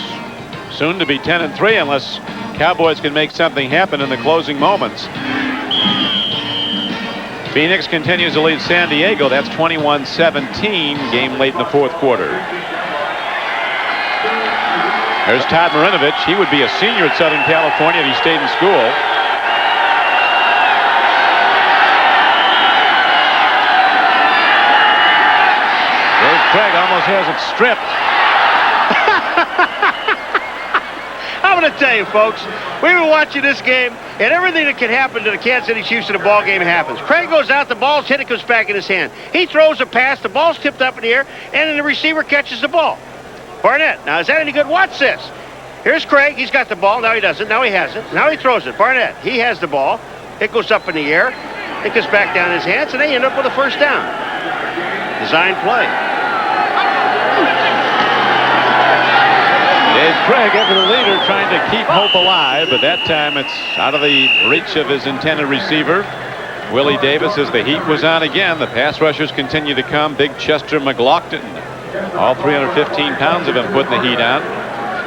A: Soon to be 10-3 unless Cowboys can make something happen in the closing moments. Phoenix continues to lead San Diego. That's 21-17, game late in the 4th quarter. There's Todd Marinovich. He would be a senior at Southern California if he stayed in school. Dave Craig almost has it stripped.
B: I'm going to tell you, folks, we've been watching this game, and everything that can happen to the Kansas City Chiefs in a ball game happens. Craig goes out, the ball's hit, it comes back in his hand. He throws a pass, the ball's tipped up in the air, and then the receiver catches the ball. Barnett, now is that any good? Watch this. Here's Craig, he's got the ball, now he doesn't, now he has it, now he throws it. Barnett, he has the ball, it goes up in the air, it goes back down in his hands, and they end up with a 1st down. Design play.
A: Dave Craig, ever the leader, trying to keep hope alive, but that time it's out of the reach of his intended receiver, Willie Davis, as the heat was on again. The pass rushers continue to come. Big Chester McLaughlin, all 315 pounds of him putting the heat on.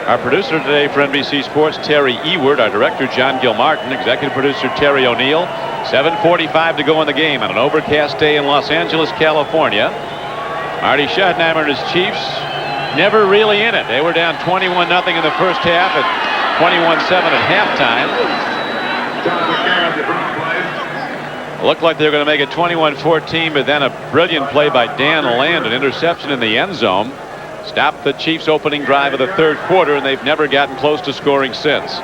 A: Our producer today for NBC Sports, Terry Eward. Our director, John Gilmartin. Executive producer, Terry O'Neill. 7:45 to go in the game on an overcast day in Los Angeles, California. Marty Schottenheimer and his Chiefs never really in it. They were down 21-0 in the first half and 21-7 at halftime. Looked like they were going to make it 21-14, but then a brilliant play by Dan Land, an interception in the end zone, stopped the Chiefs' opening drive of the third quarter, and they've never gotten close to scoring since.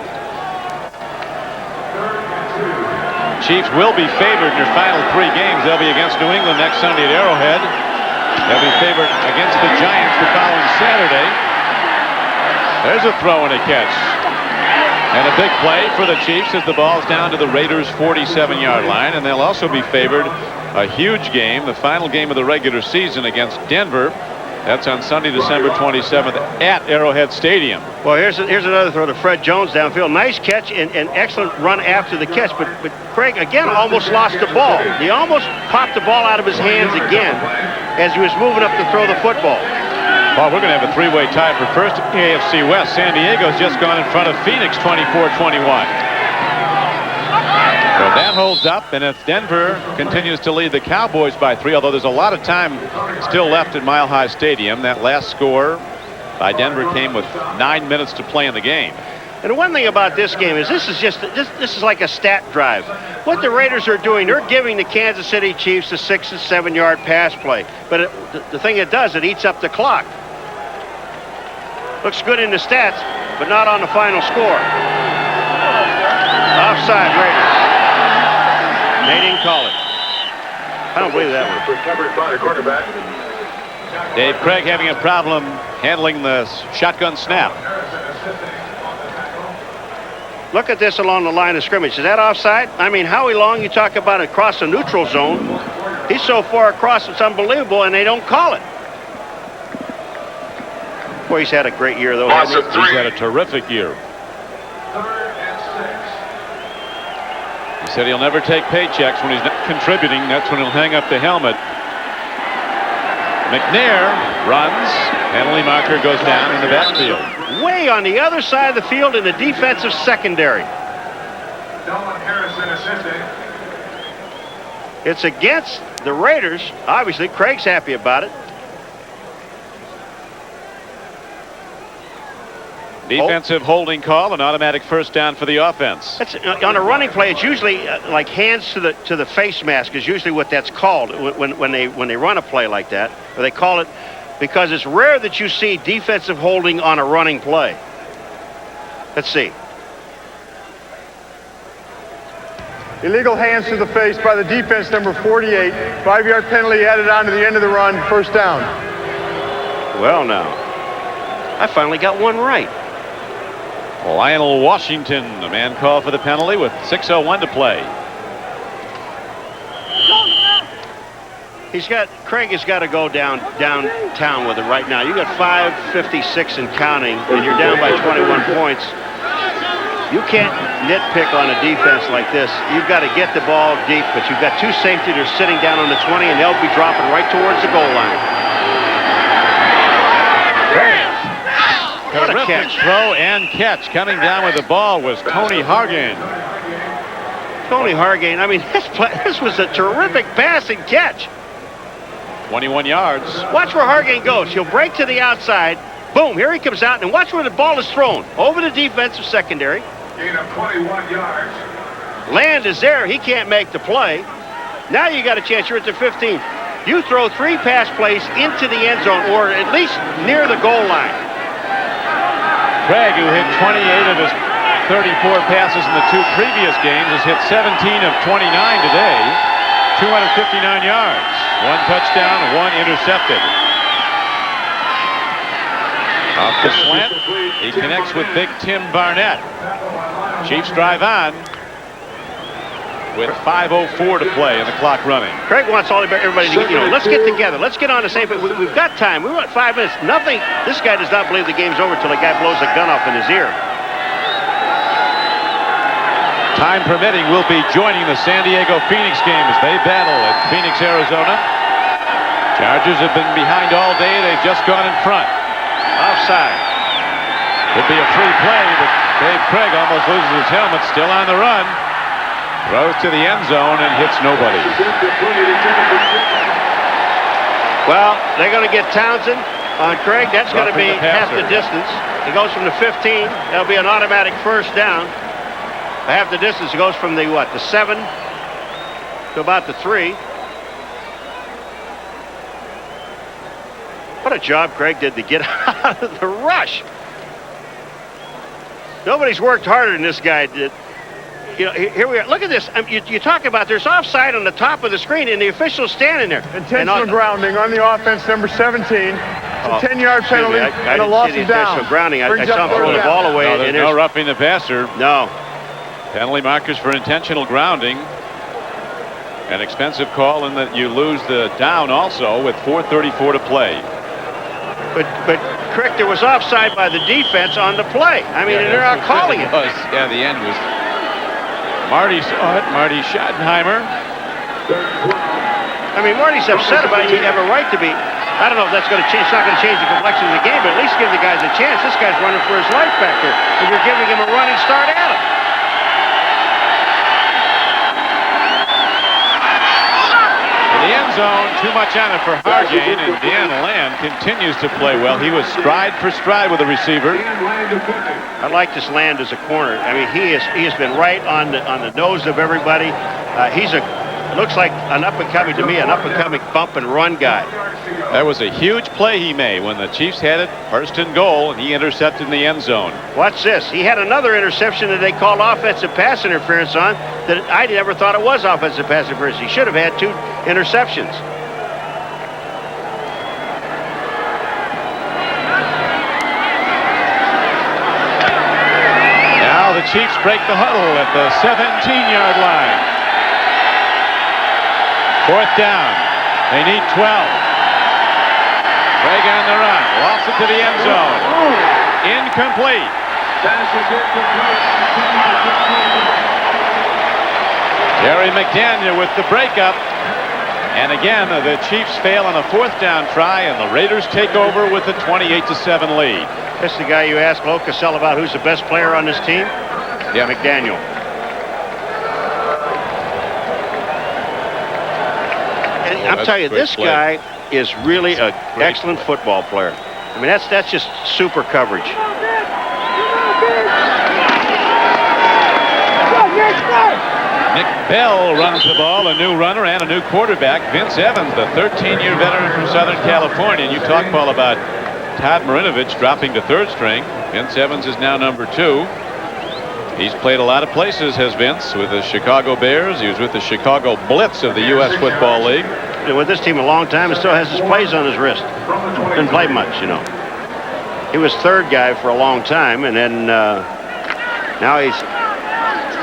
A: Chiefs will be favored in their final 3 games. They'll be against New England next Sunday at Arrowhead. They'll be favored against the Giants the following Saturday. There's a throw and a catch. And a big play for the Chiefs as the ball's down to the Raiders' 47-yard line. And they'll also be favored a huge game, the final game of the regular season against Denver. That's on Sunday, December 27th at Arrowhead Stadium.
B: Well, here's another throw to Fred Jones downfield. Nice catch and excellent run after the catch. But Craig, again, almost lost the ball. He almost popped the ball out of his hands again as he was moving up to throw the football.
A: Well, we're going to have a 3-way tie for first in the AFC West. San Diego's just gone in front of Phoenix 24-21. So that holds up, and if Denver continues to lead the Cowboys by 3, although there's a lot of time still left at Mile High Stadium, that last score by Denver came with 9 minutes to play in the game.
B: And one thing about this game is this is like a stat drive. What the Raiders are doing, they're giving the Kansas City Chiefs a 6- and 7-yard pass play. But the thing it does, it eats up the clock. Looks good in the stats, but not on the final score. Offside, Raiders. They didn't call it. I don't believe that one.
A: Dave Craig having a problem handling the shotgun snap.
B: Look at this along the line of scrimmage. Is that offside? I mean, Howie Long, you talk about across the neutral zone. He's so far across, it's unbelievable, and they don't call it. Boy, he's had a great year, though.
A: He's had a terrific year. He said he'll never take paychecks when he's not contributing. That's when he'll hang up the helmet. McNair runs. Penalty marker goes down in the backfield.
B: Way on the other side of the field in the defensive secondary. It's against the Raiders. Obviously, Craig's happy about it.
A: Defensive holding call, an automatic first down for the offense.
B: That's, on a running play, it's usually like hands to the face mask is usually what that's called when they run a play like that. Or they call it because it's rare that you see defensive holding on a running play. Let's see.
C: Illegal hands to the face by the defense, number 48. 5-yard penalty added on to the end of the run, first down.
B: Well, now, I finally got one right.
A: Lionel Washington, the man called for the penalty with 6:01 to play.
B: Craig has got to go downtown with it right now. You got 5:56 and counting, and you're down by 21 points. You can't nitpick on a defense like this. You've got to get the ball deep, but you've got 2 safeties that are sitting down on the 20, and they'll be dropping right towards the goal line. What a catch.
A: Throw and catch. Coming down with the ball was Tony Hargain.
B: Tony Hargain, I mean, this was a terrific pass and catch.
A: 21 yards.
B: Watch where Hargain goes. He'll break to the outside. Boom, here he comes out, and watch where the ball is thrown. Over the defensive secondary.
D: Gain of 21 yards.
B: Land is there. He can't make the play. Now you got a chance. You're at the 15. You throw 3 pass plays into the end zone, or at least near the goal line.
A: Craig, who hit 28 of his 34 passes in the 2 previous games, has hit 17 of 29 today. 259 yards. 1 touchdown, 1 intercepted. Off the slant, he connects with big Tim Barnett. Chiefs drive on. with 5:04 to play and the clock running.
B: Craig wants everybody to get, let's get together. Let's get on the same page. We've got time. We want 5 minutes. Nothing. This guy does not believe the game's over until the guy blows a gun off in his ear.
A: Time permitting, we'll be joining the San Diego Phoenix game as they battle in Phoenix, Arizona. Chargers have been behind all day. They've just gone in front.
B: Offside.
A: Could be a free play, but Dave Craig almost loses his helmet. Still on the run. Throws to the end zone and hits nobody.
B: Well, they're going to get Townsend on Craig. That's going to be half the distance. He goes from the 15. That'll be an automatic first down. Half the distance. It goes from the, the 7 to about the 3. What a job Craig did to get out of the rush. Nobody's worked harder than this guy did. Here we are. Look at this. You talk about there's offside on the top of the screen, and the official's standing there.
C: Intentional grounding on the offense, number 17. It's a 10-yard penalty and a loss of down.
B: Intentional grounding. I saw him throw the ball away.
A: No, there's no roughing the passer.
B: No.
A: Penalty markers for intentional grounding. An expensive call in that you lose the down also with 4:34 to play.
B: But Crick, there was offside by the defense on the play. I mean, they're not calling it.
A: Yeah, the end was. Marty saw it. Marty Schottenheimer.
B: I mean, Marty's upset about it. You have a right to be. I don't know if that's going to change. It's not going to change the complexion of the game, but at least give the guys a chance. This guy's running for his life back there, and you're giving him a running start at him.
A: The end zone, too much on it for Hargain, and Dan Land continues to play well. He was stride for stride with the receiver.
B: I like this Land as a corner. I mean, he has been right on the nose of everybody. Looks like an up-and-coming to me, an up-and-coming bump and run guy.
A: That was a huge play he made when the Chiefs had it first and goal, and he intercepted in the end zone.
B: Watch this. He had another interception that they called offensive pass interference on that I never thought it was offensive pass interference. He should have had 2 interceptions.
A: Now the Chiefs break the huddle at the 17-yard line. 4th down. They need 12. Craig on the run. Lofts it to the end zone. Incomplete. Jerry McDaniel with the breakup. And again, the Chiefs fail on a 4th down try, and the Raiders take over with a 28-7 lead.
B: That's the guy you asked Lo Cassell about who's the best player on this team?
A: Yeah,
B: McDaniel. I'm telling you, this guy is really an excellent football player. I mean, that's just super coverage.
A: Nick Bell runs the ball, a new runner and a new quarterback. Vince Evans, the 13-year veteran from Southern California. And you talk, Paul, about Todd Marinovich dropping to 3rd string. Vince Evans is now number 2. He's played a lot of places, has Vince, with the Chicago Bears. He was with the Chicago Blitz of the U.S. Football League.
B: Been with this team a long time and still has his plays on his wrist. Didn't play much, He was 3rd guy for a long time, and then now he's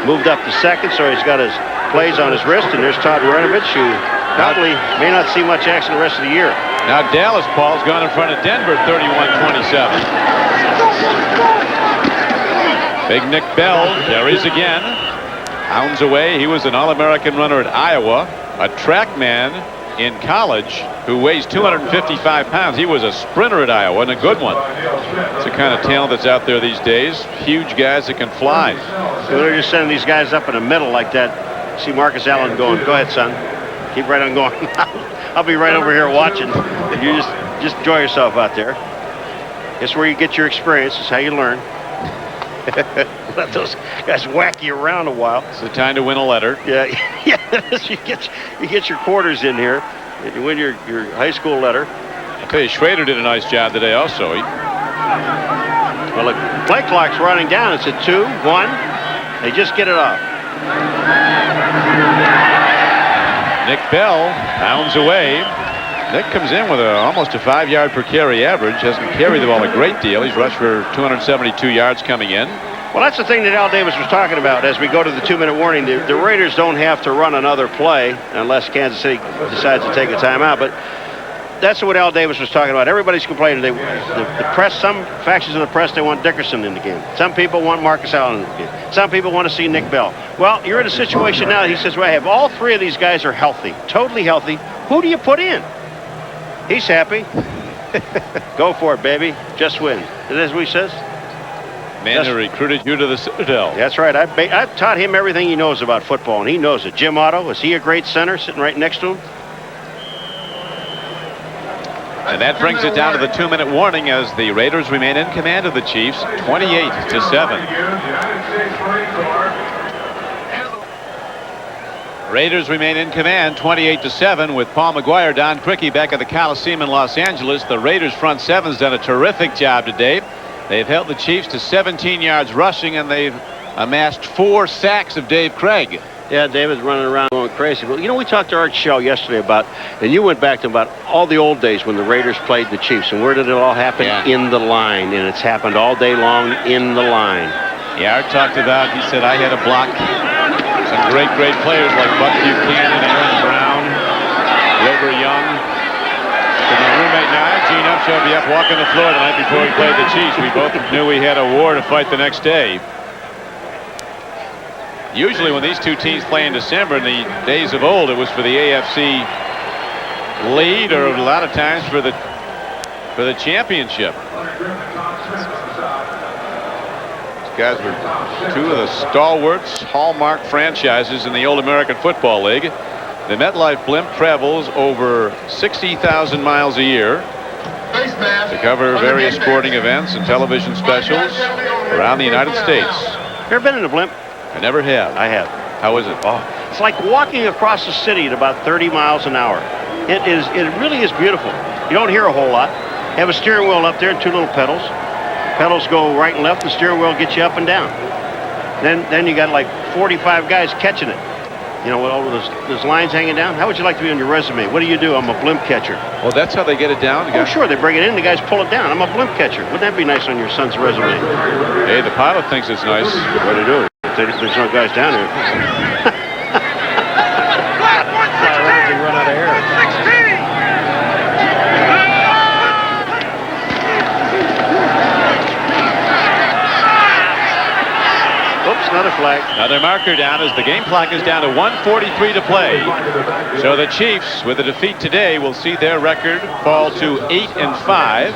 B: moved up to 2nd, so he's got his plays on his wrist. And there's Todd Marinovich, who probably may not see much action the rest of the year.
A: Now Dallas, Paul's gone in front of Denver, 31-27. Big Nick Bell carries again. Hounds away. He was an All-American runner at Iowa, a track man in college who weighs 255 pounds. He was a sprinter at Iowa, and a good one. It's the kind of talent that's out there these days. Huge guys that can fly.
B: So they're just sending these guys up in the middle like that. See Marcus Allen going, go ahead, son. Keep right on going. I'll be right over here watching. You just enjoy yourself out there. It's where you get your experience. It's how you learn. Let those guys whack you around a while.
A: It's the time to win a letter.
B: Yeah, you get your quarters in here, and you win your high school letter.
A: I'll tell you, Schrader did a nice job today also.
B: Well, look, play clock's running down. It's at 2-1. They just get it off.
A: Nick Bell pounds away. Nick comes in with almost a 5-yard per carry average. Hasn't carried the ball a great deal. He's rushed for 272 yards coming in.
B: Well, that's the thing that Al Davis was talking about as we go to the 2-minute warning. The Raiders don't have to run another play unless Kansas City decides to take a timeout. But that's what Al Davis was talking about. Everybody's complaining. The press, some factions of the press, they want Dickerson in the game. Some people want Marcus Allen in the game. Some people want to see Nick Bell. Well, you're in a situation now, he says, well, I have all 3 of these guys are healthy, totally healthy. Who do you put in? He's happy. Go for it, baby. Just win. Isn't that what he says?
A: Man who recruited you to the Citadel.
B: That's right. I've taught him everything he knows about football, and he knows it. Jim Otto, is he a great center sitting right next to him?
A: And that brings it down to the 2-minute warning as the Raiders remain in command of the Chiefs, 28-7. Raiders remain in command, 28-7, with Paul McGuire, Don Criqui back at the Coliseum in Los Angeles. The Raiders front seven's done a terrific job today. They've held the Chiefs to 17 yards rushing, and they've amassed 4 sacks of Dave Craig.
B: Yeah, David's running around going crazy. Well, you know, we talked to Art Shell yesterday about, and you went back to about all the old days when the Raiders played the Chiefs. And where did it all happen?
A: Yeah.
B: In the line. And it's happened all day long in the line.
A: Yeah, Art talked about, he said, I had a block some great players like Buck Buchanan, Aaron Brown, Wilbur Young. And my roommate now, Gene Upshaw, will be up walking the floor the night before we played the Chiefs. We both knew we had a war to fight the next day. Usually when these two teams play in December in the days of old, it was for the AFC lead, or a lot of times for the championship. These guys were 2 of the stalwarts, hallmark franchises in the old American Football League. The MetLife blimp travels over 60,000 miles a year to cover various sporting events and television specials around the United States.
B: You ever been in a blimp?
A: I never have.
B: I have.
A: How is it?
B: Oh, it's like walking across the city at about 30 miles an hour. It really is beautiful. You don't hear a whole lot. You have a steering wheel up there and 2 little pedals. Pedals go right and left. The steering wheel gets you up and down. Then you got like 45 guys catching it. You know, with all those lines hanging down. How would you like to be on your resume? What do? I'm a blimp catcher.
A: Well, that's how they get it down.
B: Oh, sure. They bring it in. The guys pull it down. I'm a blimp catcher. Wouldn't that be nice on your son's resume?
A: Hey, the pilot thinks it's nice.
B: What do they do? There's no guys down here. Run out of air. Oops, another flag.
A: Another marker down as the game clock is down to 1:43 to play. So the Chiefs, with a defeat today, will see their record fall to 8-5.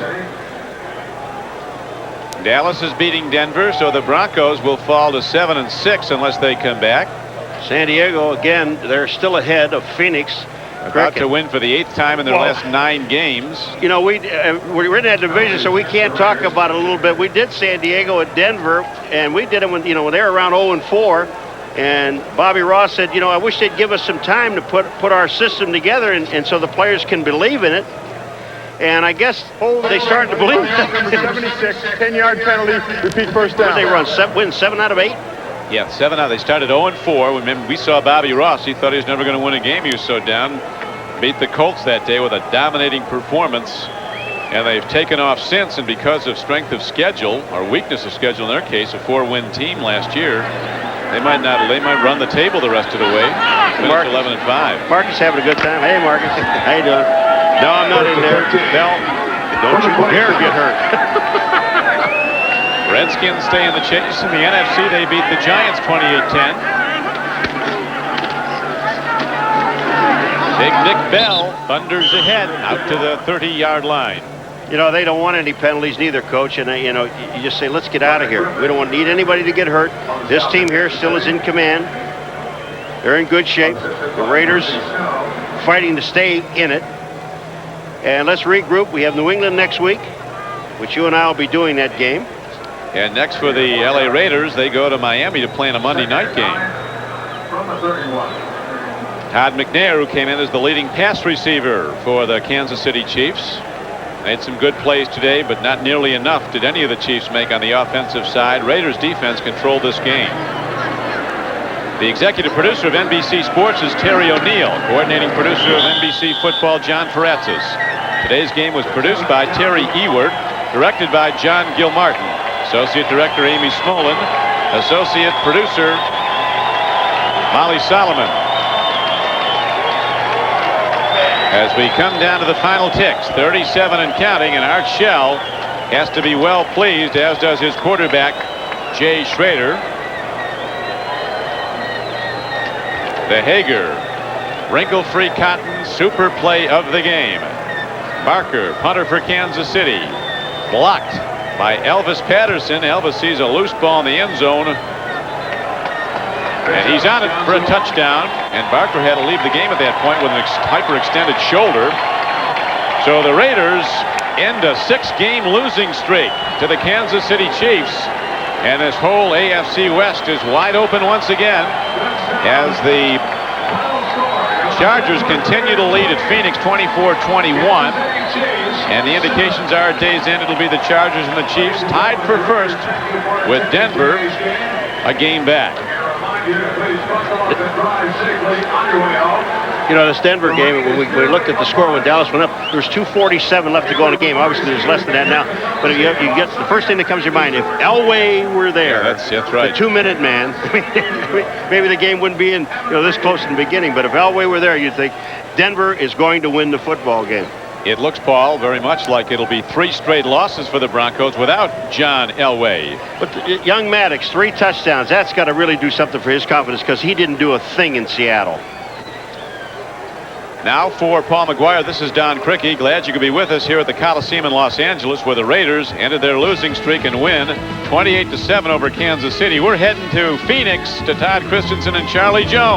A: Dallas is beating Denver, so the Broncos will fall to 7-6 unless they come back.
B: San Diego, again, they're still ahead of Phoenix.
A: About to win for the 8th time in their last 9 games.
B: You know, we're in that division, so we can't talk about it a little bit. We did San Diego at Denver, and we did it when they were around 0-4. And Bobby Ross said, I wish they'd give us some time to put our system together, and so the players can believe in it. And I guess they started to believe it.
C: 76, 10-yard penalty, repeat first down.
B: They win 7 out of 8?
A: Yeah, 7 out. They started 0-4. Remember, we saw Bobby Ross. He thought he was never going to win a game. He was so down. Beat the Colts that day with a dominating performance. And they've taken off since, and because of strength of schedule, or weakness of schedule in their case, a 4-win team last year, they might run the table the rest of the way. Finish 11-5.
B: Marcus having a good time. Hey, Marcus. How you doing? No, I'm not in there. Bell, don't you dare get hurt.
A: Redskins stay in the chase. In the NFC, they beat the Giants 28-10. Big Nick Bell thunders ahead out to the 30-yard line.
B: They don't want any penalties neither, Coach. And, you just say, let's get out of here. We don't need anybody to get hurt. This team here still is in command. They're in good shape. The Raiders fighting to stay in it. And let's regroup. We have New England next week, which you and I will be doing that game.
A: And next for the LA Raiders, they go to Miami to play in a Monday night game.
D: From the 31.
A: Todd McNair, who came in as the leading pass receiver for the Kansas City Chiefs, made some good plays today, but not nearly enough did any of the Chiefs make on the offensive side. Raiders defense controlled this game. The executive producer of NBC Sports is Terry O'Neill. Coordinating producer of NBC Football, John Faratzis. Today's game was produced by Terry Ewert, directed by John Gilmartin. Associate Director Amy Smolin, associate producer Molly Solomon. As we come down to the final ticks, 37 and counting, and Art Shell has to be well pleased, as does his quarterback, Jay Schrader. The Hager wrinkle-free cotton super play of the game. Barker, punter for Kansas City, blocked by Elvis Patterson. Elvis sees a loose ball in the end zone, and he's on it for a touchdown. And Barker had to leave the game at that point with an hyperextended shoulder. So the Raiders end a 6-game losing streak to the Kansas City Chiefs. And this whole AFC West is wide open once again as the Chargers continue to lead at Phoenix 24-21. And the indications are at day's end it'll be the Chargers and the Chiefs tied for first with Denver a game back.
B: You know, this Denver game, when we looked at the score when Dallas went up, there's 2:47 left to go in the game. Obviously, there's less than that now. But you get the first thing that comes to your mind, if Elway were there,
A: that's right.
B: The 2-minute man, maybe the game wouldn't be in this close in the beginning. But if Elway were there, you'd think Denver is going to win the football game.
A: It looks, Paul, very much like it'll be 3 straight losses for the Broncos without John Elway.
B: But young Maddox, 3 touchdowns. That's got to really do something for his confidence, because he didn't do a thing in Seattle.
A: Now for Paul McGuire, this is Don Criqui. Glad you could be with us here at the Coliseum in Los Angeles, where the Raiders ended their losing streak and win 28-7 over Kansas City. We're heading to Phoenix to Todd Christensen and Charlie Jones.